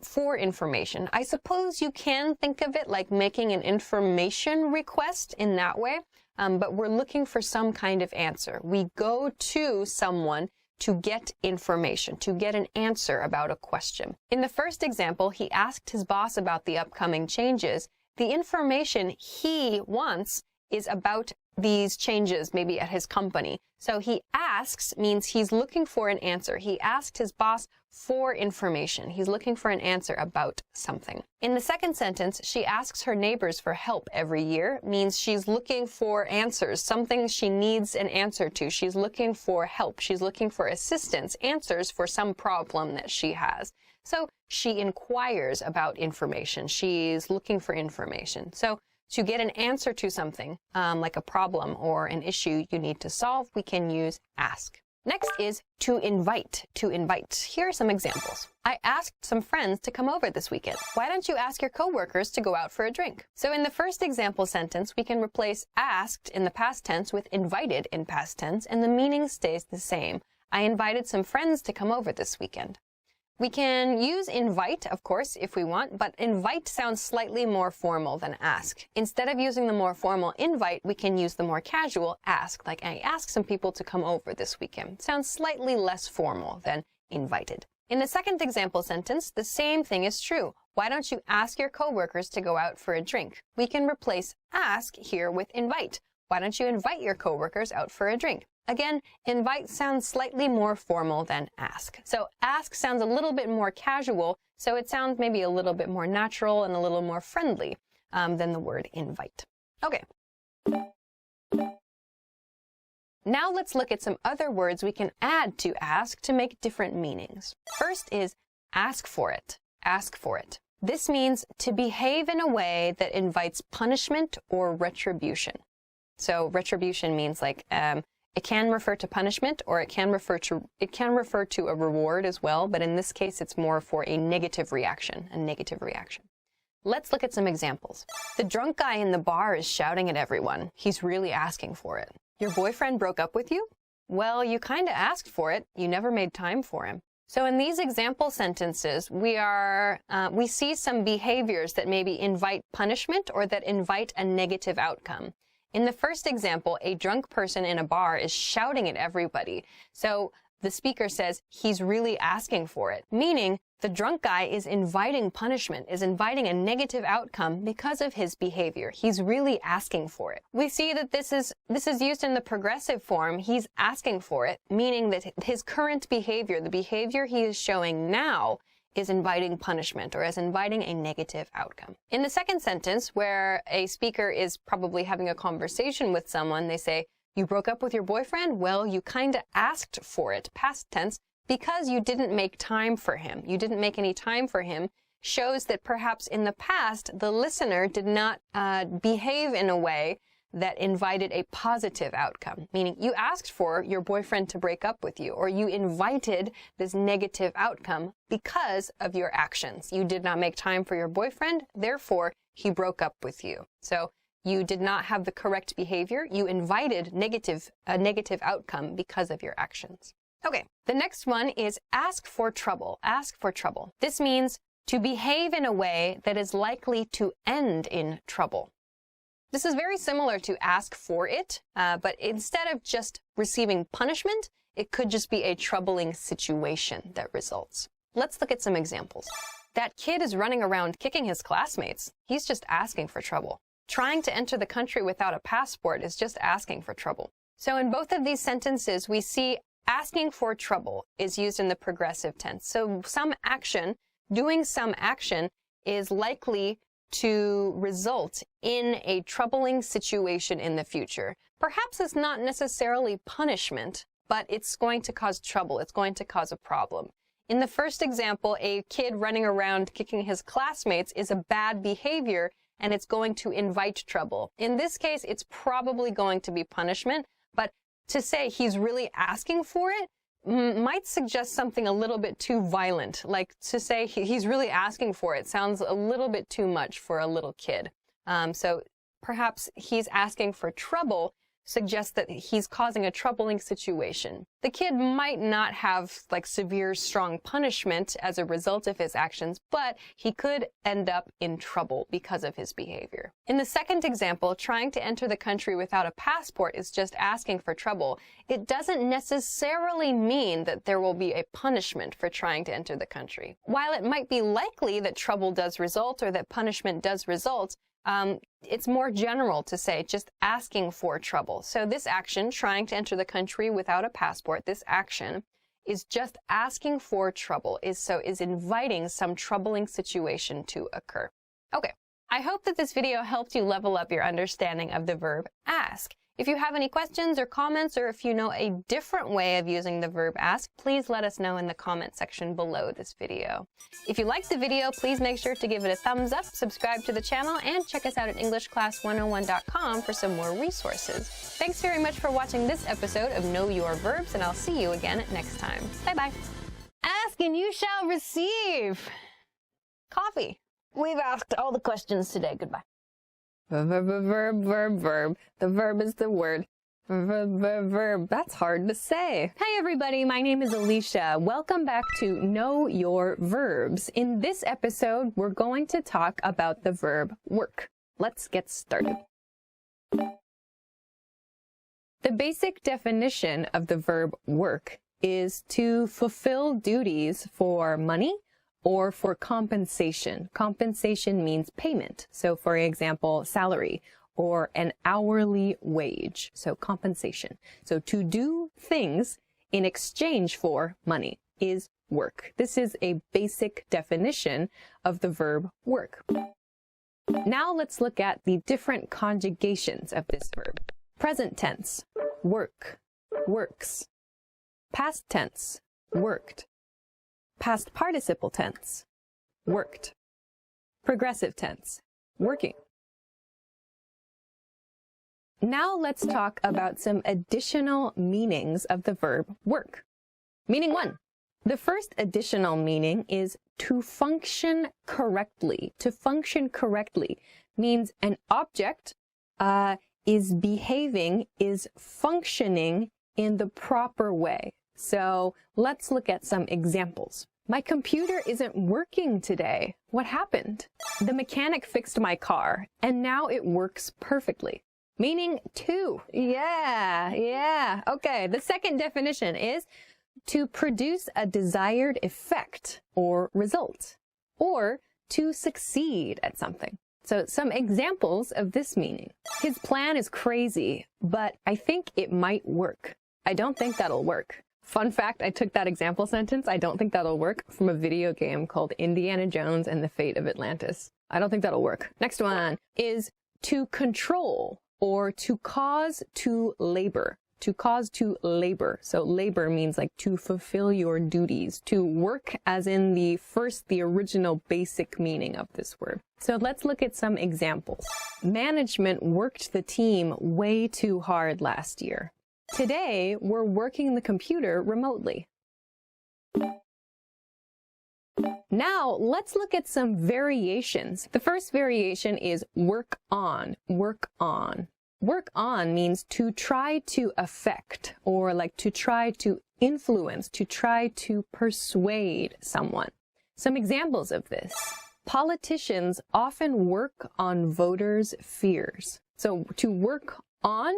for information. I suppose you can think of it like making an information request in that way, but we're looking for some kind of answer. We go to someone to get information, to get an answer about a question. In the first example, he asked his boss about the upcoming changes. The information he wants is about these changes, maybe at his company. So he asks means he's looking for an answer. He asked his boss for information. He's looking for an answer about something. In the second sentence, she asks her neighbors for help every year means she's looking for answers, something she needs an answer to. She's looking for help. She's looking for assistance, answers for some problem that she has. So she inquires about information. She's looking for information. So to get an answer to something, like a problem or an issue you need to solve, we can use ask. Next is to invite. To invite. Here are some examples. I asked some friends to come over this weekend. Why don't you ask your coworkers to go out for a drink? So in the first example sentence, we can replace asked in the past tense with invited in past tense, and the meaning stays the same. I invited some friends to come over this weekend. We can use invite, of course, if we want, but invite sounds slightly more formal than ask. Instead of using the more formal invite, we can use the more casual ask, like I asked some people to come over this weekend. Sounds slightly less formal than invited. In the second example sentence, the same thing is true. Why don't you ask your coworkers to go out for a drink? We can replace ask here with invite. Why don't you invite your coworkers out for a drink? Again, invite sounds slightly more formal than ask. So ask sounds a little bit more casual, so it sounds maybe a little bit more natural and a little more friendly than the word invite. Okay. Now let's look at some other words we can add to ask to make different meanings. First is ask for it. Ask for it. This means to behave in a way that invites punishment or retribution. So retribution means like it can refer to punishment, or it can refer to a reward as well, but in this case it's more for a negative reaction, Let's look at some examples. The drunk guy in the bar is shouting at everyone. He's really asking for it. Your boyfriend broke up with you? Well, you kind of asked for it. You never made time for him. So in these example sentences, we see some behaviors that maybe invite punishment or that invite a negative outcome. In the first example, a drunk person in a bar is shouting at everybody. So the speaker says he's really asking for it, meaning the drunk guy is inviting punishment, is inviting a negative outcome because of his behavior. He's really asking for it. We see that this is used in the progressive form. He's asking for it, meaning that his current behavior, the behavior he is showing now, is inviting punishment or is inviting a negative outcome. In the second sentence, where a speaker is probably having a conversation with someone, they say, you broke up with your boyfriend? Well, you kind of asked for it, past tense, because you didn't make time for him. You didn't make any time for him shows that perhaps in the past, the listener did not behave in a way that invited a positive outcome, meaning you asked for your boyfriend to break up with you, or you invited this negative outcome because of your actions. You did not make time for your boyfriend, therefore he broke up with you. So you did not have the correct behavior. You invited a negative outcome because of your actions. Okay, the next one is ask for trouble. Ask for trouble. This means to behave in a way that is likely to end in trouble. This is very similar to ask for it, but instead of just receiving punishment, it could just be a troubling situation that results. Let's look at some examples. That kid is running around kicking his classmates. He's just asking for trouble. Trying to enter the country without a passport is just asking for trouble. So in both of these sentences, we see asking for trouble is used in the progressive tense. So some action, doing some action, is likely to result in a troubling situation in the future. Perhaps it's not necessarily punishment, but it's going to cause trouble. It's going to cause a problem. In the first example, a kid running around kicking his classmates is a bad behavior and it's going to invite trouble. In this case, it's probably going to be punishment, but to say he's really asking for it might suggest something a little bit too violent. Like to say he's really asking for it sounds a little bit too much for a little kid. So perhaps he's asking for trouble suggests that he's causing a troubling situation. The kid might not have like severe, strong punishment as a result of his actions, but he could end up in trouble because of his behavior. In the second example, trying to enter the country without a passport is just asking for trouble. It doesn't necessarily mean that there will be a punishment for trying to enter the country. While it might be likely that trouble does result or that punishment does result, it's more general to say just asking for trouble. So this action, trying to enter the country without a passport, this action is just asking for trouble, is inviting some troubling situation to occur. Okay, I hope that this video helped you level up your understanding of the verb ask. If you have any questions or comments, or if you know a different way of using the verb ask, please let us know in the comment section below this video. If you liked the video, please make sure to give it a thumbs up, subscribe to the channel, and check us out at EnglishClass101.com for some more resources. Thanks very much for watching this episode of Know Your Verbs, and I'll see you again next time. Bye-bye. Ask and you shall receive. Coffee. We've asked all the questions today. Goodbye. Verb. The verb is the word. Verb. That's hard to say. Hi everybody, my name is Alicia. Welcome back to Know Your Verbs. In this episode, we're going to talk about the verb work. Let's get started. The basic definition of the verb work is to fulfill duties for money or for compensation. Compensation means payment. So for example, salary or an hourly wage. So compensation. So to do things in exchange for money is work. This is a basic definition of the verb work. Now let's look at the different conjugations of this verb. Present tense, work, works. Past tense, worked. Past participle tense, worked. Progressive tense, working. Now let's talk about some additional meanings of the verb work. Meaning 1. The first additional meaning is to function correctly. To function correctly means an object is behaving, is functioning in the proper way. So let's look at some examples. My computer isn't working today. What happened? The mechanic fixed my car, and now it works perfectly. Meaning 2. Yeah. Okay, the second definition is to produce a desired effect or result, or to succeed at something. So some examples of this meaning. His plan is crazy, but I think it might work. I don't think that'll work. Fun fact, I took that example sentence, I don't think that'll work, from a video game called Indiana Jones and the Fate of Atlantis. I don't think that'll work. Next one is to control or to cause to labor. To cause to labor. So labor means like to fulfill your duties. To work as in the original basic meaning of this word. So let's look at some examples. Management worked the team way too hard last year. Today, we're working the computer remotely. Now, let's look at some variations. The first variation is work on, work on. Work on means to try to affect, or like to try to influence, to try to persuade someone. Some examples of this. Politicians often work on voters' fears. So to work on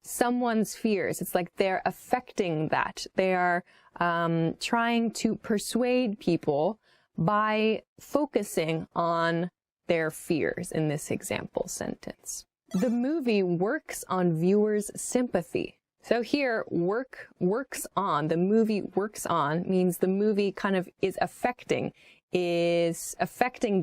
someone's fears. It's like they're affecting that. They are trying to persuade people by focusing on their fears in this example sentence. The movie works on viewers' sympathy. So here, works on, the movie works on means the movie kind of is affecting the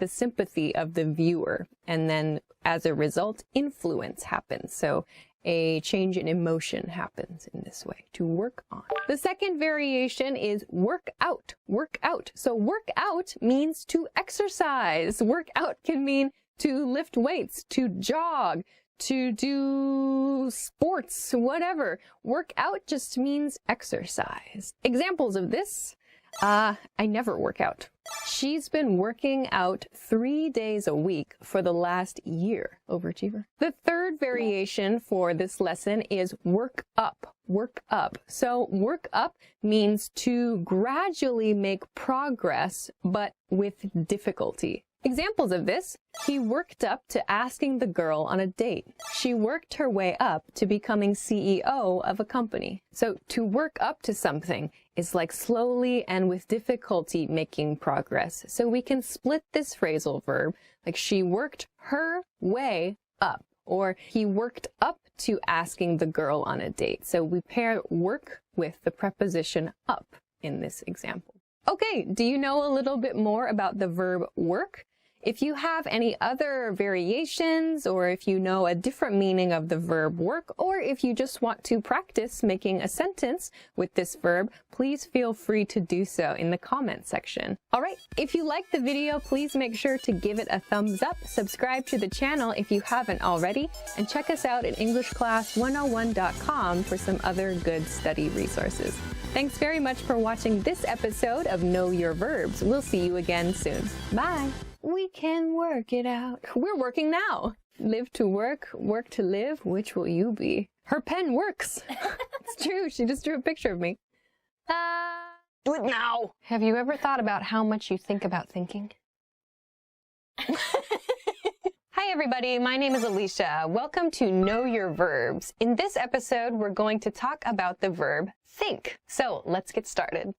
sympathy of the viewer. And then as a result, influence happens. So a change in emotion happens in this way, to work on. The second variation is work out, work out. So work out means to exercise. Work out can mean to lift weights, to jog, to do sports, whatever. Work out just means exercise. Examples of this, I never work out. She's been working out 3 days a week for the last year. Overachiever. The third variation for this lesson is work up, work up. So work up means to gradually make progress, but with difficulty. Examples of this, he worked up to asking the girl on a date. She worked her way up to becoming CEO of a company. So to work up to something is like slowly and with difficulty making progress. So we can split this phrasal verb, like she worked her way up, or he worked up to asking the girl on a date. So we pair work with the preposition up in this example. Okay, do you know a little bit more about the verb work? If you have any other variations, or if you know a different meaning of the verb work, or if you just want to practice making a sentence with this verb, please feel free to do so in the comment section. All right, if you liked the video, please make sure to give it a thumbs up, subscribe to the channel if you haven't already, and check us out at EnglishClass101.com for some other good study resources. Thanks very much for watching this episode of Know Your Verbs. We'll see you again soon. Bye. We can work it out. We're working now. Live to work, work to live. Which will you be? Her pen works. It's true. She just drew a picture of me. Do it now. Have you ever thought about how much you think about thinking? Hi everybody, my name is Alicia. Welcome to Know Your Verbs. In this episode, we're going to talk about the verb think. So let's get started.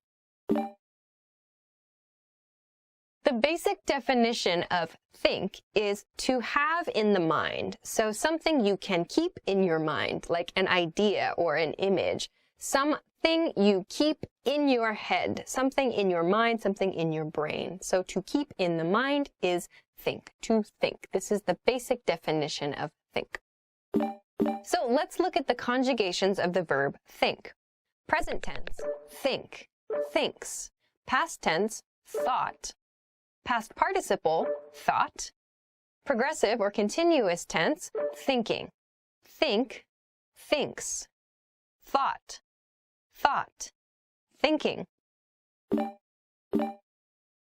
The basic definition of think is to have in the mind. So something you can keep in your mind, like an idea or an image. Something you keep in your head, something in your mind, something in your brain. So to keep in the mind is think, to think. This is the basic definition of think. So let's look at the conjugations of the verb think. Present tense, think, thinks. Past tense, thought. Past participle, thought. Progressive or continuous tense, thinking. Think, thinks. Thought, thought. Thinking.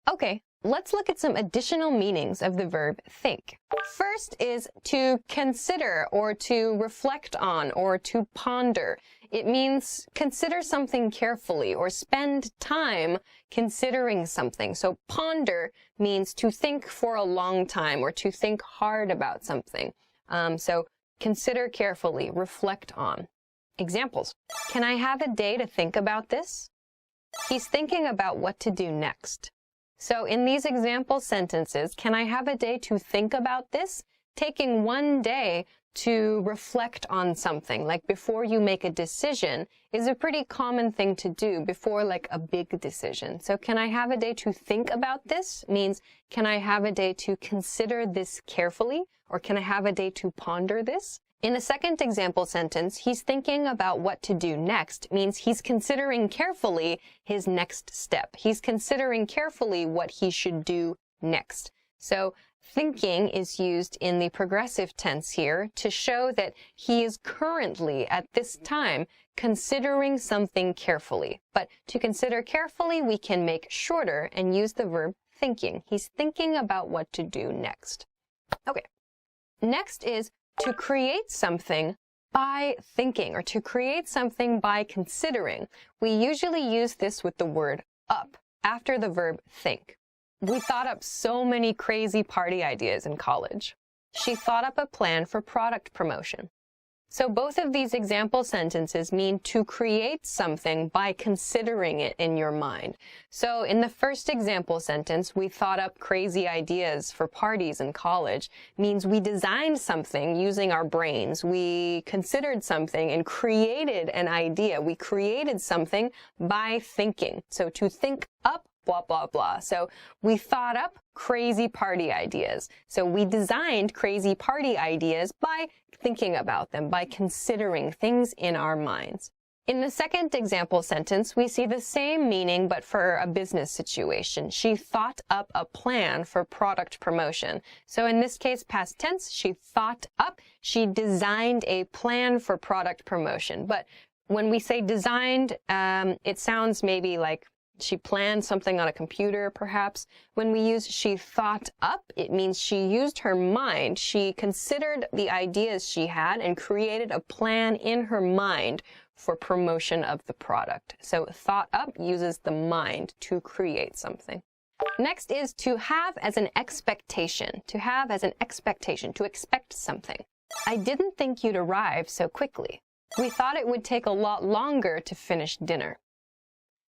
Okay, let's look at some additional meanings of the verb think. First is to consider or to reflect on or to ponder. It means consider something carefully or spend time considering something. So ponder means to think for a long time or to think hard about something. So consider carefully, reflect on. Examples. Can I have a day to think about this? He's thinking about what to do next. So in these example sentences, can I have a day to think about this? Taking one day to reflect on something, like before you make a decision, is a pretty common thing to do before like a big decision. So can I have a day to think about this means, can I have a day to consider this carefully? Or can I have a day to ponder this? In the second example sentence, he's thinking about what to do next means he's considering carefully his next step. He's considering carefully what he should do next. So thinking is used in the progressive tense here to show that he is currently, at this time, considering something carefully. But to consider carefully, we can make shorter and use the verb thinking. He's thinking about what to do next. Okay. Next is to create something by thinking, or to create something by considering. We usually use this with the word up after the verb think. We thought up so many crazy party ideas in college. She thought up a plan for product promotion. So both of these example sentences mean to create something by considering it in your mind. So in the first example sentence, we thought up crazy ideas for parties in college, means we designed something using our brains. We considered something and created an idea. We created something by thinking. So to think up blah, blah, blah. So we thought up crazy party ideas. So we designed crazy party ideas by thinking about them, by considering things in our minds. In the second example sentence, we see the same meaning, but for a business situation. She thought up a plan for product promotion. So in this case, past tense, she thought up, she designed a plan for product promotion. But when we say designed, it sounds maybe like she planned something on a computer, perhaps. When we use she thought up, it means she used her mind. She considered the ideas she had and created a plan in her mind for promotion of the product. So thought up uses the mind to create something. Next is to have as an expectation. To have as an expectation, to expect something. I didn't think you'd arrive so quickly. We thought it would take a lot longer to finish dinner.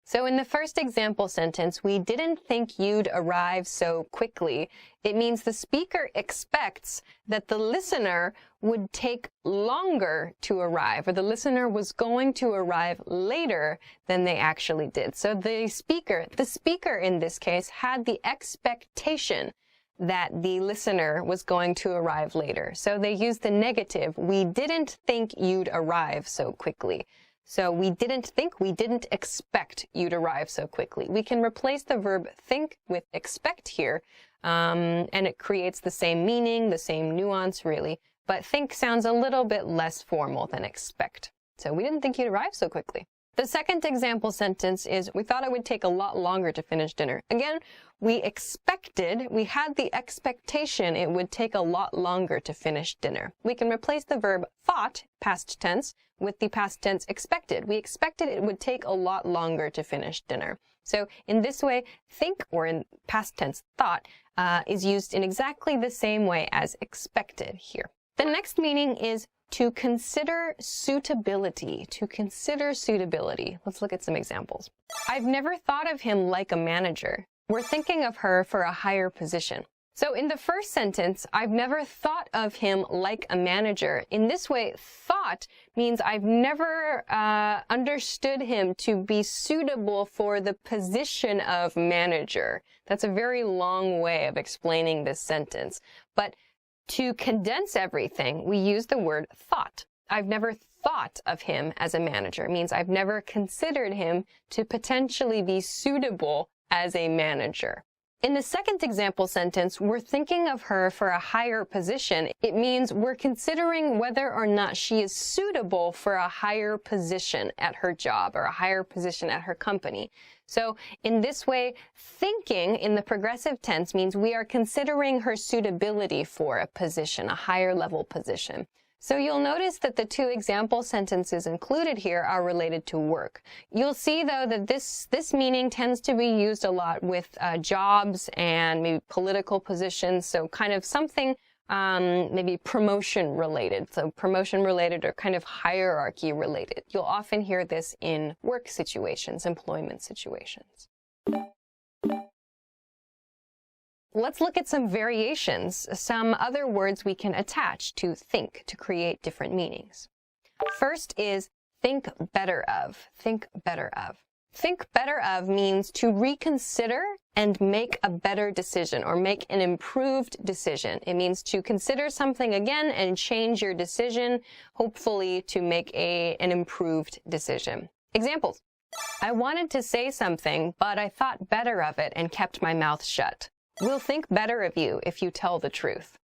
So in the first example sentence, we didn't think you'd arrive so quickly. It means the speaker expects that the listener would take longer to arrive, or the listener was going to arrive later than they actually did. So the speaker in this case had the expectation that the listener was going to arrive later. So they used the negative. We didn't think you'd arrive so quickly. So we didn't expect you'd arrive so quickly. We can replace the verb think with expect here, and it creates the same meaning, the same nuance, really. But think sounds a little bit less formal than expect. So we didn't think you'd arrive so quickly. The second example sentence is, we thought it would take a lot longer to finish dinner. Again, we had the expectation it would take a lot longer to finish dinner. We can replace the verb thought, past tense, with the past tense expected. We expected it would take a lot longer to finish dinner. So in this way, think, or in past tense thought, is used in exactly the same way as expected here. The next meaning is to consider suitability. To consider suitability. Let's look at some examples. I've never thought of him like a manager. We're thinking of her for a higher position. So in the first sentence, I've never thought of him like a manager. In this way, thought means I've never understood him to be suitable for the position of manager. That's a very long way of explaining this sentence. But to condense everything, we use the word thought. I've never thought of him as a manager. It means I've never considered him to potentially be suitable as a manager. In the second example sentence, we're thinking of her for a higher position. It means we're considering whether or not she is suitable for a higher position at her job or a higher position at her company. So in this way, thinking in the progressive tense means we are considering her suitability for a position, a higher level position. So you'll notice that the two example sentences included here are related to work. You'll see, though, that this meaning tends to be used a lot with jobs and maybe political positions, so kind of something maybe promotion related. So promotion related or kind of hierarchy related. You'll often hear this in work situations, employment situations. Let's look at some variations, some other words we can attach to think to create different meanings. First is think better of. Think better of. Think better of means to reconsider and make a better decision or make an improved decision. It means to consider something again and change your decision, hopefully to make an improved decision. Examples. I wanted to say something, but I thought better of it and kept my mouth shut. We'll think better of you if you tell the truth.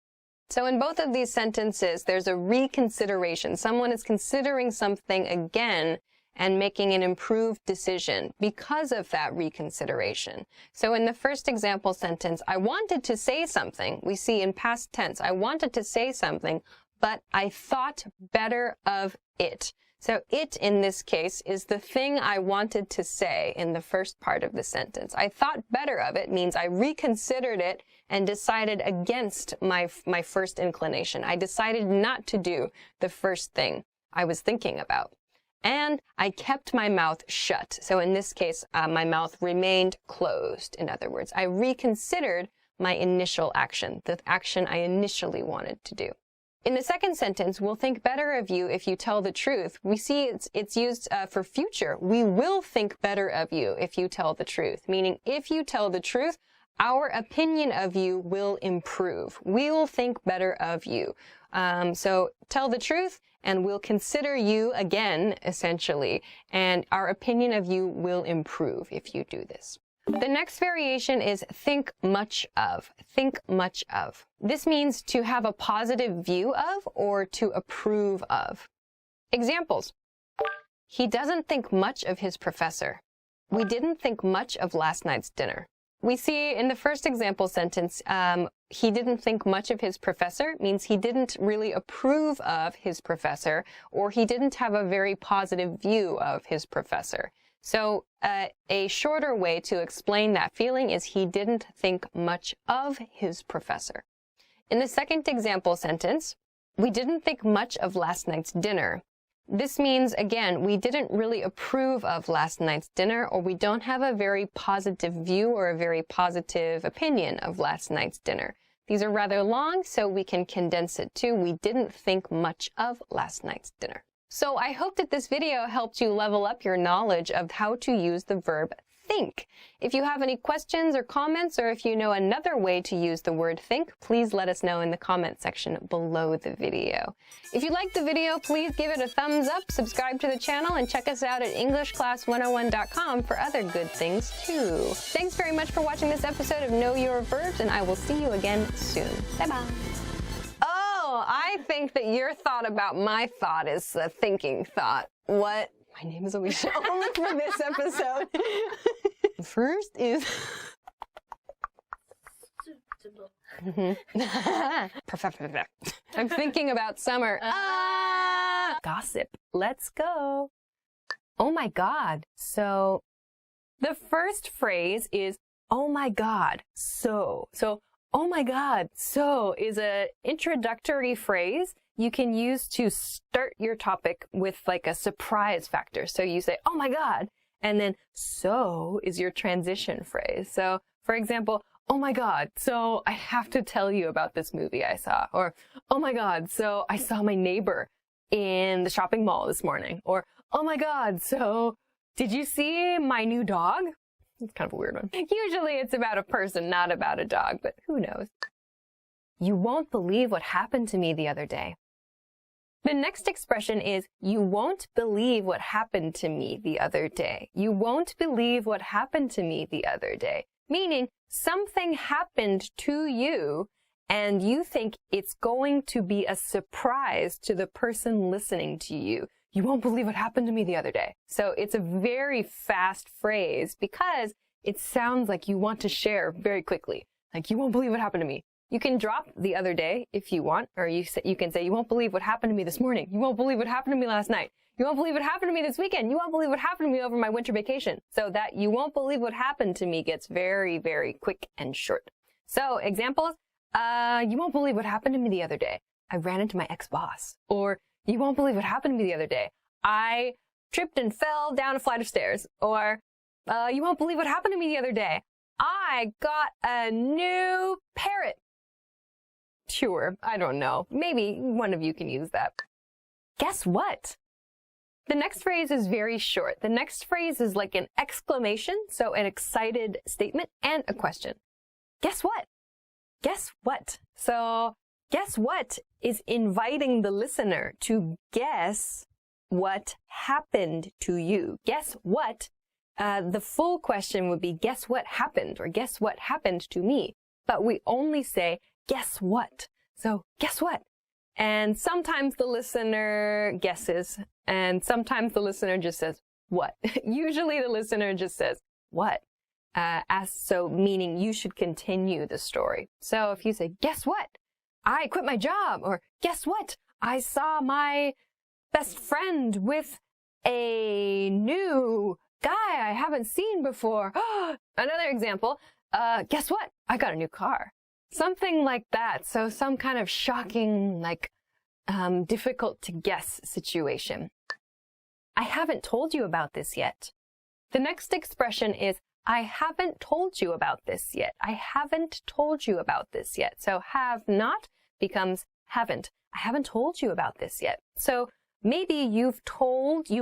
So in both of these sentences, there's a reconsideration. Someone is considering something again and making an improved decision because of that reconsideration. So in the first example sentence, I wanted to say something. We see in past tense, I wanted to say something, but I thought better of it. So it, in this case, is the thing I wanted to say in the first part of the sentence. I thought better of it means I reconsidered it and decided against my first inclination. I decided not to do the first thing I was thinking about. And I kept my mouth shut. So in this case, my mouth remained closed. In other words, I reconsidered my initial action, the action I initially wanted to do. In the second sentence, we'll think better of you if you tell the truth. We see it's used for future. We will think better of you if you tell the truth, meaning if you tell the truth, our opinion of you will improve. We'll think better of you. So tell the truth and we'll consider you again, essentially, and our opinion of you will improve if you do this. The next variation is think much of. Think much of. This means to have a positive view of or to approve of. Examples. He doesn't think much of his professor. We didn't think much of last night's dinner. We see in the first example sentence, he didn't think much of his professor means he didn't really approve of his professor, or he didn't have a very positive view of his professor. So a shorter way to explain that feeling is he didn't think much of his professor. In the second example sentence, we didn't think much of last night's dinner. This means, again, we didn't really approve of last night's dinner, or we don't have a very positive view or a very positive opinion of last night's dinner. These are rather long, so we can condense it to we didn't think much of last night's dinner. So I hope that this video helped you level up your knowledge of how to use the verb think. If you have any questions or comments, or if you know another way to use the word think, please let us know in the comment section below the video. If you liked the video, please give it a thumbs up, subscribe to the channel, and check us out at EnglishClass101.com for other good things too. Thanks very much for watching this episode of Know Your Verbs, and I will see you again soon. Bye-bye. Oh, I think that your thought about my thought is a thinking thought. What? My name is Alicia, only for this episode. First is... I'm thinking about summer. Gossip. Let's go. Oh my God. So the first phrase is, oh my God, so. Oh my God, so is an introductory phrase you can use to start your topic with like a surprise factor. So you say, oh my God, and then so is your transition phrase. So for example, oh my God, so I have to tell you about this movie I saw. Or, oh my God, so I saw my neighbor in the shopping mall this morning. Or, oh my God, so did you see my new dog? It's kind of a weird one. Usually it's about a person, not about a dog, but who knows? You won't believe what happened to me the other day. The next expression is, you won't believe what happened to me the other day. You won't believe what happened to me the other day. Meaning, something happened to you, and you think it's going to be a surprise to the person listening to you. You won't believe what happened to me the other day. So it's a very fast phrase because it sounds like you want to share very quickly. Like, you won't believe what happened to me. You can drop the other day if you want, or you can say, you won't believe what happened to me this morning. You won't believe what happened to me last night. You won't believe what happened to me this weekend. You won't believe what happened to me over my winter vacation. So that you won't believe what happened to me gets very, very quick and short. So examples, you won't believe what happened to me the other day. I ran into my ex-boss. Or, you won't believe what happened to me the other day. I tripped and fell down a flight of stairs. Or, you won't believe what happened to me the other day. I got a new parrot. Sure, I don't know. Maybe one of you can use that. Guess what? The next phrase is very short. The next phrase is like an exclamation, so an excited statement, and a question. Guess what? Guess what? So, guess what is inviting the listener to guess what happened to you. Guess what? The full question would be, guess what happened? Or guess what happened to me? But we only say, guess what? So, guess what? And sometimes the listener guesses, and sometimes the listener just says, what? Usually the listener just says, what? So meaning you should continue the story. So if you say, guess what? I quit my job. Or guess what? I saw my best friend with a new guy I haven't seen before. Another example, guess what? I got a new car. Something like that. So some kind of shocking, like, difficult to guess situation. I haven't told you about this yet. The next expression is, I haven't told you about this yet. I haven't told you about this yet. So have not becomes haven't. I haven't told you about this yet. So maybe you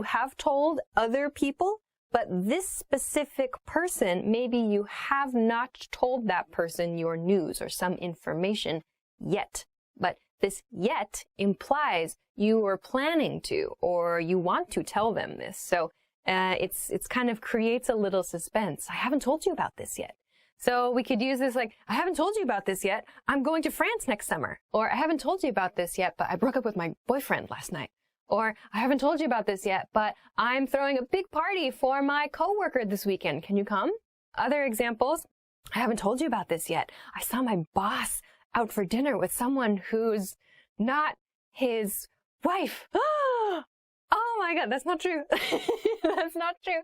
have told other people, but this specific person, maybe you have not told that person your news or some information yet. But this yet implies you are planning to, or you want to tell them this. So it's kind of creates a little suspense. I haven't told you about this yet. So we could use this like, I haven't told you about this yet. I'm going to France next summer. Or I haven't told you about this yet, but I broke up with my boyfriend last night. Or I haven't told you about this yet, but I'm throwing a big party for my coworker this weekend. Can you come? Other examples. I haven't told you about this yet. I saw my boss out for dinner with someone who's not his wife. Oh my God, that's not true. That's not true.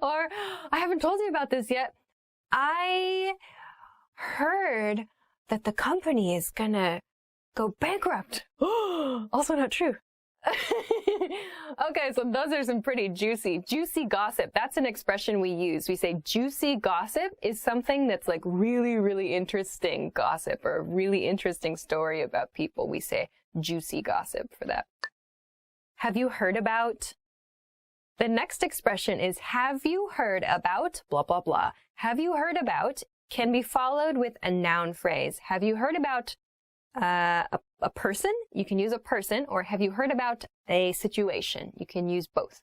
Or I haven't told you about this yet. I heard that the company is gonna go bankrupt. Also not true. Okay, so those are some pretty juicy gossip. That's an expression we use. We say juicy gossip is something that's like really, really interesting gossip or a really interesting story about people. We say juicy gossip for that. Have you heard about? The next expression is have you heard about blah, blah, blah. Have you heard about can be followed with a noun phrase. Have you heard about a person? You can use a person. Or have you heard about a situation? You can use both.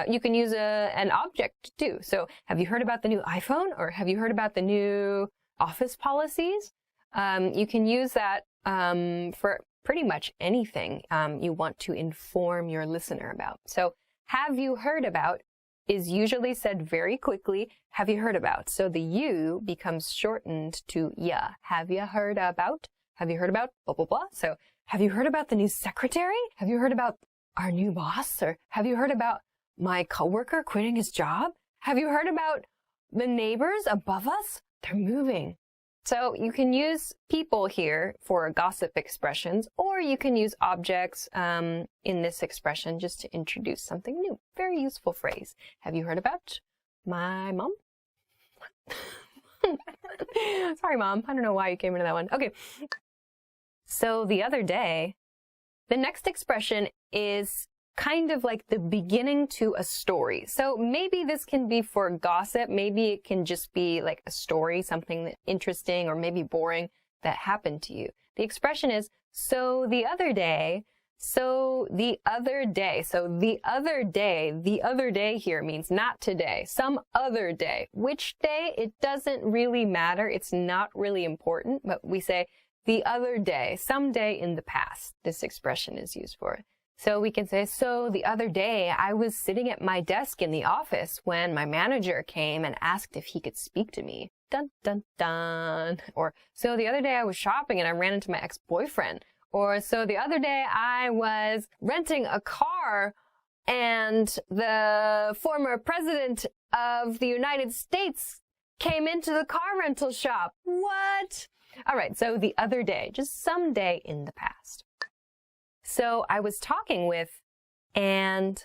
You can use an object too. So have you heard about the new iPhone? Or have you heard about the new office policies? You can use that for pretty much anything you want to inform your listener about. So have you heard about is usually said very quickly. Have you heard about? So the you becomes shortened to ya. Have you heard about? Have you heard about blah, blah, blah? So have you heard about the new secretary? Have you heard about our new boss? Or have you heard about my coworker quitting his job? Have you heard about the neighbors above us? They're moving. So you can use people here for gossip expressions, or you can use objects in this expression just to introduce something new. Very useful phrase. Have you heard about my mom? Sorry, Mom. I don't know why you came into that one. Okay. So the other day, the next expression is kind of like the beginning to a story. So maybe this can be for gossip. Maybe it can just be like a story, something that interesting or maybe boring that happened to you. The expression is, so the other day. So the other day. So the other day here means not today, some other day. Which day? It doesn't really matter. It's not really important, but we say the other day, some day in the past. This expression is used for it. So we can say, so the other day I was sitting at my desk in the office when my manager came and asked if he could speak to me. Dun, dun, dun. Or, so the other day I was shopping and I ran into my ex-boyfriend. Or, so the other day I was renting a car and the former president of the United States came into the car rental shop. What? All right, so the other day, just some day in the past. So I was talking with, and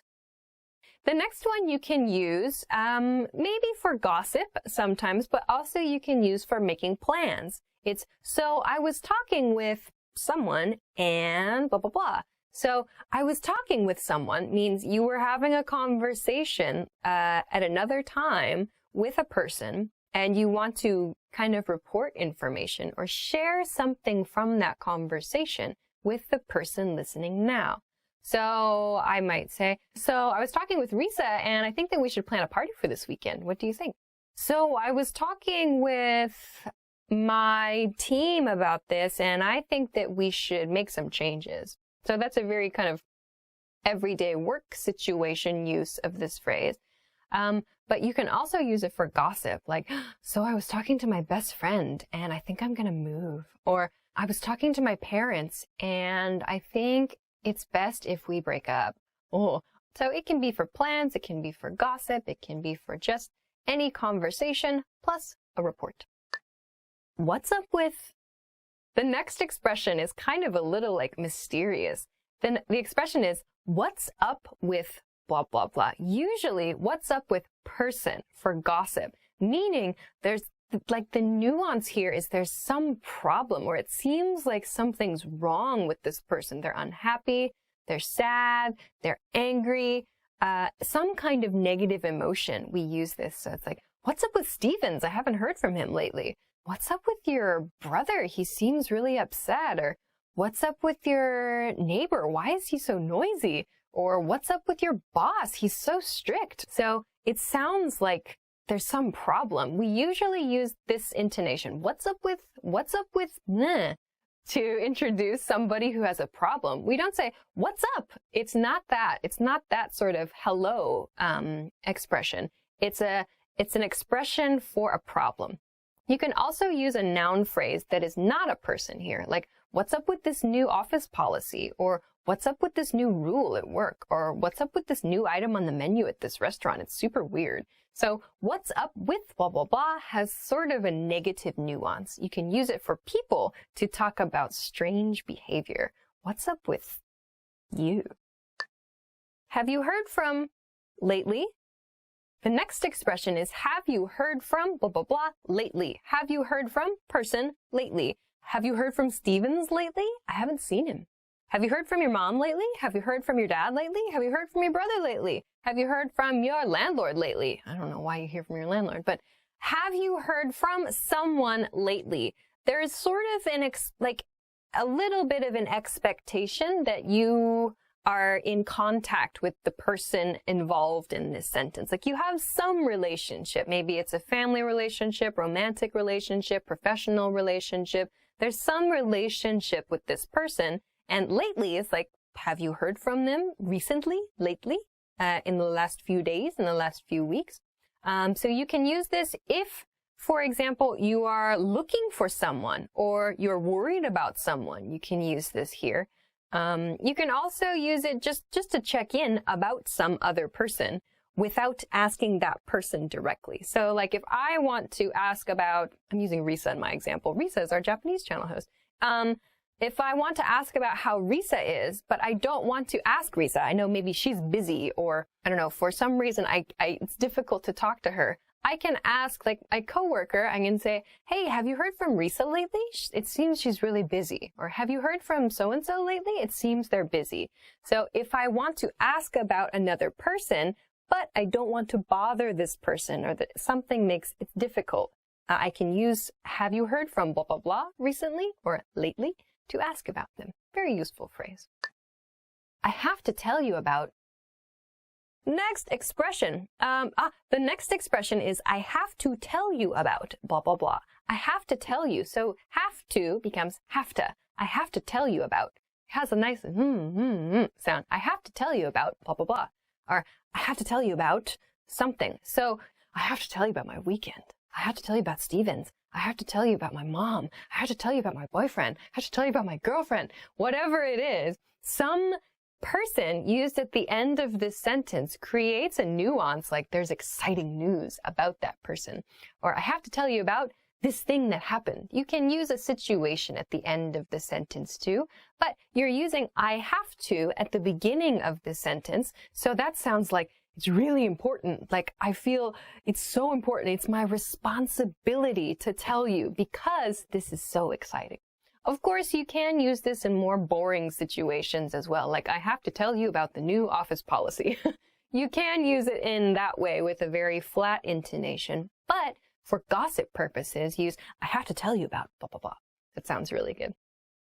the next one you can use maybe for gossip sometimes, but also you can use for making plans. It's, so I was talking with someone and blah, blah, blah. So I was talking with someone means you were having a conversation at another time with a person and you want to kind of report information or share something from that conversation with the person listening now. So I might say, so I was talking with Risa and I think that we should plan a party for this weekend. What do you think? So I was talking with my team about this and I think that we should make some changes. So that's a very kind of everyday work situation use of this phrase. But you can also use it for gossip, like, so I was talking to my best friend and I think I'm going to move. Or I was talking to my parents and I think it's best if we break up. Oh, so it can be for plans, it can be for gossip, it can be for just any conversation plus a report. What's up with? The next expression is kind of a little like mysterious. Then the expression is, what's up with blah, blah, blah. Usually, what's up with person for gossip, meaning there's like the nuance here is there's some problem, or it seems like something's wrong with this person. They're unhappy, they're sad, they're angry, some kind of negative emotion. We use this. So it's like, what's up with Stevens? I haven't heard from him lately. What's up with your brother? He seems really upset. Or what's up with your neighbor? Why is he so noisy? Or what's up with your boss? He's so strict. So it sounds like there's some problem. We usually use this intonation. What's up with meh, to introduce somebody who has a problem. We don't say, what's up? It's not that. It's not that sort of hello expression. It's an expression for a problem. You can also use a noun phrase that is not a person here, like, what's up with this new office policy? Or what's up with this new rule at work? Or what's up with this new item on the menu at this restaurant? It's super weird. So what's up with blah, blah, blah has sort of a negative nuance. You can use it for people to talk about strange behavior. What's up with you? Have you heard from lately? The next expression is, have you heard from blah, blah, blah lately? Have you heard from person lately? Have you heard from Stevens lately? I haven't seen him. Have you heard from your mom lately? Have you heard from your dad lately? Have you heard from your brother lately? Have you heard from your landlord lately? I don't know why you hear from your landlord, but have you heard from someone lately? There is sort of a little bit of an expectation that you are in contact with the person involved in this sentence. Like, you have some relationship. Maybe it's a family relationship, romantic relationship, professional relationship. There's some relationship with this person. And lately is like, have you heard from them recently, lately, in the last few days, in the last few weeks? So you can use this if, for example, you are looking for someone or you're worried about someone. You can use this here. You can also use it just to check in about some other person without asking that person directly. So like, if I want to ask about, I'm using Risa in my example. Risa is our Japanese channel host. If I want to ask about how Risa is, but I don't want to ask Risa, I know maybe she's busy, or I don't know, for some reason it's difficult to talk to her. I can ask like a coworker, I can say, hey, have you heard from Risa lately? It seems she's really busy. Or have you heard from so-and-so lately? It seems they're busy. So if I want to ask about another person, but I don't want to bother this person, or that something makes it difficult, I can use have you heard from blah, blah, blah recently or lately to ask about them. Very useful phrase. I have to tell you about. Next expression. The next expression is I have to tell you about blah, blah, blah. I have to tell you. So have to becomes have to. I have to tell you about. It has a nice sound. I have to tell you about blah, blah, blah. Or I have to tell you about something. So I have to tell you about my weekend. I have to tell you about Stevens. I have to tell you about my mom. I have to tell you about my boyfriend. I have to tell you about my girlfriend. Whatever it is, some person used at the end of this sentence creates a nuance, like there's exciting news about that person. Or I have to tell you about this thing that happened. You can use a situation at the end of the sentence too, but you're using I have to at the beginning of the sentence. So that sounds like it's really important. Like, I feel it's so important. It's my responsibility to tell you because this is so exciting. Of course, you can use this in more boring situations as well. Like, I have to tell you about the new office policy. You can use it in that way with a very flat intonation. But for gossip purposes, use I have to tell you about blah, blah, blah. That sounds really good.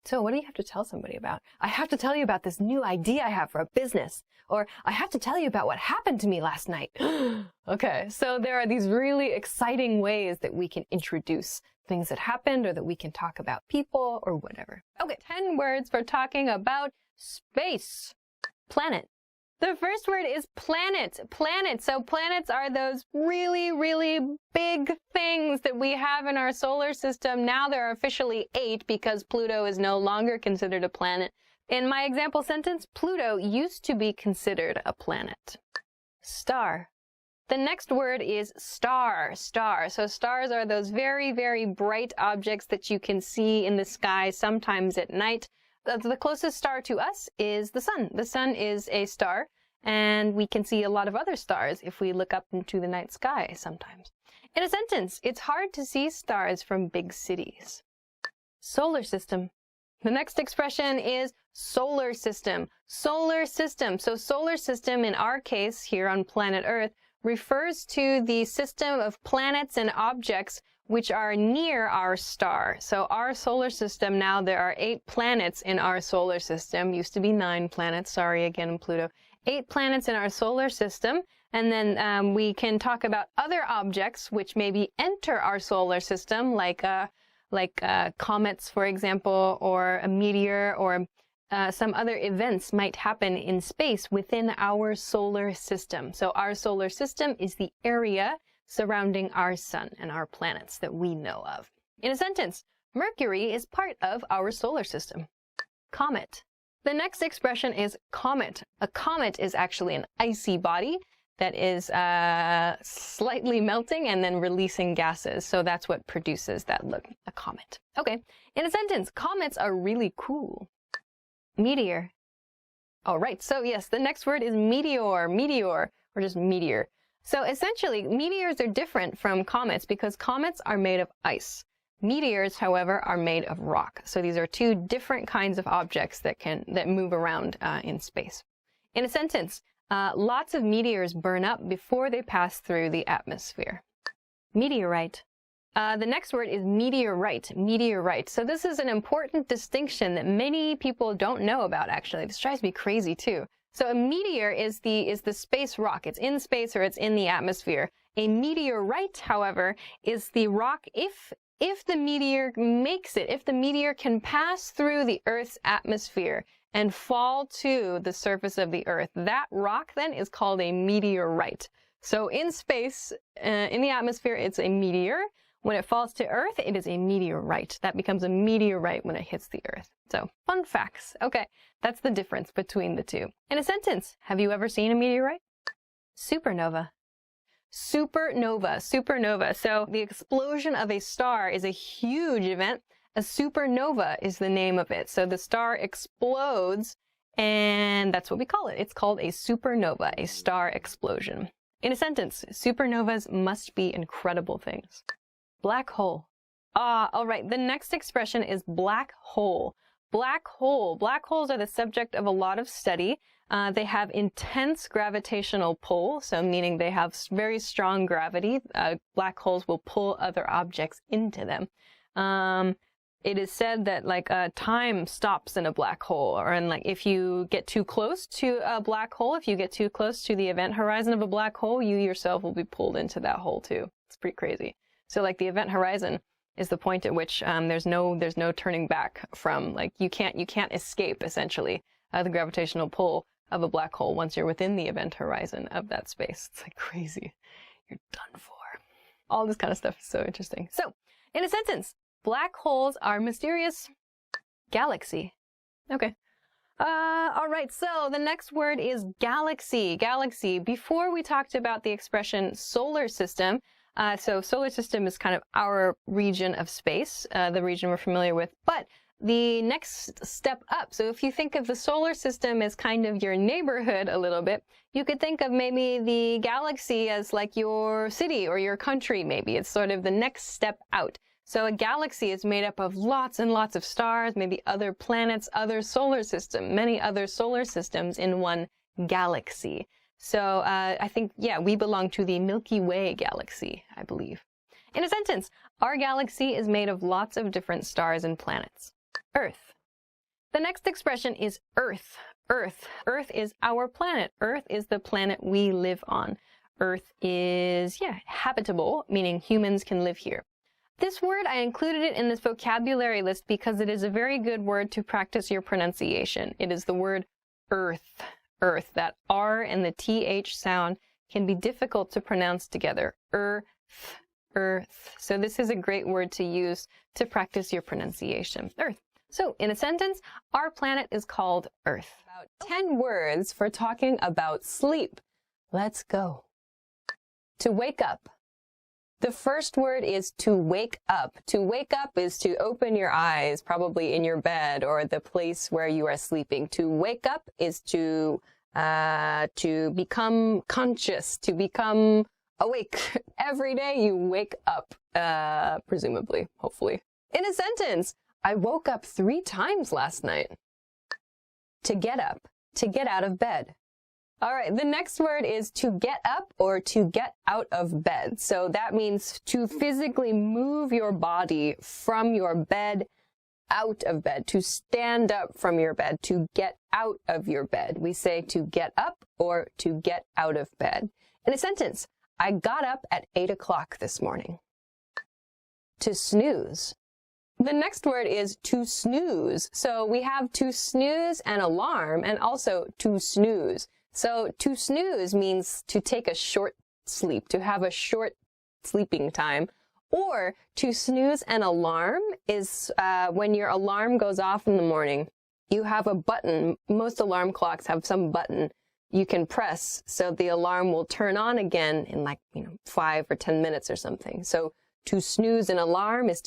So what do you have to tell somebody about? I have to tell you about this new idea I have for a business. Or I have to tell you about what happened to me last night. Okay, so there are these really exciting ways that we can introduce things that happened, or that we can talk about people or whatever. Okay, 10 words for talking about space. Planet. The first word is planet. Planet. So planets are those really, really big things that we have in our solar system. Now there are officially 8 because Pluto is no longer considered a planet. In my example sentence, Pluto used to be considered a planet. Star. The next word is star. Star. So stars are those very, very bright objects that you can see in the sky sometimes at night. The closest star to us is the sun. The sun is a star, and we can see a lot of other stars if we look up into the night sky sometimes. In a sentence, it's hard to see stars from big cities. Solar system. The next expression is solar system. Solar system. So solar system, in our case here on planet Earth, refers to the system of planets and objects which are near our star. So our solar system, now there are 8 planets in our solar system. Used to be 9 planets. Sorry again, Pluto. 8 planets in our solar system. And then we can talk about other objects which maybe enter our solar system, like comets, for example, or a meteor, or some other events might happen in space within our solar system. So our solar system is the area surrounding our sun and our planets that we know of. In a sentence, Mercury is part of our solar system. Comet. The next expression is comet. A comet is actually an icy body that is slightly melting and then releasing gases. So that's what produces that look, a comet. Okay, in a sentence, comets are really cool. Meteor. All right, so yes, the next word is meteor, meteor, or just meteor. So essentially, meteors are different from comets because comets are made of ice. Meteors, however, are made of rock. So these are 2 different kinds of objects that move around in space. In a sentence, lots of meteors burn up before they pass through the atmosphere. Meteorite. The next word is meteorite, meteorite. So this is an important distinction that many people don't know about, actually. This drives me crazy, too. So a meteor is the space rock. It's in space or it's in the atmosphere. A meteorite, however, is the rock if the meteor makes it, if the meteor can pass through the Earth's atmosphere and fall to the surface of the Earth, that rock then is called a meteorite. So in space, in the atmosphere, it's a meteor. When it falls to Earth, it is a meteorite. That becomes a meteorite when it hits the Earth. So, fun facts. Okay, that's the difference between the 2. In a sentence, have you ever seen a meteorite? Supernova. Supernova, supernova. So the explosion of a star is a huge event. A supernova is the name of it. So the star explodes, and that's what we call it. It's called a supernova, a star explosion. In a sentence, supernovas must be incredible things. Black hole. All right. The next expression is black hole. Black hole. Black holes are the subject of a lot of study. They have intense gravitational pull, so meaning they have very strong gravity. Black holes will pull other objects into them. It is said that time stops in a black hole, or if you get too close to a black hole, if you get too close to the event horizon of a black hole, you yourself will be pulled into that hole too. It's pretty crazy. So the event horizon is the point at which there's no turning back from, you can't escape essentially the gravitational pull of a black hole once you're within the event horizon of that space. It's crazy. You're done for. All this kind of stuff is so interesting. So, in a sentence, black holes are mysterious galaxy. Okay. All right, so the next word is galaxy. Galaxy. Before we talked about the expression solar system, so solar system is kind of our region of space, the region we're familiar with, but the next step up. So if you think of the solar system as kind of your neighborhood a little bit, you could think of maybe the galaxy as your city or your country, maybe. It's sort of the next step out. So a galaxy is made up of lots and lots of stars, maybe other planets, other solar systems, many other solar systems in one galaxy. So I think, we belong to the Milky Way galaxy, I believe. In a sentence, our galaxy is made of lots of different stars and planets. Earth. The next expression is Earth. Earth. Earth is our planet. Earth is the planet we live on. Earth is, habitable, meaning humans can live here. This word, I included it in this vocabulary list because it is a very good word to practice your pronunciation. It is the word earth. Earth. That R and the TH sound can be difficult to pronounce together. Earth. Earth. So this is a great word to use to practice your pronunciation. Earth. So in a sentence, our planet is called Earth. About 10 words for talking about sleep. Let's go. To wake up. The first word is to wake up. To wake up is to open your eyes, probably in your bed or the place where you are sleeping. To wake up is to become conscious, to become awake. Every day you wake up, presumably, hopefully. In a sentence, I woke up 3 times last night. To get up, to get out of bed. All right, the next word is to get up or to get out of bed. So that means to physically move your body from your bed out of bed, to stand up from your bed, to get out of your bed. We say to get up or to get out of bed. In a sentence, I got up at 8 o'clock this morning. To snooze. The next word is to snooze. So we have to snooze an alarm and also to snooze. So to snooze means to take a short sleep, to have a short sleeping time. Or to snooze an alarm is when your alarm goes off in the morning. You have a button. Most alarm clocks have some button you can press so the alarm will turn on again in 5 or 10 minutes or something. So to snooze an alarm is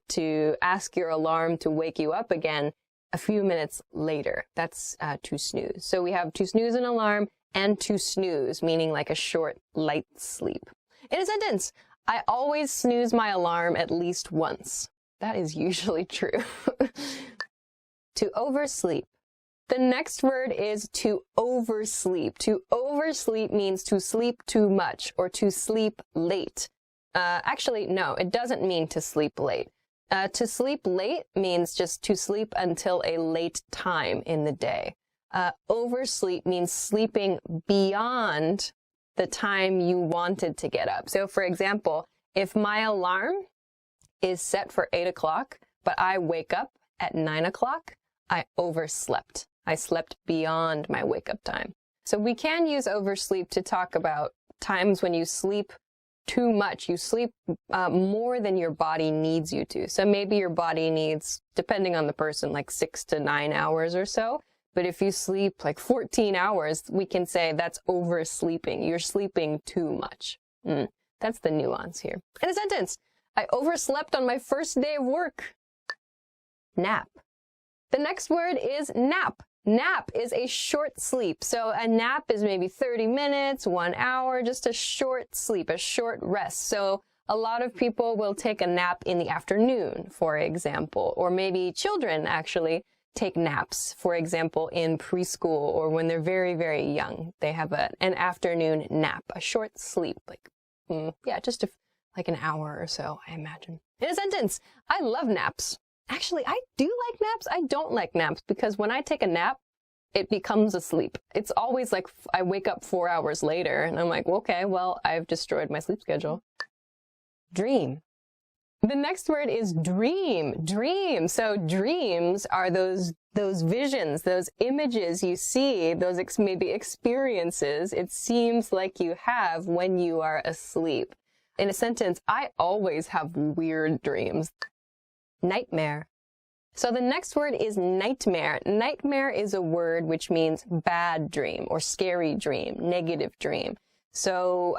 to ask your alarm to wake you up again a few minutes later. That's to snooze. So we have to snooze an alarm and to snooze, meaning like a short, light sleep. In a sentence, I always snooze my alarm at least once. That is usually true. To oversleep. The next word is to oversleep. To oversleep means to sleep too much or to sleep late. Actually, no, it doesn't mean to sleep late. To sleep late means just to sleep until a late time in the day. Oversleep means sleeping beyond the time you wanted to get up. So for example, if my alarm is set for 8 o'clock, but I wake up at 9 o'clock, I overslept. I slept beyond my wake-up time. So we can use oversleep to talk about times when you sleep too much. You sleep more than your body needs you to. So maybe your body needs, depending on the person, like 6 to 9 hours or so. But if you sleep like 14 hours, we can say that's oversleeping. You're sleeping too much. That's the nuance here. In a sentence, I overslept on my first day of work. Nap. The next word is nap. Nap is a short sleep. So a nap is maybe 30 minutes, 1 hour, just a short sleep, a short rest. So a lot of people will take a nap in the afternoon, for example, or maybe children actually take naps, for example, in preschool or when they're very, very young. They have an afternoon nap, a short sleep, just like an hour or so, I imagine. In a sentence, I love naps. Actually, I do like naps. I don't like naps because when I take a nap, it becomes a sleep. It's always like I wake up 4 hours later and I'm like, okay, well, I've destroyed my sleep schedule. Dream. The next word is dream. Dream. So dreams are those visions, those images you see, those maybe experiences it seems like you have when you are asleep. In a sentence, I always have weird dreams. Nightmare. So the next word is nightmare. Nightmare is a word which means bad dream or scary dream, negative dream. So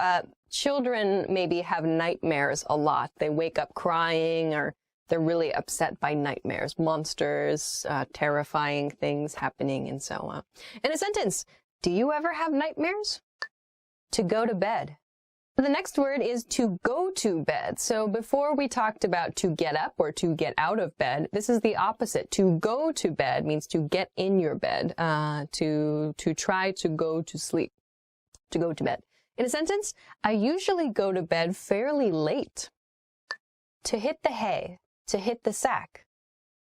children maybe have nightmares a lot. They wake up crying or they're really upset by nightmares, monsters, terrifying things happening, and so on. In a sentence, do you ever have nightmares? To go to bed. The next word is to go to bed. So before we talked about to get up or to get out of bed, this is the opposite. To go to bed means to get in your bed, to try to go to sleep, to go to bed. In a sentence, I usually go to bed fairly late. To hit the hay, to hit the sack.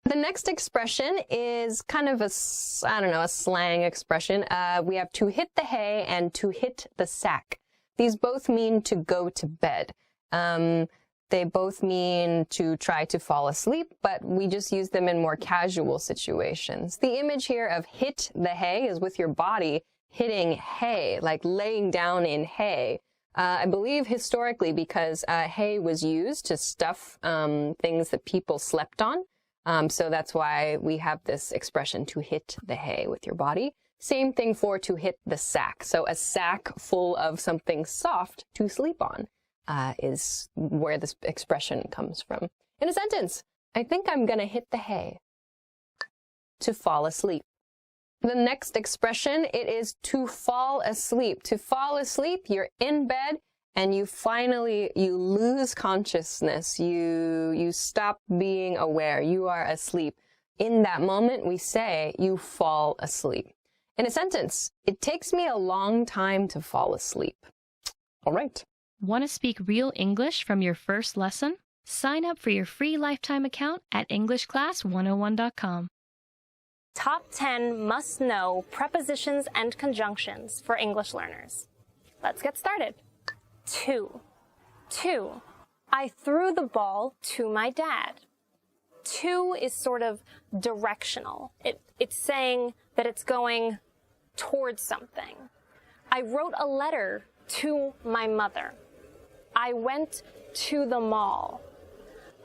The next expression is kind of a slang expression. We have to hit the hay and to hit the sack. These both mean to go to bed. They both mean to try to fall asleep, but we just use them in more casual situations. The image here of hit the hay is with your body hitting hay, like laying down in hay. I believe historically because hay was used to stuff things that people slept on. So that's why we have this expression to hit the hay with your body. Same thing for to hit the sack. So a sack full of something soft to sleep on is where this expression comes from. In a sentence, I think I'm going to hit the hay. To fall asleep. The next expression, it is to fall asleep. To fall asleep, you're in bed and you lose consciousness. You stop being aware. You are asleep. In that moment, we say you fall asleep. In a sentence, it takes me a long time to fall asleep. All right. Want to speak real English from your first lesson? Sign up for your free lifetime account at EnglishClass101.com. Top 10 must-know prepositions and conjunctions for English learners. Let's get started. To. I threw the ball to my dad. To is sort of directional. It's saying that it's going towards something. I wrote a letter to my mother. I went to the mall.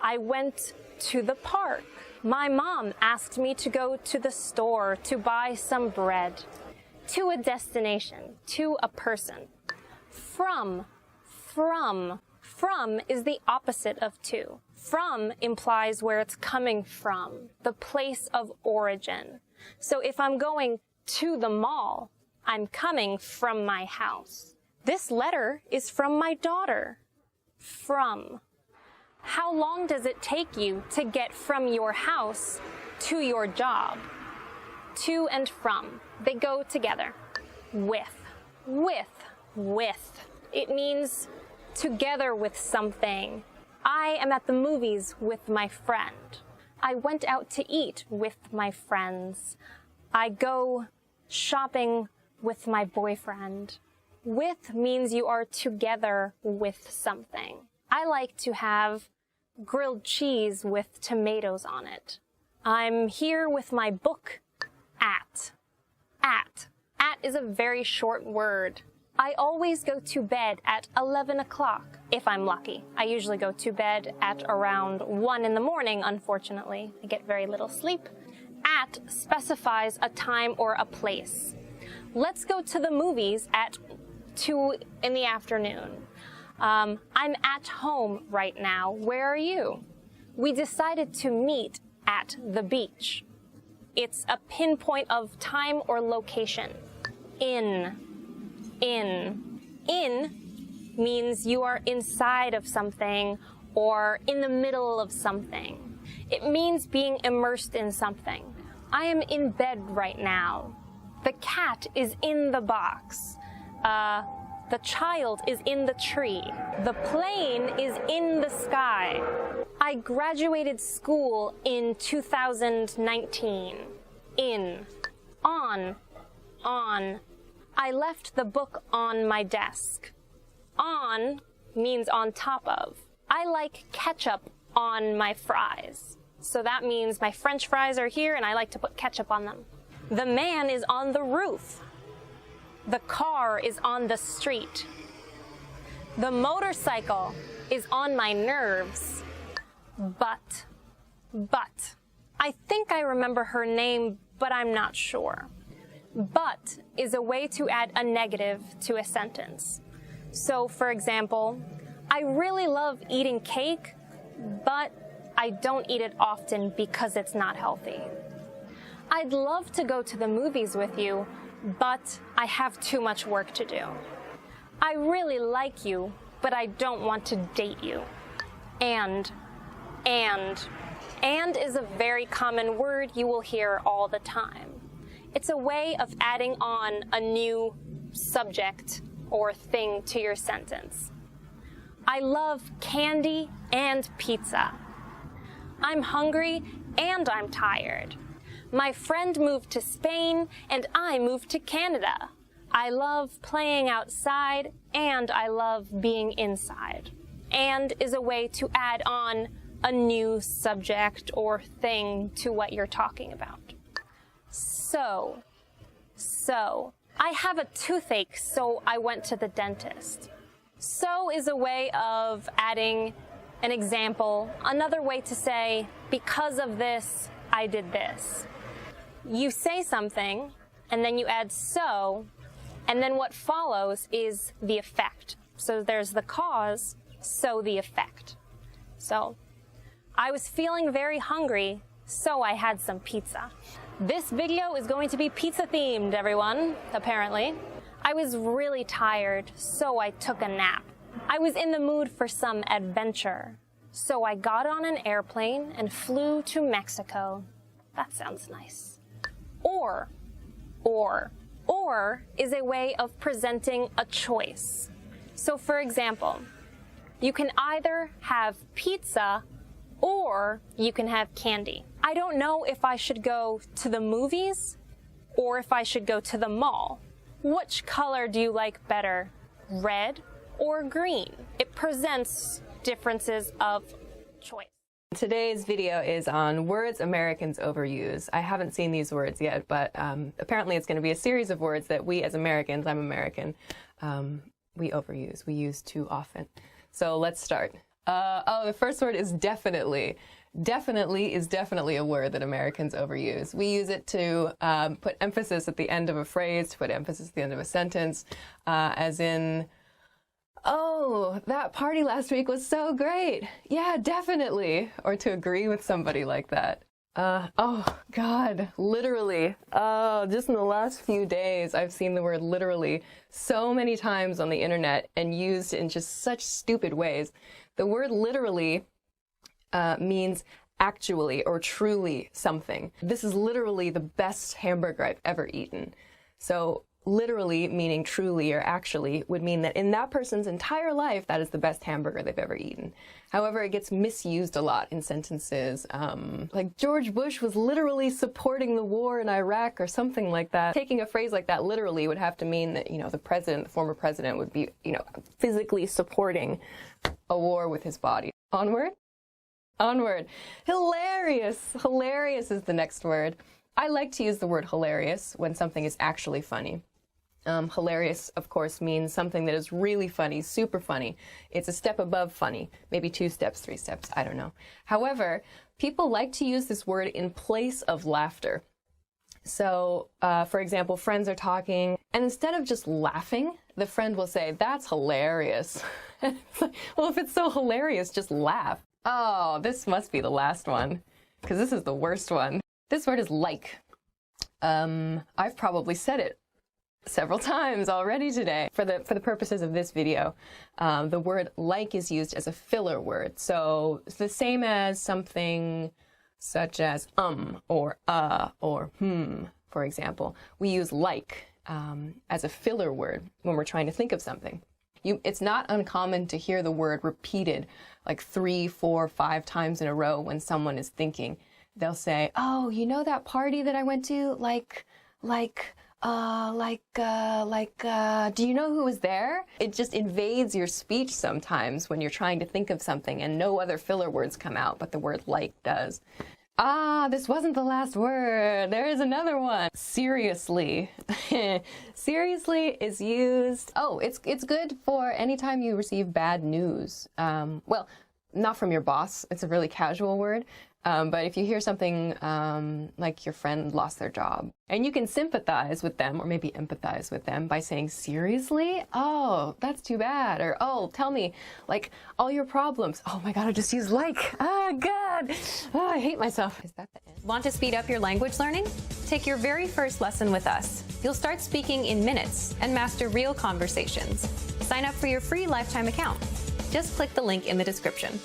I went to the park. My mom asked me to go to the store to buy some bread. To a destination, to a person. From is the opposite of to. From implies where it's coming from, the place of origin. So if I'm going to the mall, I'm coming from my house. This letter is from my daughter. From. How long does it take you to get from your house to your job? To and from. They go together. With. It means together with something. I am at the movies with my friend. I went out to eat with my friends. I go shopping with my boyfriend. With means you are together with something. I like to have grilled cheese with tomatoes on it. I'm here with my book at. At is a very short word. I always go to bed at 11 o'clock, if I'm lucky. I usually go to bed at around 1 in the morning, unfortunately. I get very little sleep. At specifies a time or a place. Let's go to the movies at 2 in the afternoon. I'm at home right now. Where are you? We decided to meet at the beach. It's a pinpoint of time or location. In means you are inside of something or in the middle of something. It means being immersed in something. I am in bed right now. The cat is in the box. The child is in the tree. The plane is in the sky. I graduated school in 2019. In. On. I left the book on my desk. On means on top of. I like ketchup on my fries. So that means my French fries are here and I like to put ketchup on them. The man is on the roof. The car is on the street. The motorcycle is on my nerves. But. I think I remember her name, but I'm not sure. But is a way to add a negative to a sentence. So, for example, I really love eating cake, but I don't eat it often because it's not healthy. I'd love to go to the movies with you, but I have too much work to do. I really like you, but I don't want to date you. And is a very common word you will hear all the time. It's a way of adding on a new subject or thing to your sentence. I love candy and pizza. I'm hungry and I'm tired. My friend moved to Spain and I moved to Canada. I love playing outside and I love being inside. And is a way to add on a new subject or thing to what you're talking about. So, I have a toothache, so I went to the dentist. So is a way of adding an example. Another way to say, because of this, I did this. You say something, and then you add so, and then what follows is the effect. So there's the cause, so the effect. So, I was feeling very hungry, so I had some pizza. This video is going to be pizza themed, everyone, apparently. I was really tired, so I took a nap. I was in the mood for some adventure, so I got on an airplane and flew to Mexico. That sounds nice. Or is a way of presenting a choice. So for example, you can either have pizza or you can have candy. I don't know if I should go to the movies or if I should go to the mall. Which color do you like better, red or green? It presents differences of choice. Today's video is on words Americans overuse. I haven't seen these words yet, but apparently it's going to be a series of words that we as Americans, I'm American, we overuse. We use too often. So let's start. The first word is definitely. Definitely is definitely a word that Americans overuse. We use it to put emphasis at the end of a phrase, to put emphasis at the end of a sentence, as in, oh, that party last week was so great. Yeah, definitely. Or to agree with somebody like that. Oh, God, literally. Just in the last few days, I've seen the word literally so many times on the internet and used in just such stupid ways. The word literally means actually or truly something. This is literally the best hamburger I've ever eaten. So literally meaning truly or actually would mean that in that person's entire life, that is the best hamburger they've ever eaten. However, it gets misused a lot in sentences, like George Bush was literally supporting the war in Iraq or something like that. Taking a phrase like that literally would have to mean that, you know, the former president would be, you know, physically supporting a war with his body. Onward? Onward. Hilarious. Hilarious is the next word. I like to use the word hilarious when something is actually funny. Hilarious, of course, means something that is really funny, super funny. It's a step above funny, maybe 2 steps, 3 steps, I don't know. However, people like to use this word in place of laughter. So, for example, friends are talking, and instead of just laughing, the friend will say, "That's hilarious." Well, if it's so hilarious, just laugh. Oh, this must be the last one, because this is the worst one. This word is like. I've probably said it several times already today. For the purposes of this video, the word like is used as a filler word. So it's the same as something such as or for example. We use like as a filler word when we're trying to think of something. It's not uncommon to hear the word repeated like 3, 4, 5 times in a row when someone is thinking. They'll say, "Oh, you know that party that I went to? Do you know who was there?" It just invades your speech sometimes when you're trying to think of something and no other filler words come out, but the word like does. This wasn't the last word. There is another one. Seriously. Seriously is used. Oh, it's good for anytime you receive bad news. Well, not from your boss. It's a really casual word. But if you hear something like your friend lost their job, and you can sympathize with them or maybe empathize with them by saying, "Seriously? Oh, that's too bad." Or, "Oh, tell me, like, all your problems." Oh my God, I just used like. God. Oh, I hate myself. Is that the end? Want to speed up your language learning? Take your very first lesson with us. You'll start speaking in minutes and master real conversations. Sign up for your free lifetime account. Just click the link in the description.